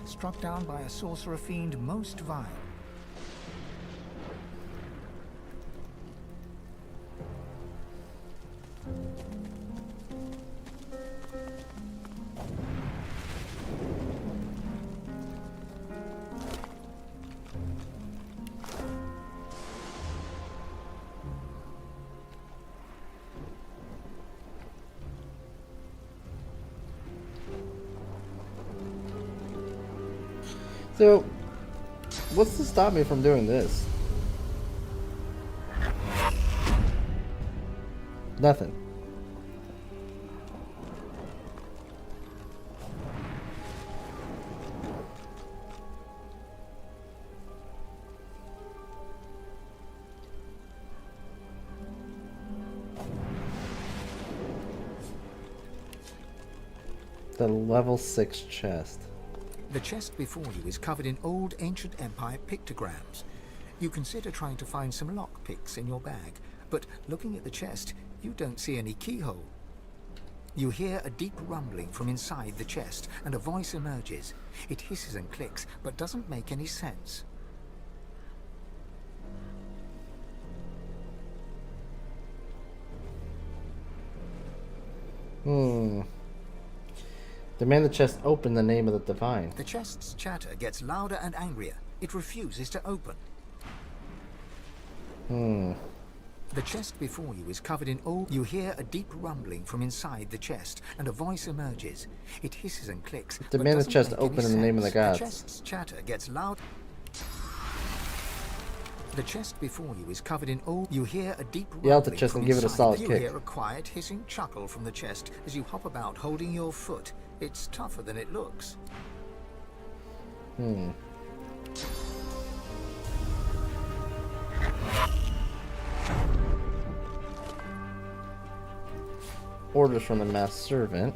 struck down by a sorcerer fiend most vile. So, what's to stop me from doing this? Nothing. The level 6 chest. The chest before you is covered in old ancient empire pictograms. You consider trying to find some lockpicks in your bag, but looking at the chest, you don't see any keyhole. You hear a deep rumbling from inside the chest, and a voice emerges. It hisses and clicks, but doesn't make any sense. Demand the chest open the name of the divine. The chest's chatter gets louder and angrier. It refuses to open. The chest before you is covered in old. You hear a deep rumbling from inside the chest, and a voice emerges. It hisses and clicks. Demand the chest open in the name of the gods. The chest's chatter gets loud. The chest before you is covered in old. You hear a deep rumbling Yell at the chest and give it a solid you kick. hear a quiet hissing chuckle from the chest as you hop about holding your foot. It's tougher than it looks. Orders from the masked servant.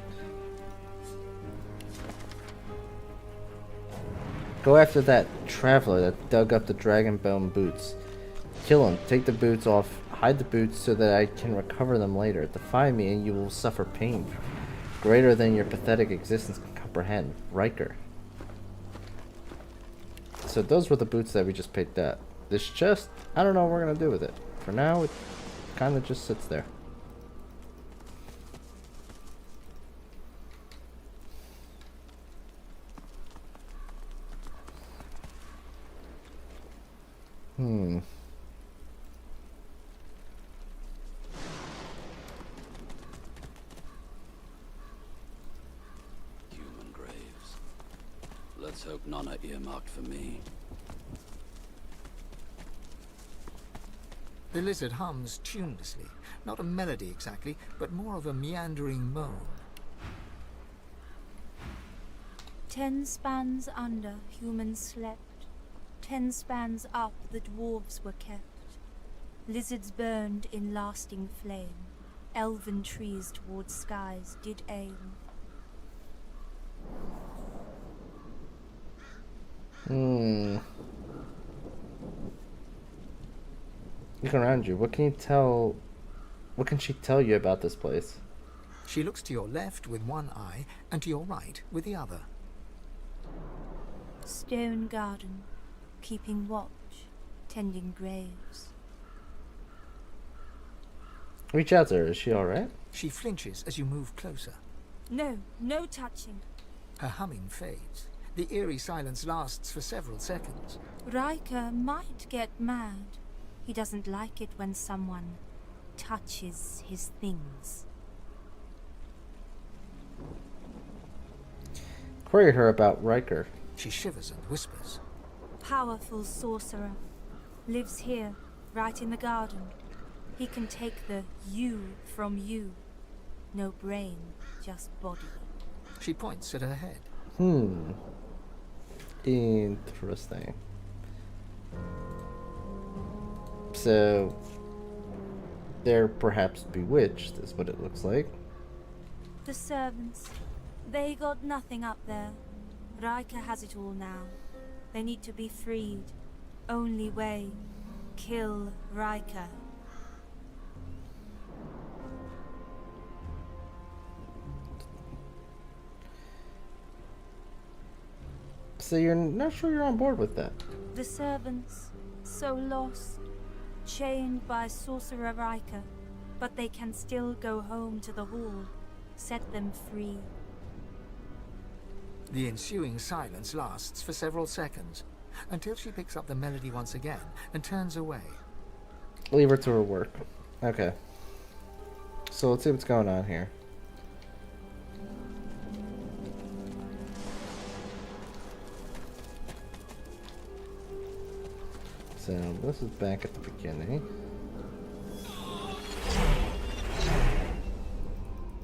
Go after that traveler that dug up the dragon bone boots. Kill him. Take the boots off. Hide the boots so that I can recover them later. Defy me and you will suffer pain greater than your pathetic existence can comprehend. Riker. So those were the boots that we just picked up. This chest, I don't know what we're going to do with it. For now, it kind of just sits there. Human graves. Let's hope none are earmarked for me. The lizard hums tunelessly. Not a melody exactly, but more of a meandering moan. 10 spans under, humans slept. 10 spans up, the dwarves were kept. Lizards burned in lasting flame. Elven trees towards skies did aim. Look around you. What can she tell you about this place? She looks to your left with one eye and to your right with the other. Stone garden, keeping watch, tending graves. Reach out to her. Is she alright? She flinches as you move closer. No, no touching. Her humming fades. The eerie silence lasts for several seconds. Riker might get mad. He doesn't like it when someone touches his things. Query her about Riker. She shivers and whispers. Powerful sorcerer. Lives here, right in the garden. He can take the you from you. No brain, just body. She points at her head. Interesting. So, they're perhaps bewitched, is what it looks like. The servants, they got nothing up there. Riker has it all now. They need to be freed. Only way, kill Riker. So you're not sure you're on board with that? The servants, so lost, chained by Sorcerer Riker, but they can still go home to the hall. Set them free. The ensuing silence lasts for several seconds, until she picks up the melody once again and turns away. Leave her to her work. Okay. So let's see what's going on here. So this is back at the beginning.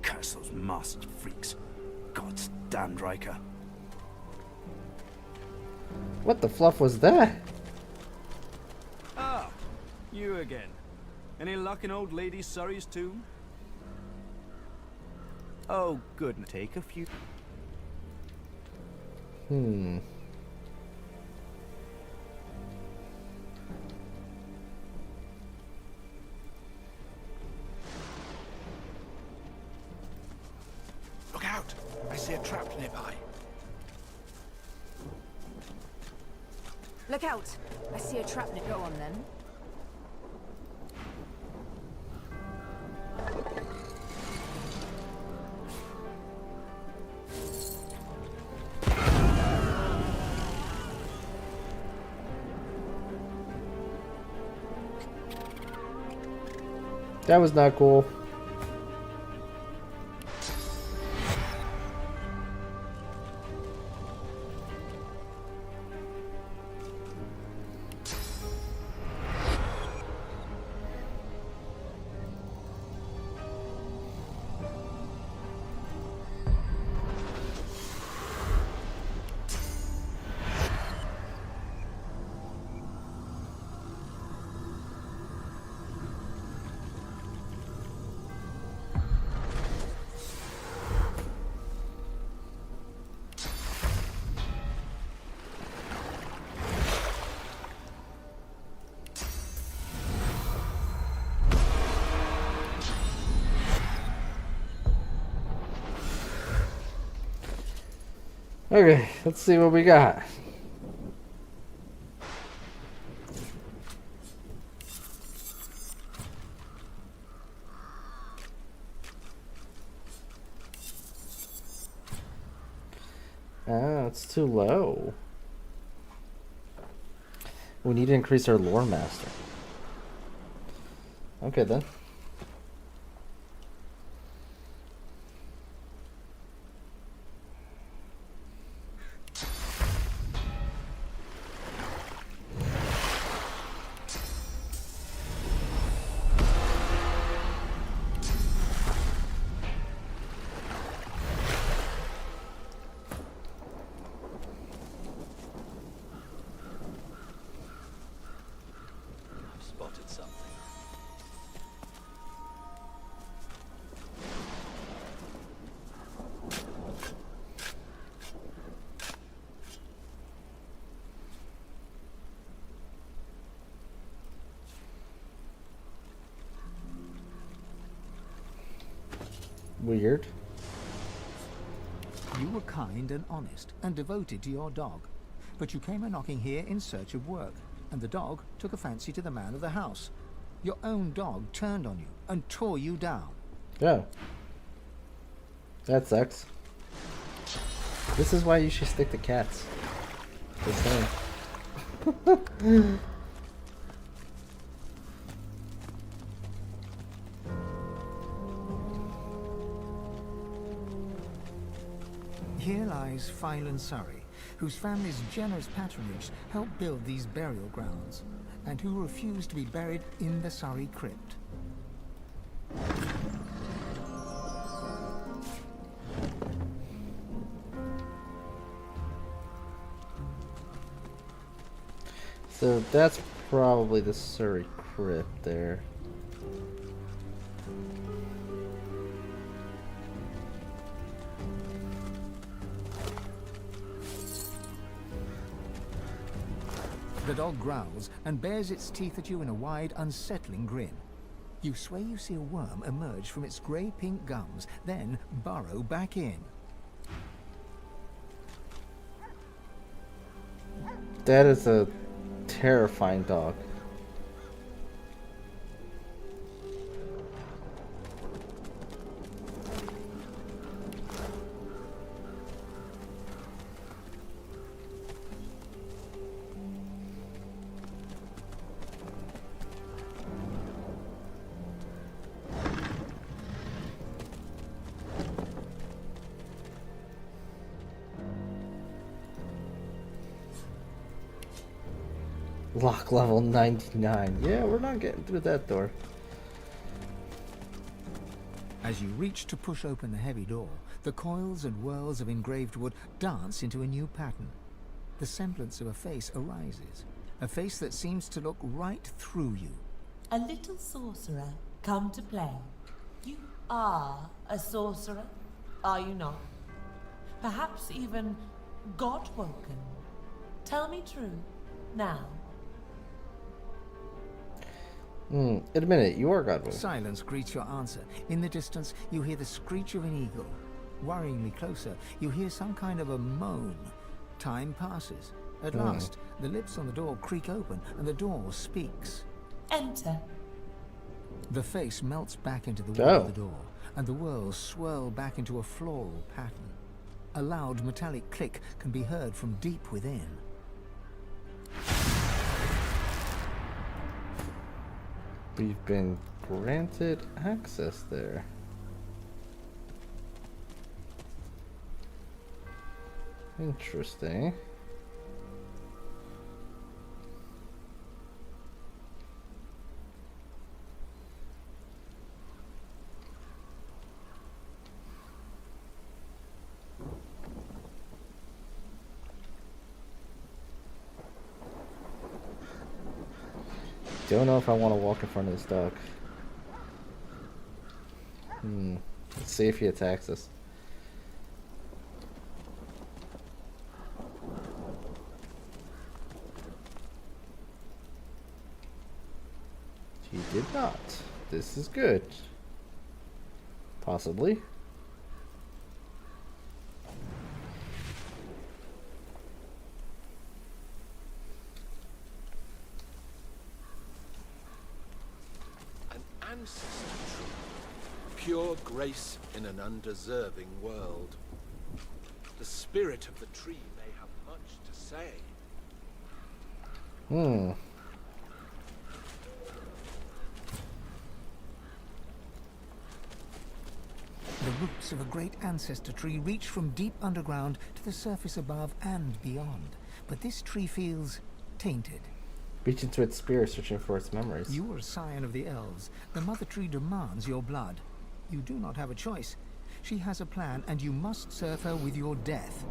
Curse those masked freaks. God's damned Riker. What the fluff was that? Ah, you again. Any luck in old Lady Surrey's tomb? Oh, good. Take a few. Look out! I see a trap nearby. Look out! I see a trap near. Go on then. That was not cool. Okay, let's see what we got. Ah, it's too low. We need to increase our lore master. Okay then. Spotted something. Weird. You were kind and honest and devoted to your dog, but you came a-knocking here in search of work, and the dog took a fancy to the man of the house. Your own dog turned on you and tore you down. Oh. That sucks. This is why you should stick to cats. Just saying. Here lies Phylan Surrey, whose family's generous patronage helped build these burial grounds, and who refused to be buried in the Surrey crypt. So that's probably the Surrey crypt there. The dog growls and bares its teeth at you in a wide, unsettling grin. You swear you see a worm emerge from its grey-pink gums, then burrow back in. That is a terrifying dog. Lock level 99. Yeah, we're not getting through that door. As you reach to push open the heavy door, the coils and whirls of engraved wood dance into a new pattern. The semblance of a face arises, a face that seems to look right through you. A little sorcerer, come to play. You are a sorcerer, are you not? Perhaps even God-woken. Tell me true, now. Admit it, you are Godwin. Silence greets your answer. In the distance, you hear the screech of an eagle. Worryingly closer, you hear some kind of a moan. Time passes. At last, the lips on the door creak open, and the door speaks. Enter. The face melts back into the wall of the door, and the whirls swirl back into a floral pattern. A loud metallic click can be heard from deep within. We've been granted access there. Interesting. Don't know if I want to walk in front of this dog. Let's see if he attacks us. He did not. This is good. Possibly. Pure grace in an undeserving world. The spirit of the tree may have much to say. The roots of a great ancestor tree reach from deep underground to the surface above and beyond. But this tree feels tainted. Reach into its spirit, searching for its memories. You are a scion of the elves. The mother tree demands your blood. You do not have a choice. She has a plan, and you must serve her with your death.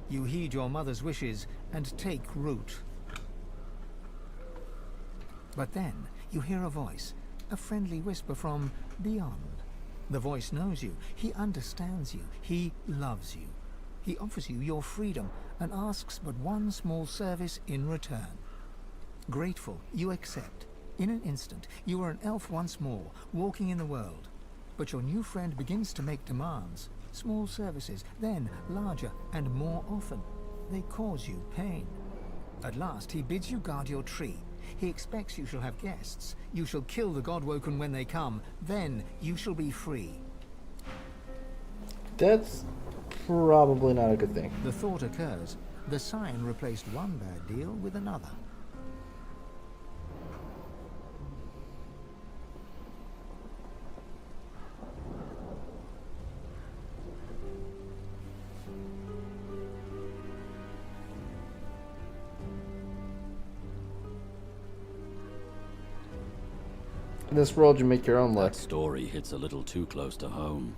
You heed your mother's wishes and take root. But then you hear a voice, a friendly whisper from beyond. The voice knows you. He understands you. He loves you. He offers you your freedom and asks but one small service in return. Grateful, you accept. In an instant, you are an elf once more, walking in the world. But your new friend begins to make demands. Small services, then larger and more often. They cause you pain. At last, he bids you guard your tree. He expects you shall have guests. You shall kill the Godwoken when they come. Then you shall be free. That's probably not a good thing. The thought occurs. The scion replaced one bad deal with another. In this world, you make your own luck. That story hits a little too close to home.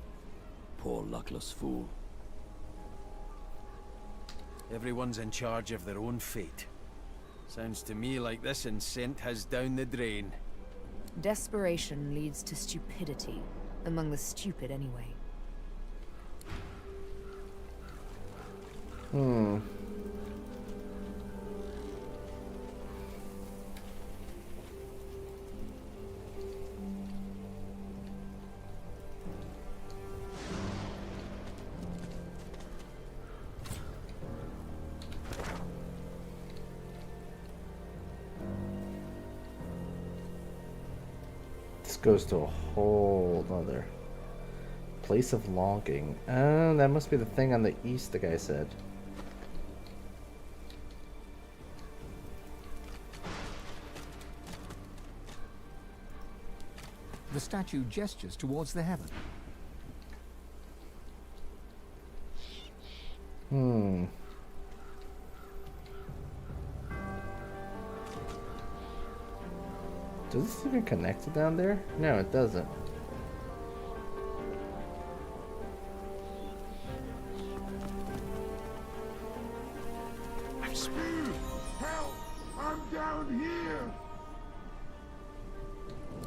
Poor luckless fool. Everyone's in charge of their own fate. Sounds to me like this incent has down the drain. Desperation leads to stupidity. Among the stupid, anyway. Goes to a whole other place of longing. That must be the thing on the east, the guy said. The statue gestures towards the heaven. Does this even connect to down there? No, it doesn't. Help! I'm down here!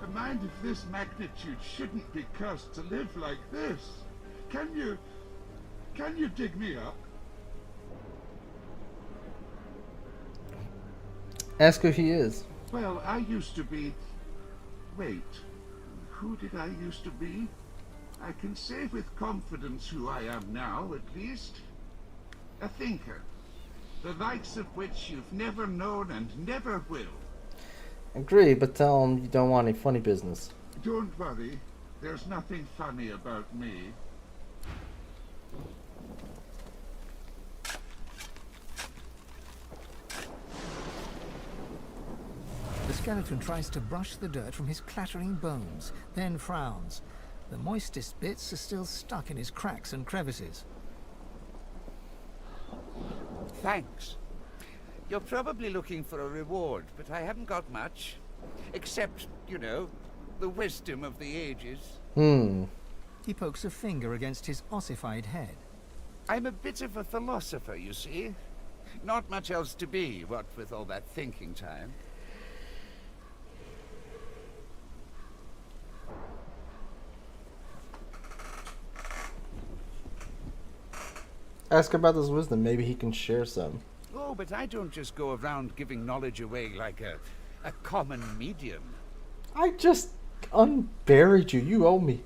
A mind of this magnitude shouldn't be cursed to live like this. Can you dig me up? Ask who he is. Well, I used to be... Wait. Who did I used to be? I can say with confidence who I am now, at least. A thinker. The likes of which you've never known and never will. Agree, but tell him you don't want any funny business. Don't worry. There's nothing funny about me. The skeleton tries to brush the dirt from his clattering bones, then frowns. The moistest bits are still stuck in his cracks and crevices. Thanks. You're probably looking for a reward, but I haven't got much. Except, you know, the wisdom of the ages. He pokes a finger against his ossified head. I'm a bit of a philosopher, you see. Not much else to be, what with all that thinking time. Ask about this wisdom. Maybe he can share some. Oh, but I don't just go around giving knowledge away like a common medium. I just unburied you. You owe me.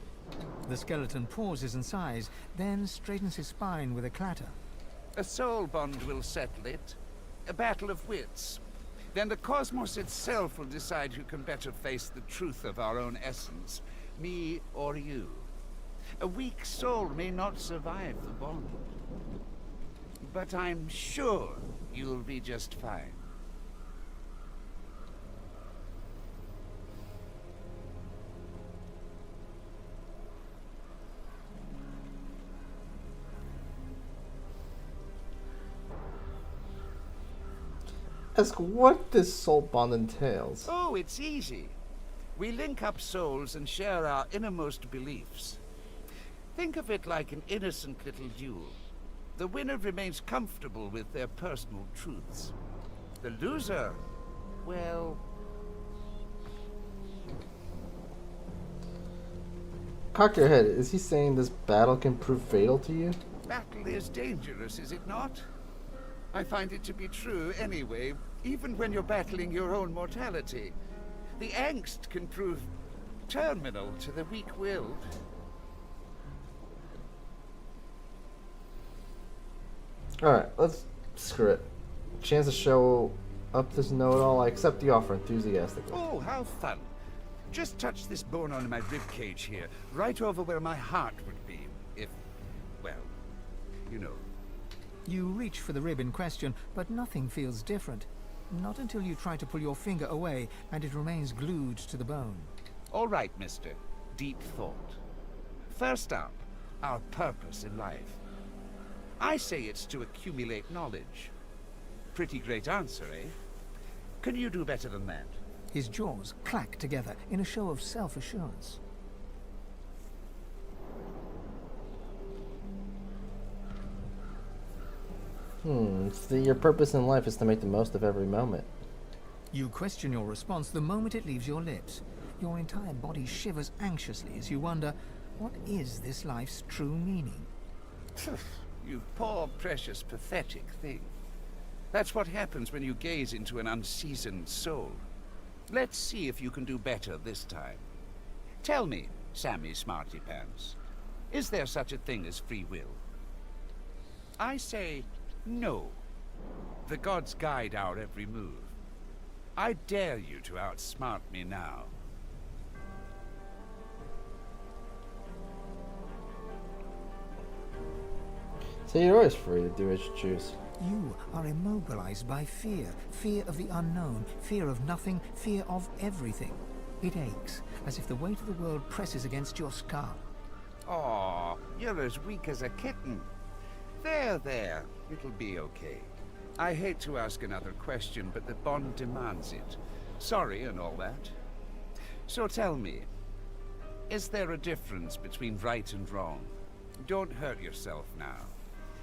The skeleton pauses and sighs, then straightens his spine with a clatter. A soul bond will settle it. A battle of wits. Then the cosmos itself will decide who can better face the truth of our own essence, me or you. A weak soul may not survive the bond. But I'm sure you'll be just fine. Ask what this soul bond entails. Oh, it's easy. We link up souls and share our innermost beliefs. Think of it like an innocent little duel. The winner remains comfortable with their personal truths. The loser, well... Cock your head. Is he saying this battle can prove fatal to you? Battle is dangerous, is it not? I find it to be true anyway, even when you're battling your own mortality. The angst can prove terminal to the weak-willed. Alright, let's screw it. Chance to show up this know-it-all. I accept the offer enthusiastically. Oh, how fun. Just touch this bone on my ribcage here, right over where my heart would be, if, well, you know. You reach for the rib in question, but nothing feels different. Not until you try to pull your finger away, and it remains glued to the bone. All right, mister. Deep thought. First up, our purpose in life. I say it's to accumulate knowledge. Pretty great answer, eh? Can you do better than that? His jaws clack together in a show of self-assurance. Your purpose in life is to make the most of every moment. You question your response the moment it leaves your lips. Your entire body shivers anxiously as you wonder, what is this life's true meaning? You poor, precious, pathetic thing. That's what happens when you gaze into an unseasoned soul. Let's see if you can do better this time. Tell me, Sammy Smarty Pants, is there such a thing as free will? I say no. The gods guide our every move. I dare you to outsmart me now. So you're always free to do as you choose. You are immobilized by fear. Fear of the unknown. Fear of nothing. Fear of everything. It aches, as if the weight of the world presses against your skull. Aw, you're as weak as a kitten. There. It'll be okay. I hate to ask another question, but the bond demands it. Sorry and all that. So tell me, is there a difference between right and wrong? Don't hurt yourself now.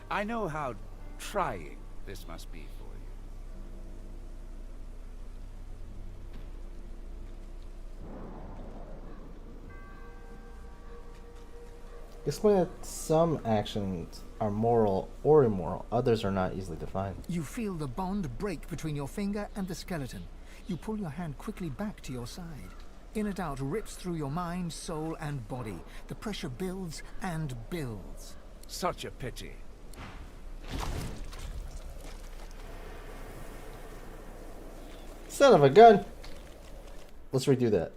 I know how trying this must be for you. Explain that some actions are moral or immoral, others are not easily defined. You feel the bond break between your finger and the skeleton. You pull your hand quickly back to your side. Inner doubt rips through your mind, soul, and body. The pressure builds and builds. Such a pity. Son of a gun! Let's redo that.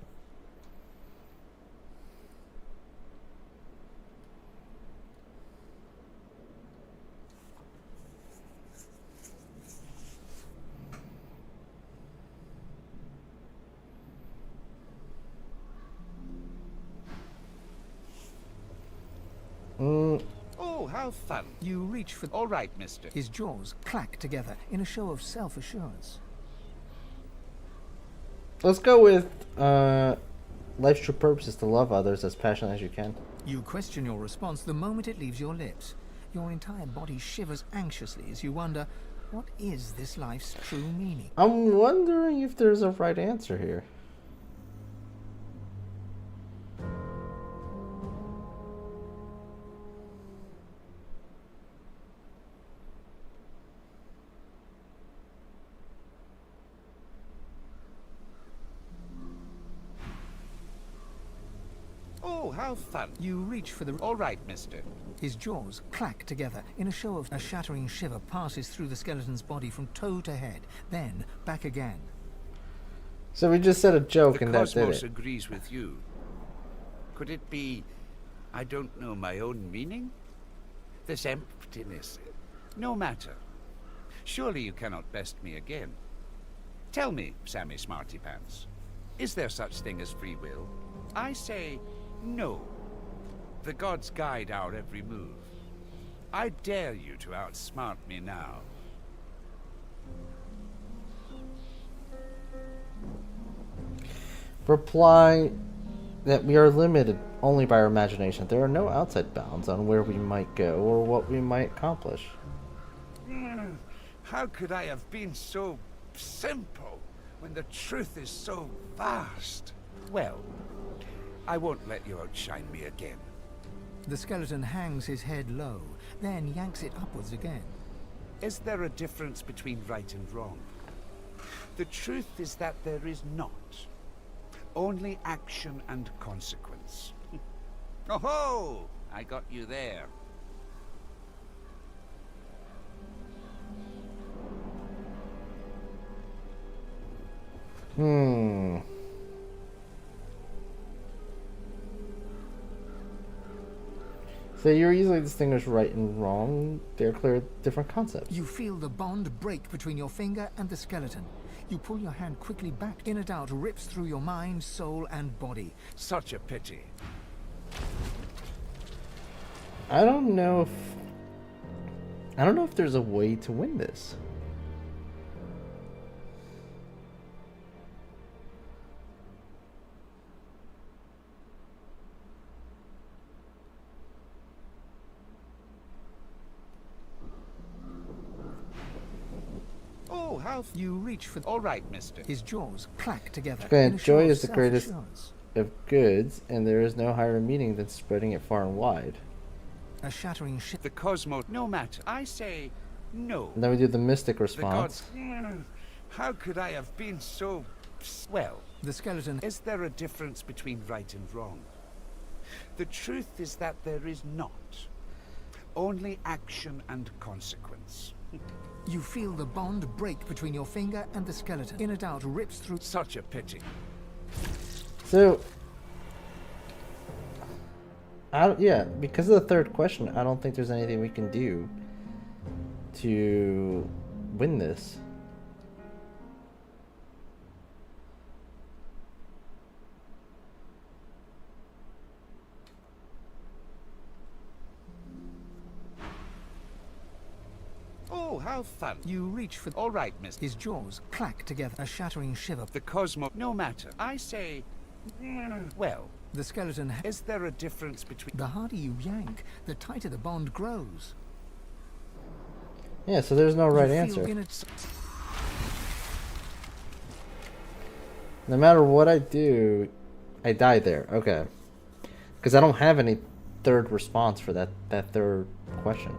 how fun. You reach for... All right, mister. His jaws clack together in a show of self-assurance. Let's go with life's true purpose is to love others as passionately as you can. You question your response the moment it leaves your lips. Your entire body shivers anxiously as you wonder, what is this life's true meaning? I'm wondering if there's a right answer here. Oh, how fun. You reach for the... All right, mister. His jaws clack together in a show of... A shattering shiver passes through the skeleton's body from toe to head, then back again. So we just said a joke The and that did cosmos it. agrees with you. Could it be, I don't know, my own meaning? This emptiness. No matter. Surely you cannot best me again. Tell me, Sammy Smarty Pants, is there such thing as free will? I say no. The gods guide our every move. I dare you to outsmart me now. Reply that we are limited only by our imagination. There are no outside bounds on where we might go or what we might accomplish. How could I have been so simple when the truth is so vast? Well, I won't let you outshine me again. The skeleton hangs his head low, then yanks it upwards again. Is there a difference between right and wrong? The truth is that there is not. Only action and consequence. Oh-ho! I got you there. So you're easily distinguish right and wrong. They're clear different concepts. You feel the bond break between your finger and the skeleton. You pull your hand quickly back. Inner doubt rips through your mind, soul, and body. Such a pity. I don't know if there's a way to win this. Oh, how you reach for... All right, mister. His jaws clack together. Okay, joy is the greatest of goods, and there is no higher meaning than spreading it far and wide. A shattering ship. The cosmos, no matter. I say no. And then we do the mystic response. The gods. How could I have been so... Well, the skeleton... Is there a difference between right and wrong? The truth is that there is not. Only action and consequence. You feel the bond break between your finger and the skeleton. Inner doubt rips through... Such a pity. So... yeah, because of the third question, I don't think there's anything we can do to win this. Oh, how fun. You reach for... All right, mister. His jaws clack together. A shattering shiver. The cosmos... No matter. I say... Well... The skeleton... Is there a difference between... The harder you yank, the tighter the bond grows. Yeah, so there's no right answer. No matter what I do, I die there. Okay. Because I don't have any third response for that third question.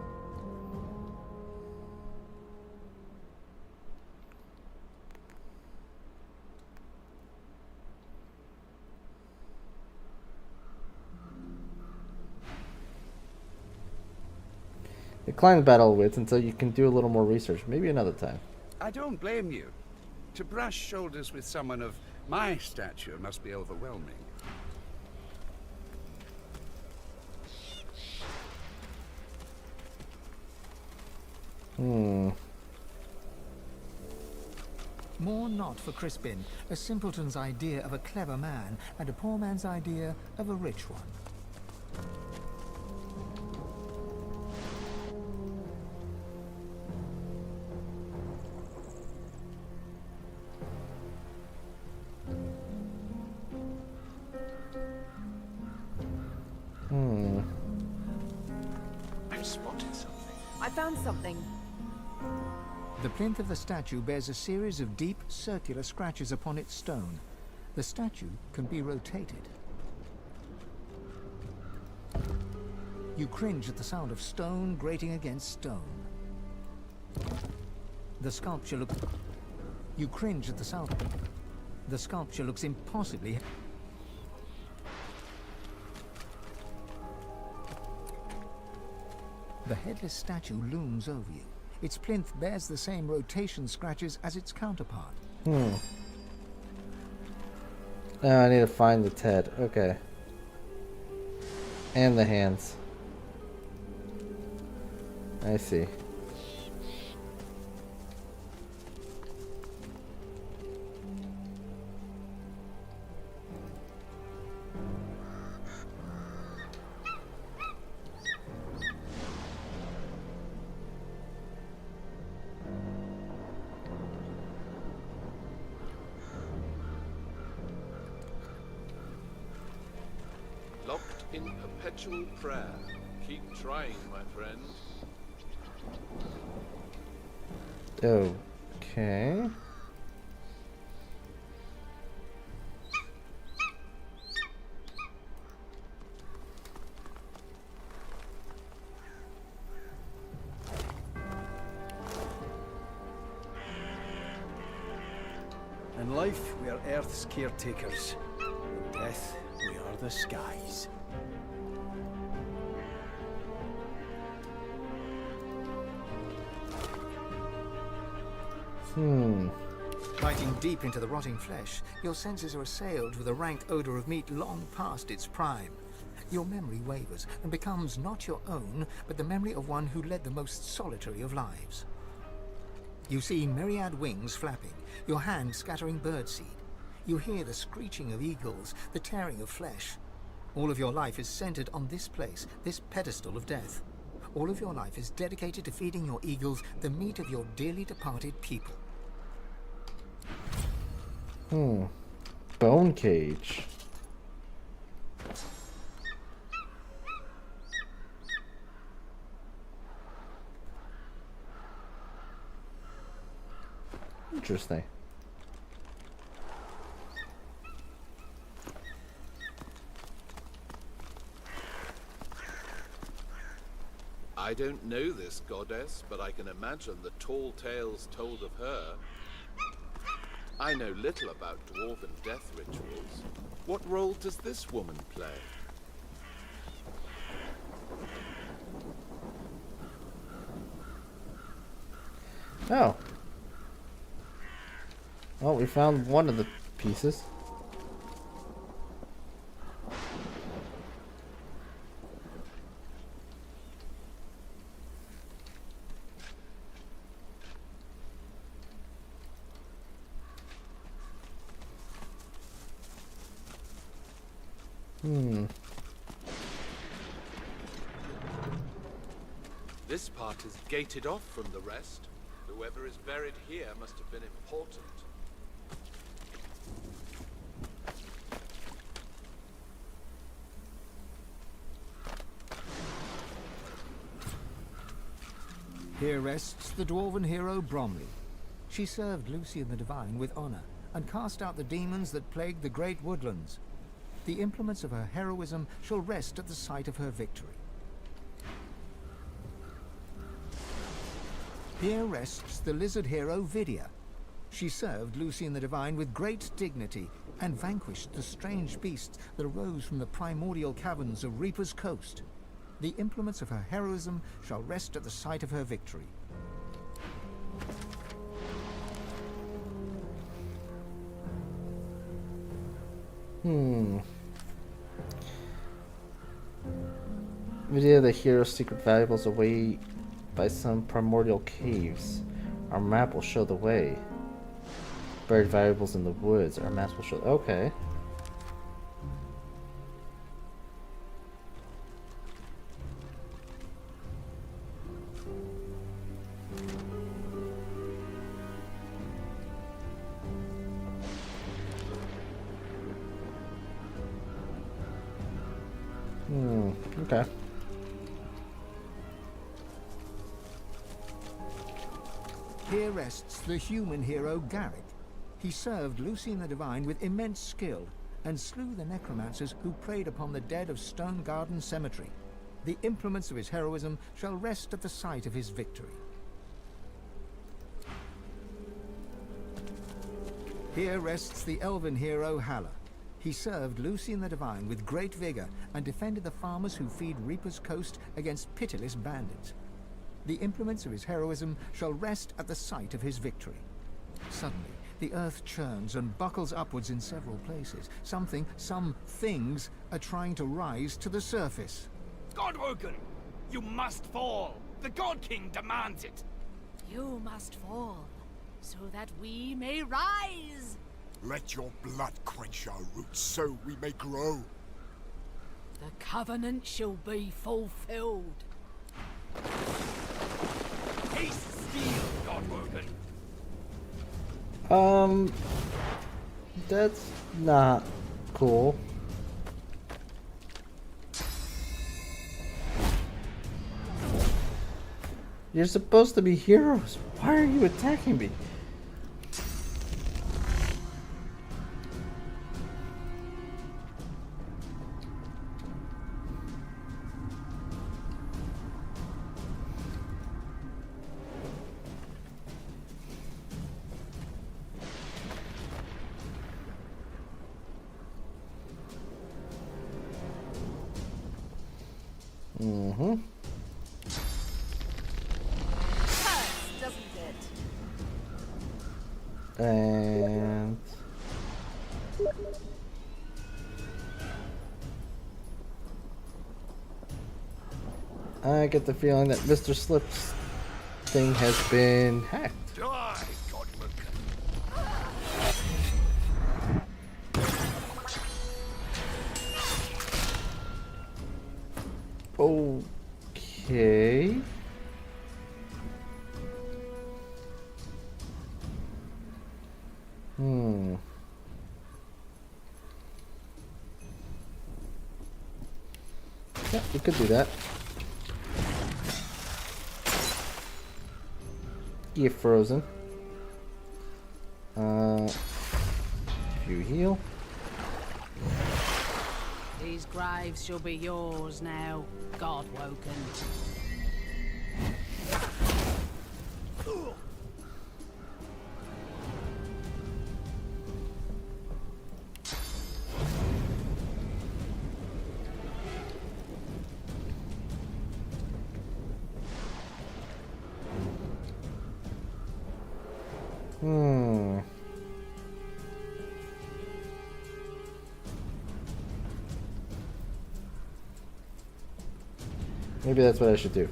Decline battle wits until you can do a little more research. Maybe another time. I don't blame you. To brush shoulders with someone of my stature must be overwhelming. More not for Crispin, a simpleton's idea of a clever man, and a poor man's idea of a rich one. I found something. The plinth of the statue bears a series of deep, circular scratches upon its stone. The statue can be rotated. You cringe at the sound of stone grating against stone. The sculpture looks... You cringe at the sound... The sculpture looks impossibly... The headless statue looms over you. Its plinth bears the same rotation scratches as its counterpart. Oh, I need to find the head. Okay. And the hands. I see. Locked in perpetual prayer. Keep trying, my friend. Okay. In life, we are Earth's caretakers. In death, we are the skies. Biting deep into the rotting flesh, your senses are assailed with a rank odor of meat long past its prime. Your memory wavers and becomes not your own, but the memory of one who led the most solitary of lives. You see myriad wings flapping, your hand scattering birdseed. You hear the screeching of eagles, the tearing of flesh. All of your life is centered on this place, this pedestal of death. All of your life is dedicated to feeding your eagles the meat of your dearly departed people. Bone cage. Interesting. I don't know this goddess, but I can imagine the tall tales told of her. I know little about dwarven death rituals. What role does this woman play? Oh. Well, we found one of the pieces. This part is gated off from the rest. Whoever is buried here must have been important. Here rests the dwarven hero Bromley. She served Lucian the Divine with honor and cast out the demons that plagued the great woodlands. The implements of her heroism shall rest at the site of her victory. Here rests the lizard hero Vidia. She served Lucian the Divine with great dignity and vanquished the strange beasts that arose from the primordial caverns of Reaper's Coast. The implements of her heroism shall rest at the site of her victory. Video the hero's secret valuables away by some primordial caves. Our map will show the way. Buried valuables in the woods. Our maps will show. Okay. Okay. Here rests the human hero Garrick. He served Lucien the Divine with immense skill and slew the necromancers who preyed upon the dead of Stone Garden Cemetery. The implements of his heroism shall rest at the site of his victory. Here rests the elven hero Haller. He served Lucien the Divine with great vigor and defended the farmers who feed Reaper's Coast against pitiless bandits. The implements of his heroism shall rest at the site of his victory. Suddenly, the earth churns and buckles upwards in several places. Some things are trying to rise to the surface. Godwoken! You must fall! The God King demands it! You must fall, so that we may rise! Let your blood quench our roots, so we may grow. The covenant shall be fulfilled. Haste steel, Godwoken! That's not cool. You're supposed to be heroes. Why are you attacking me? Mm-hmm. Doesn't it? And I get the feeling that Mr. Slip's thing has been hacked. Die, Godwoken! Okay. Yeah, we could do that. Get frozen. You heal. These graves shall be yours now, Godwoken. Maybe that's what I should do.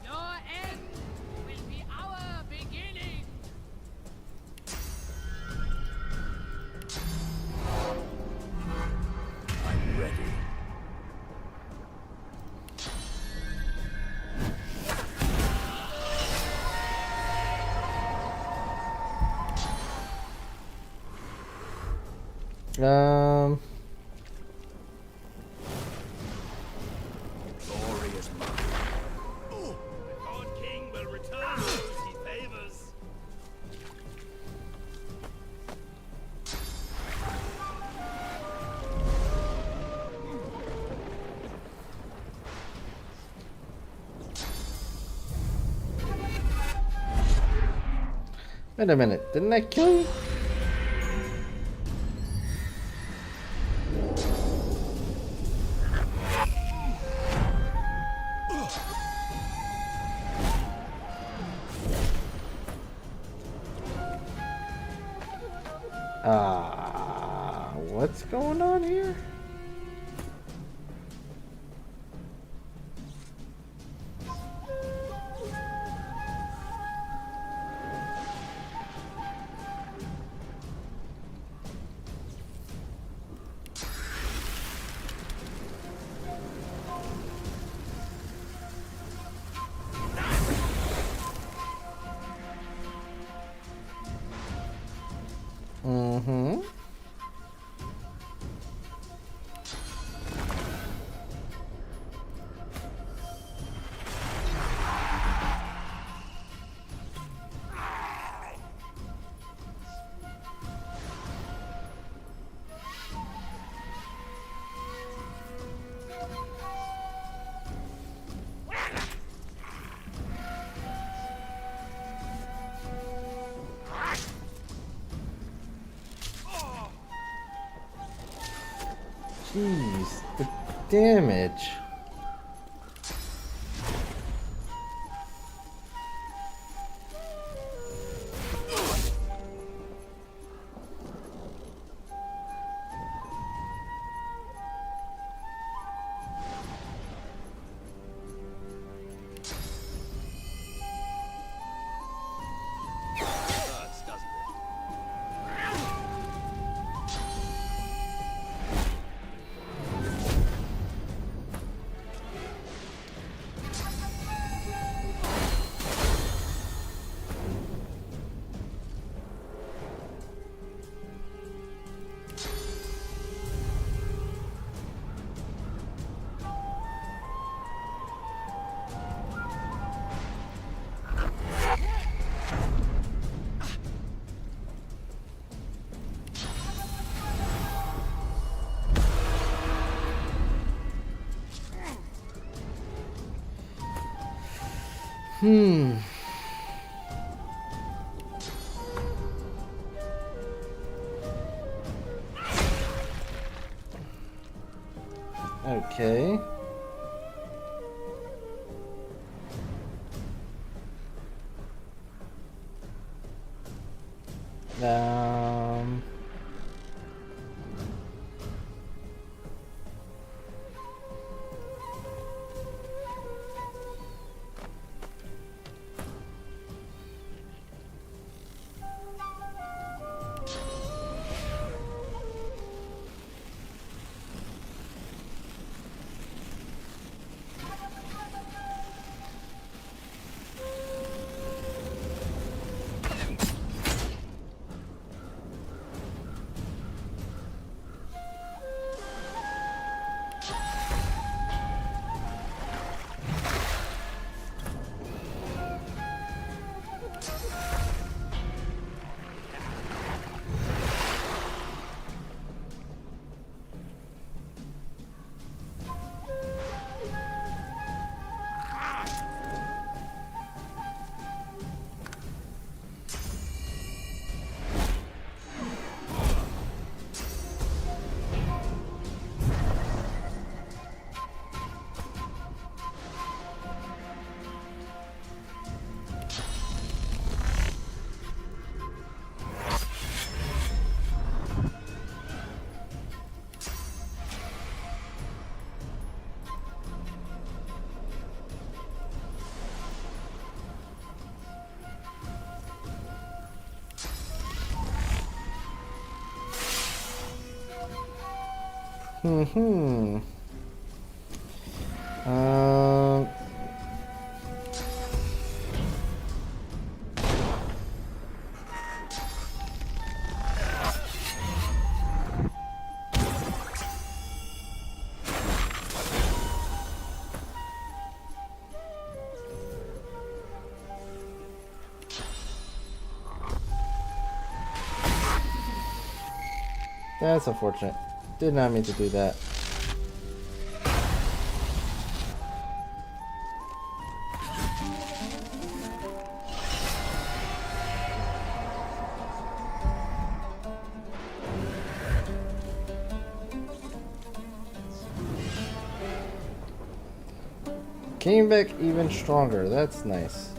Your end will be our beginning. I'm ready. Glorious man. The God King will return those he favors. Wait a minute, didn't I kill you? What's going on here? Jeez, the damage. Okay. Um. Hmm. That's unfortunate. Did not mean to do that. Came back even stronger. That's nice.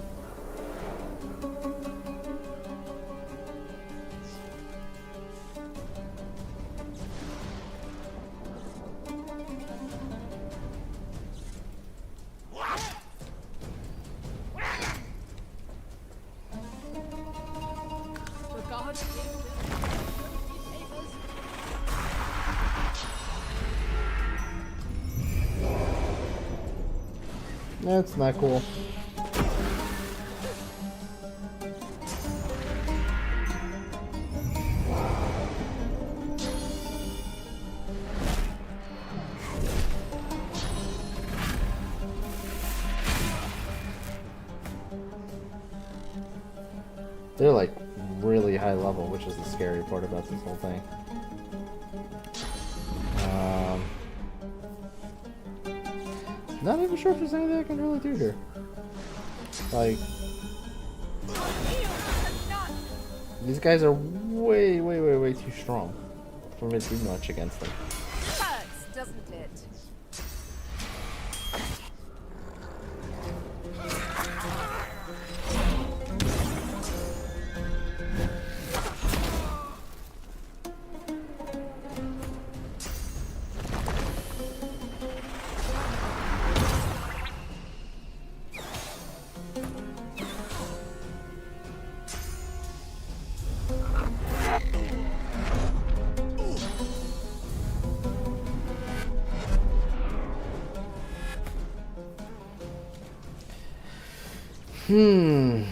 That's not cool. They're like really high level, which is the scary part about this whole thing. Not even sure if there's anything I can really do here. Like, these guys are way too strong for me to do much against them. First, Hmm.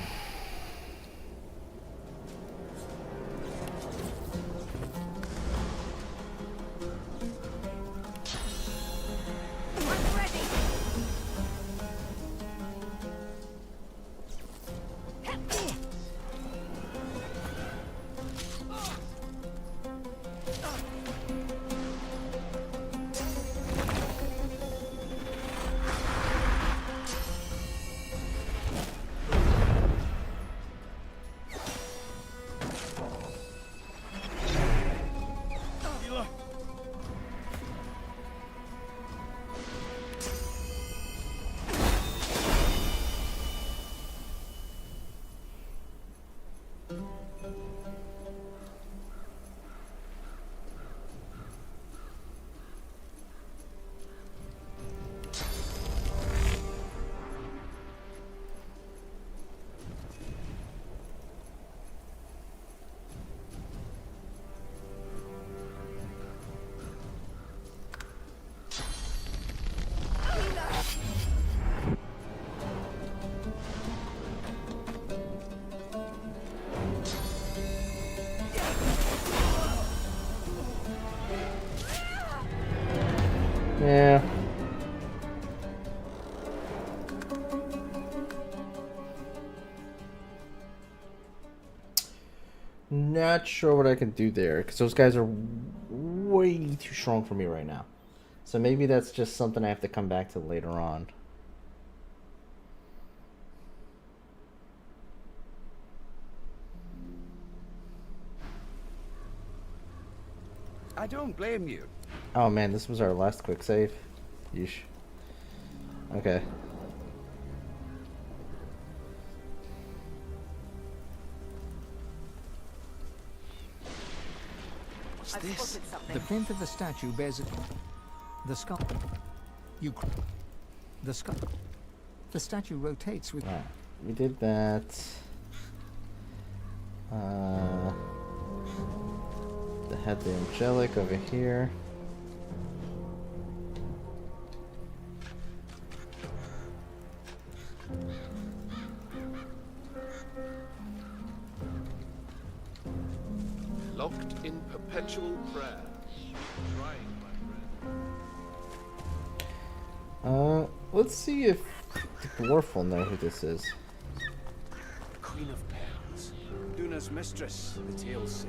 Yeah. Not sure what I can do there, because those guys are way too strong for me right now. So maybe that's just something I have to come back to later on. I don't blame you. Oh man, this was our last quick save. Yeesh. Okay. What's this? The plinth of the statue bears it. The skull. The skull. The statue rotates with. Right. We did that. They had the angelic over here. Locked in perpetual prayer. Trying, my friend. Let's see if the dwarf will know who this is. Queen of Pearls. Duna's mistress, the tales say.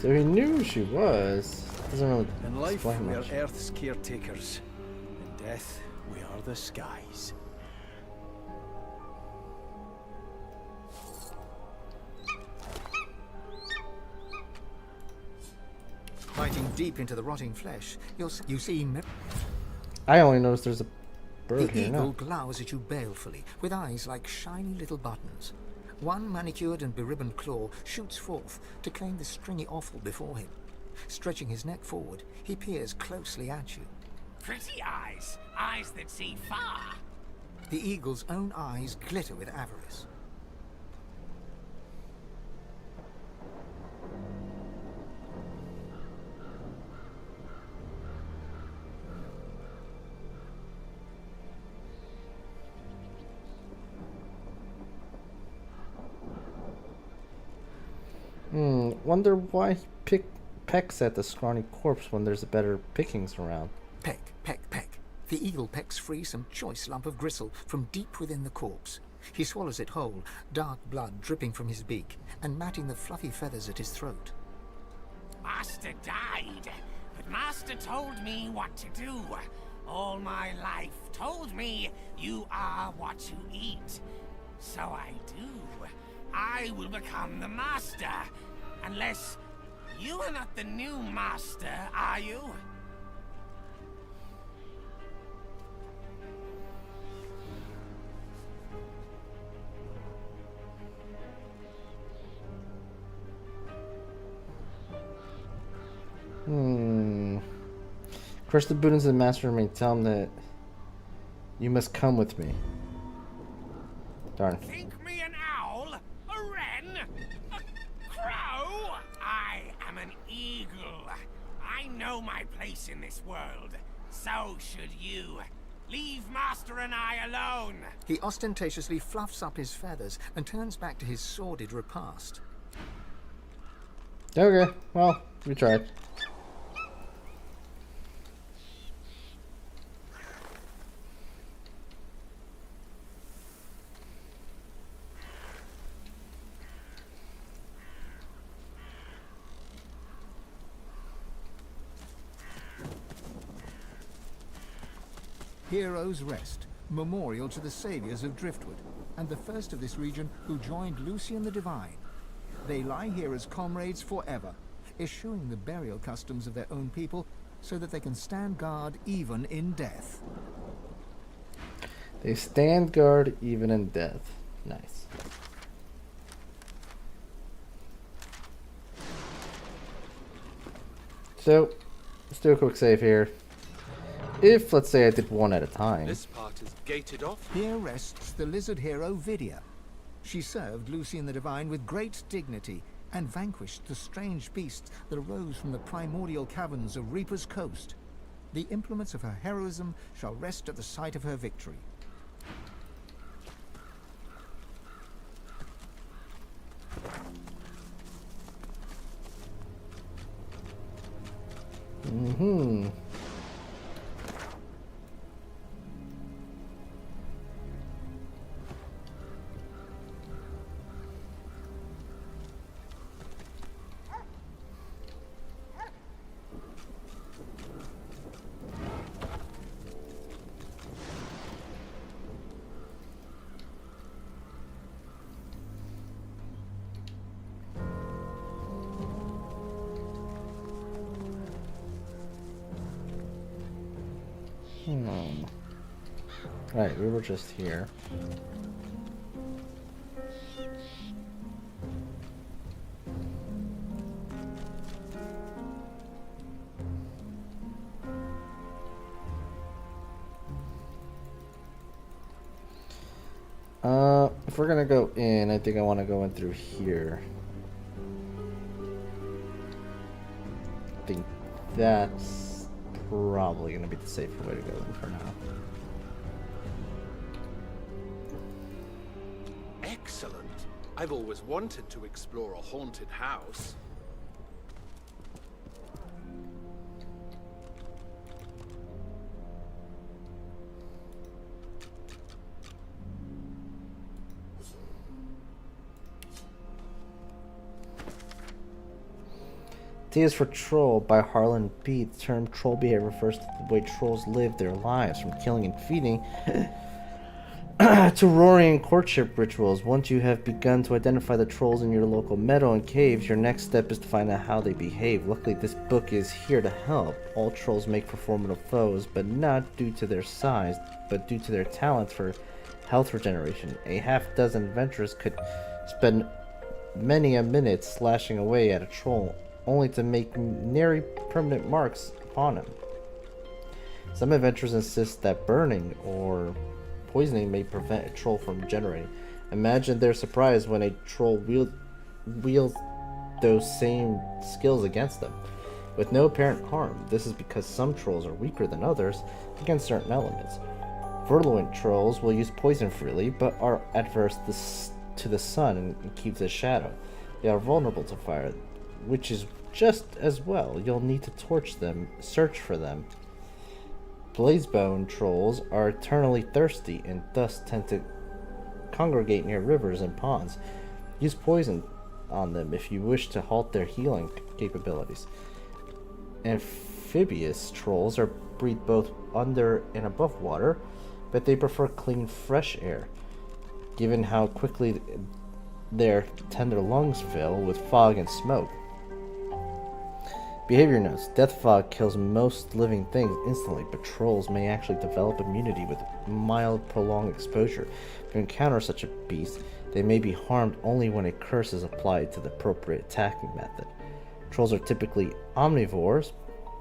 So he knew who she was. Doesn't really In life, explain we are much. Earth's caretakers. In death, we are the skies. Biting deep into the rotting flesh, you see. I only noticed there's a bird The here eagle now. glowers at you balefully, with eyes like shiny little buttons. One manicured and beribboned claw shoots forth to claim the stringy offal before him. Stretching his neck forward, he peers closely at you. Pretty eyes. Eyes that see far. The eagle's own eyes glitter with avarice. Wonder why he pecks at the scrawny corpse when there's better pickings around. Peck, peck, peck. The eagle pecks free some choice lump of gristle from deep within the corpse. He swallows it whole, dark blood dripping from his beak, and matting the fluffy feathers at his throat. Master died, but Master told me what to do. All my life told me you are what you eat. So I do. I will become the Master. Unless you are not the new Master, are you? Crush the boot into the master and tell him that you must come with me. Darn. Think me an owl? A wren? A crow? I am an eagle. I know my place in this world. So should you. Leave Master and I alone. He ostentatiously fluffs up his feathers and turns back to his sordid repast. Okay, well, we tried. Heroes Rest, memorial to the saviors of Driftwood, and the first of this region who joined Lucian the Divine. They lie here as comrades forever, eschewing the burial customs of their own people so that they can stand guard even in death. They stand guard even in death. Nice. So, let's do a quick save here. If, let's say, I did one at a time. This part is gated off. Here rests the lizard hero Vidya. She served Lucian the Divine with great dignity and vanquished the strange beasts that arose from the primordial caverns of Reaper's Coast. The implements of her heroism shall rest at the site of her victory. Mm-hmm. Right, we were just here. If we're gonna go in, I think I want to go in through here. I think that's probably gonna be the safer way to go in for now. Excellent. I've always wanted to explore a haunted house. T is for Troll by Harlan B. The term troll behavior refers to the way trolls live their lives, from killing and feeding to roaring and courtship rituals. Once you have begun to identify the trolls in your local meadow and caves, your next step is to find out how they behave. Luckily, this book is here to help. All trolls make for formidable foes, but not due to their size, but due to their talent for health regeneration. A half-dozen adventurers could spend many a minute slashing away at a troll, only to make nearly permanent marks upon him. Some adventurers insist that burning or poisoning may prevent a troll from regenerating. Imagine their surprise when a troll wields those same skills against them, with no apparent harm. This is because some trolls are weaker than others against certain elements. Virulent trolls will use poison freely, but are adverse to the sun and keep the shadow. They are vulnerable to fire, which is just as well. You'll need to torch them, search for them. Blazebone trolls are eternally thirsty and thus tend to congregate near rivers and ponds. Use poison on them if you wish to halt their healing capabilities. Amphibious trolls breathe both under and above water, but they prefer clean, fresh air. Given how quickly their tender lungs fill with fog and smoke. Behavior notes. Death fog kills most living things instantly, but trolls may actually develop immunity with mild, prolonged exposure. If you encounter such a beast, they may be harmed only when a curse is applied to the appropriate attacking method. Trolls are typically omnivores,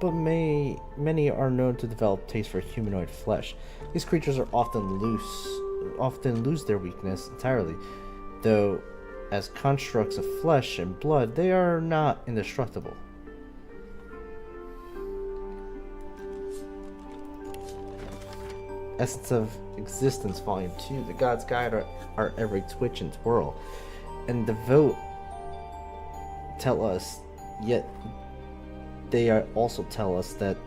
but many are known to develop taste for humanoid flesh. These creatures are often lose their weakness entirely, though as constructs of flesh and blood, they are not indestructible. Essence of Existence, Volume 2. The gods guide our every twitch and twirl, and devote tell us, yet they also tell us that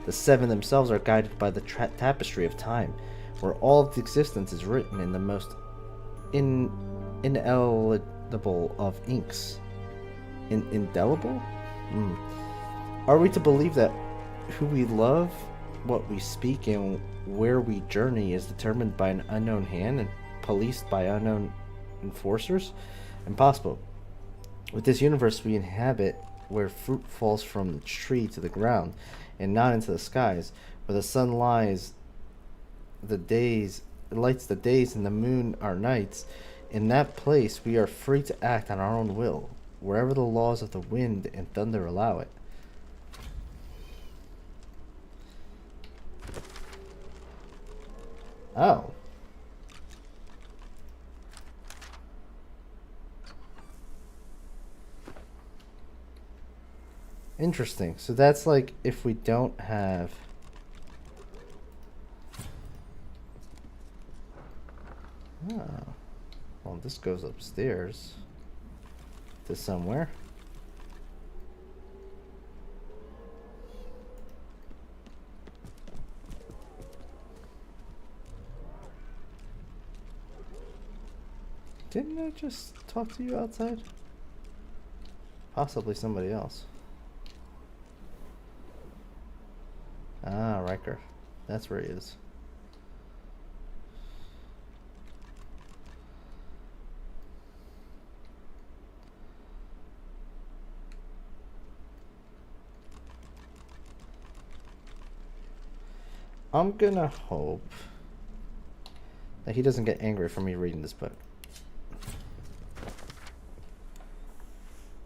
the seven themselves are guided by the tapestry of time, where all of existence is written in the most ineligible of inks. Indelible? Are we to believe that who we love, what we speak, and where we journey is determined by an unknown hand and policed by unknown enforcers? Impossible. With this universe we inhabit, where fruit falls from the tree to the ground and not into the skies, where the sun lights the days and the moon our nights, in that place we are free to act on our own will, wherever the laws of the wind and thunder allow it. Oh. Interesting. So that's like if we don't have... Oh. Well, this goes upstairs to somewhere. Didn't I just talk to you outside? Possibly somebody else. Ah, Riker. That's where he is. I'm gonna hope that he doesn't get angry for me reading this book.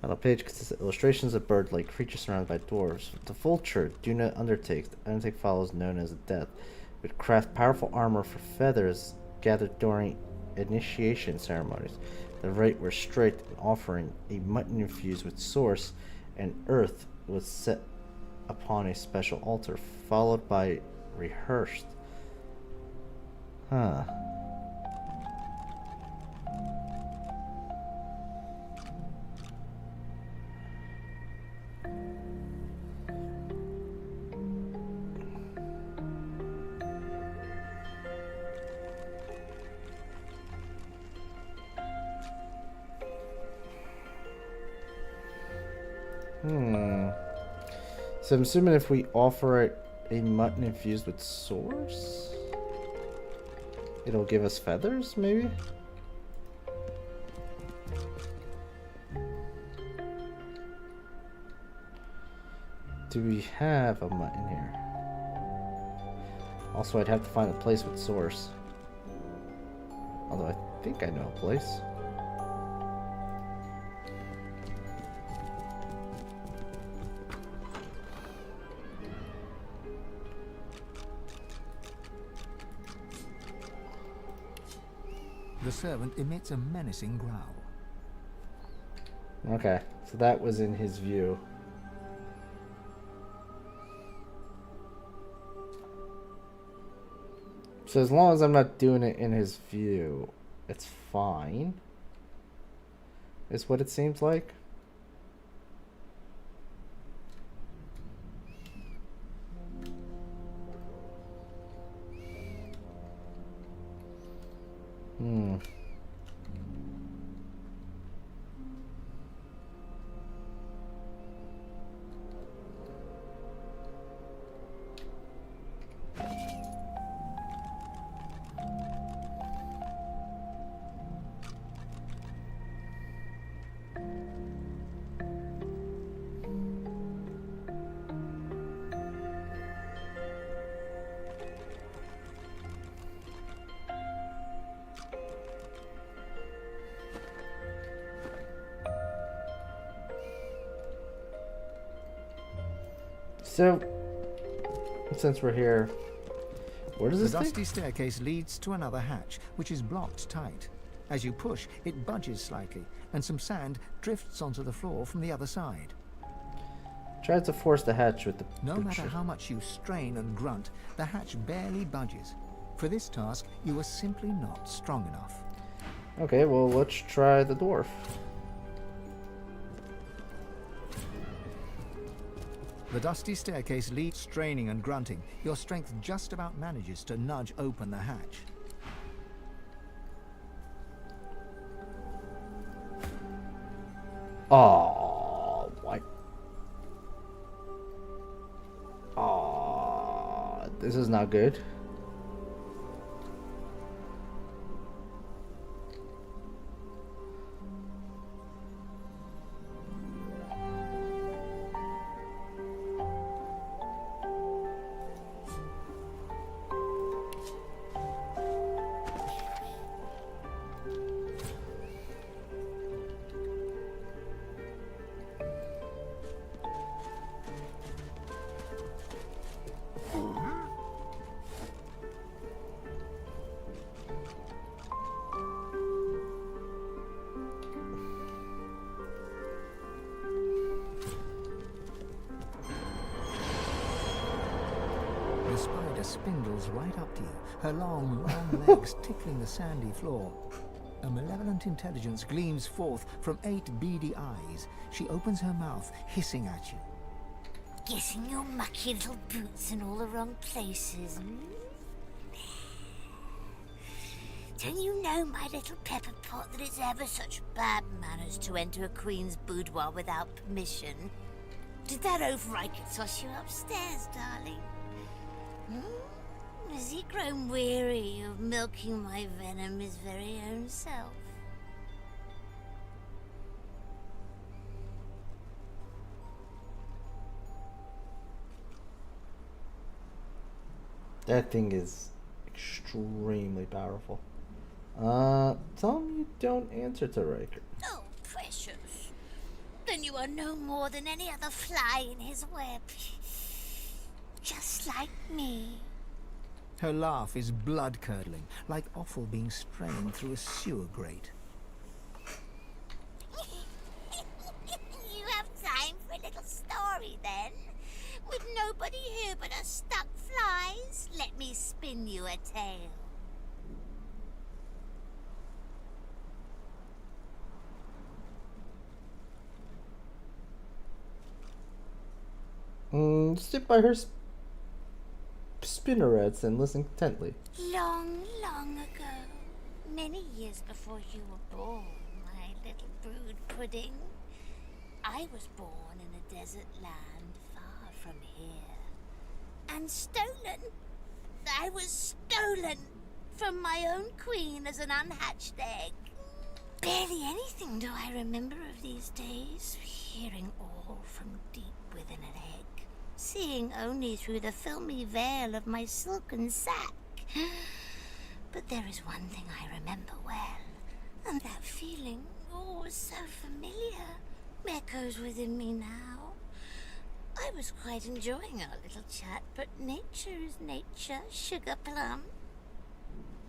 On a page consists of illustrations of bird-like creatures surrounded by dwarves. The vulture do not undertake follows known as a death, would craft powerful armor for feathers gathered during initiation ceremonies. The rite were straight and offering a mutton infused with source and earth was set upon a special altar, followed by rehearsed. Huh. So I'm assuming if we offer it a mutton infused with source, it'll give us feathers, maybe? Do we have a mutton here? Also, I'd have to find a place with source. Although I think I know a place. The servant emits a menacing growl. Okay, so that was in his view. So as long as I'm not doing it in his view, it's fine. Is what it seems like. So, since we're here, where does this The take? dusty staircase leads to another hatch, which is blocked tight. As you push, it budges slightly, and some sand drifts onto the floor from the other side. Try to force the hatch with the No butcher. matter how much you strain and grunt, the hatch barely budges. For this task, you are simply not strong enough. Okay, well, let's try the dwarf. The dusty staircase leads, straining and grunting. Your strength just about manages to nudge open the hatch. Oh, what? Oh, this is not good. The spider spindles right up to you, her long legs tickling the sandy floor. A malevolent intelligence gleams forth from 8 beady eyes. She opens her mouth, hissing at you. Getting your mucky little boots in all the wrong places. Don't you know, my little pepper pot, that it's ever such bad manners to enter a queen's boudoir without permission? Did that over I could toss you upstairs, darling? Has he grown weary of milking my venom his very own self? That thing is extremely powerful. Tell him you don't answer to Riker. Oh, precious. Then you are no more than any other fly in his web. Just like me. Her laugh is blood-curdling, like offal being strained through a sewer grate. You have time for a little story, then? With nobody here but us stuck flies, let me spin you a tale. Sit by her spinnerets and listen intently. Long, long ago, many years before you were born, my little brood pudding, I was born in a desert land far from here. And stolen. I was stolen from my own queen as an unhatched egg. Barely anything do I remember of these days, hearing all from deep within an egg, seeing only through the filmy veil of my silken sack. But there is one thing I remember well, and that feeling, oh, so familiar, echoes within me now. I was quite enjoying our little chat, but nature is nature, sugar plum.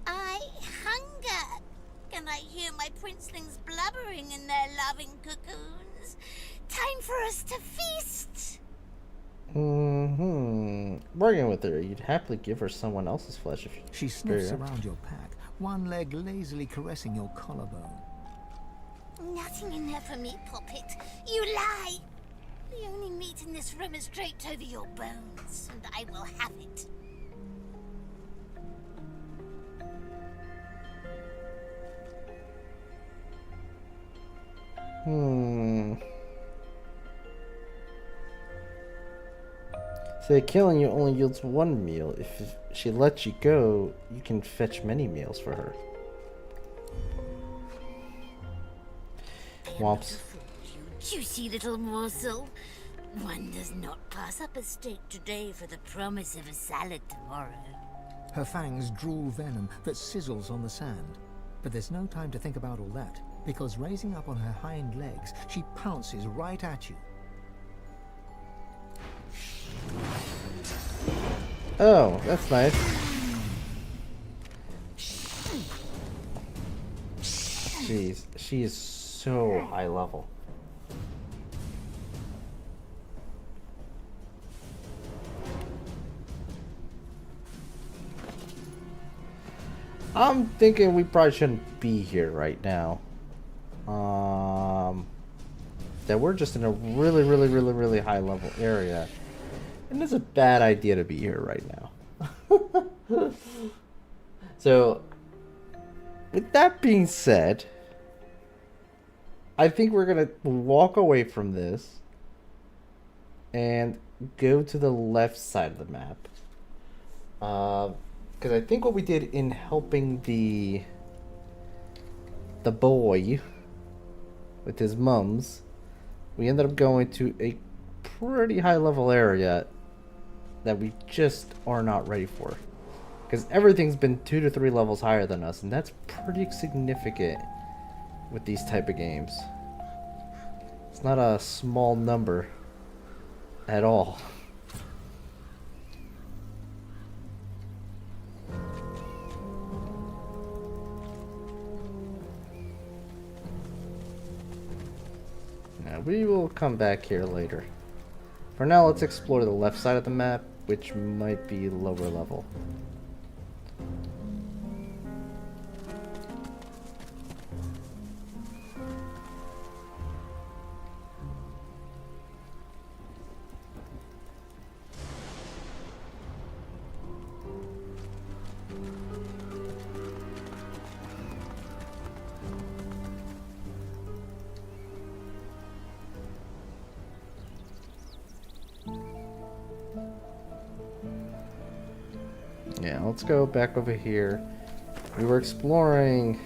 I hunger. Can I hear my princelings blubbering in their loving cocoons? Time for us to feast. Bargain with her. You'd happily give her someone else's flesh if you... She sniffs around your pack, one leg lazily caressing your collarbone. Nothing in there for me, Poppet. You lie. The only meat in this room is draped over your bones, and I will have it. Say, killing you only yields one meal. If she lets you go, you can fetch many meals for her. Womps. Juicy little morsel. One does not pass up a steak today for the promise of a salad tomorrow. Her fangs drool venom that sizzles on the sand. But there's no time to think about all that, because raising up on her hind legs, she pounces right at you. Oh, that's nice. Jeez, she is so high level. I'm thinking we probably shouldn't be here right now. That we're just in a really high level area. And it's a bad idea to be here right now. So, with that being said, I think we're going to walk away from this and go to the left side of the map. Because I think what we did in helping the boy with his mums, we ended up going to a pretty high level area that we just are not ready for. Because everything's been 2 to 3 levels higher than us, and that's pretty significant with these type of games. It's not a small number at all. Now we will come back here later. For now, let's explore the left side of the map, which might be lower level. Yeah, let's go back over here. We were exploring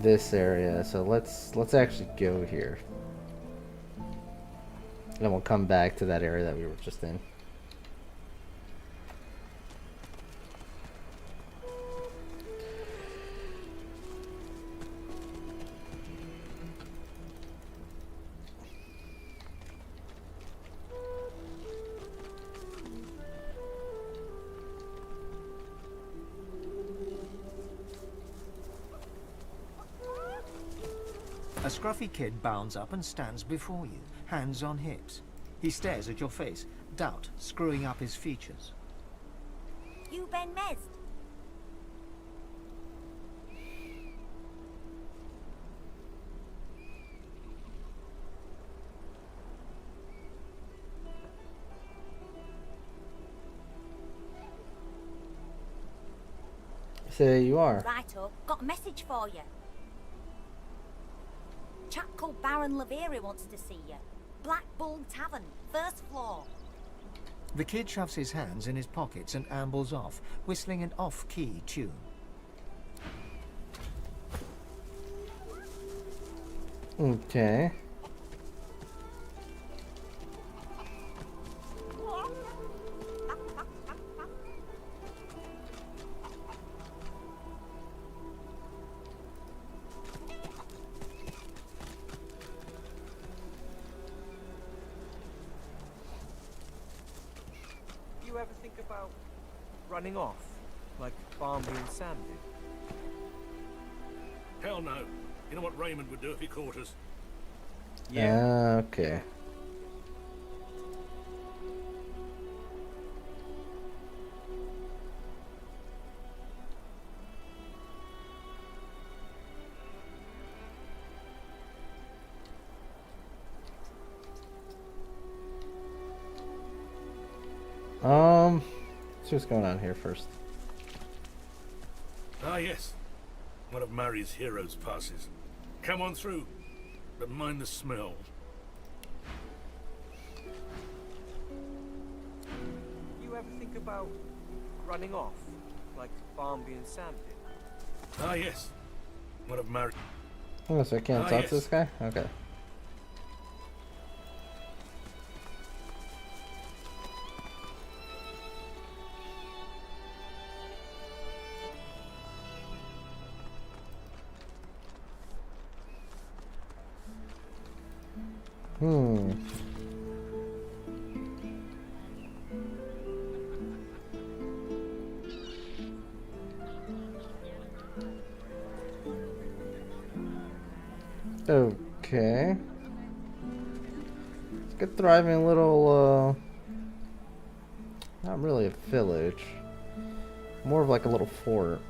this area, so let's actually go here. And we'll come back to that area that we were just in. A scruffy kid bounds up and stands before you, hands on hips. He stares at your face, doubt screwing up his features. You been mezzed? Say you are. Righto, got a message for you. Chap called Baron Laveri wants to see you. Black Bull Tavern, first floor. The kid shoves his hands in his pockets and ambles off, whistling an off-key tune. Okay. You ever think about running off, like Barnaby and Sam did? Hell no. You know what Raymond would do if he caught us? Okay. Let's see what's going on here first. Ah, yes. One of Mari's heroes passes. Come on through, but mind the smell. You ever think about running off, like Barnaby and Sam did? Ah, yes. One of Mari... Oh, so I can't talk to this guy? Okay. Okay. It's a good thriving little, not really a village. More of like a little fort.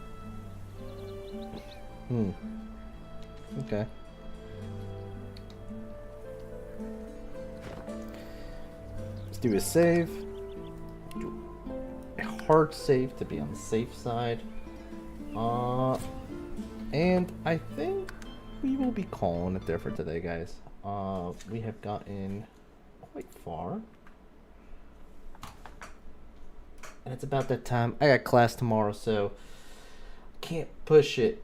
Okay. Let's do a save. Do a hard save to be on the safe side. And I think we will be calling it there for today, guys. We have gotten quite far. And it's about that time. I got class tomorrow, so can't push it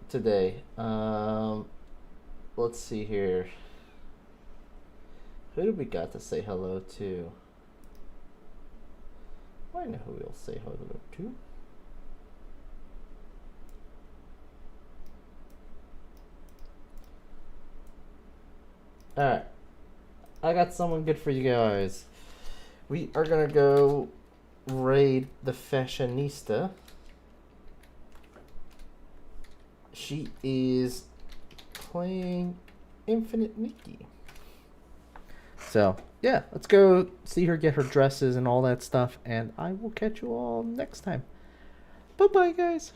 today. Let's see here. Who do we got to say hello to? I know who we'll say hello to. Alright. I got someone good for you guys. We are gonna go raid the fashionista. She is playing Infinite Nikki. So, yeah, let's go see her get her dresses and all that stuff, and I will catch you all next time. Bye-bye, guys.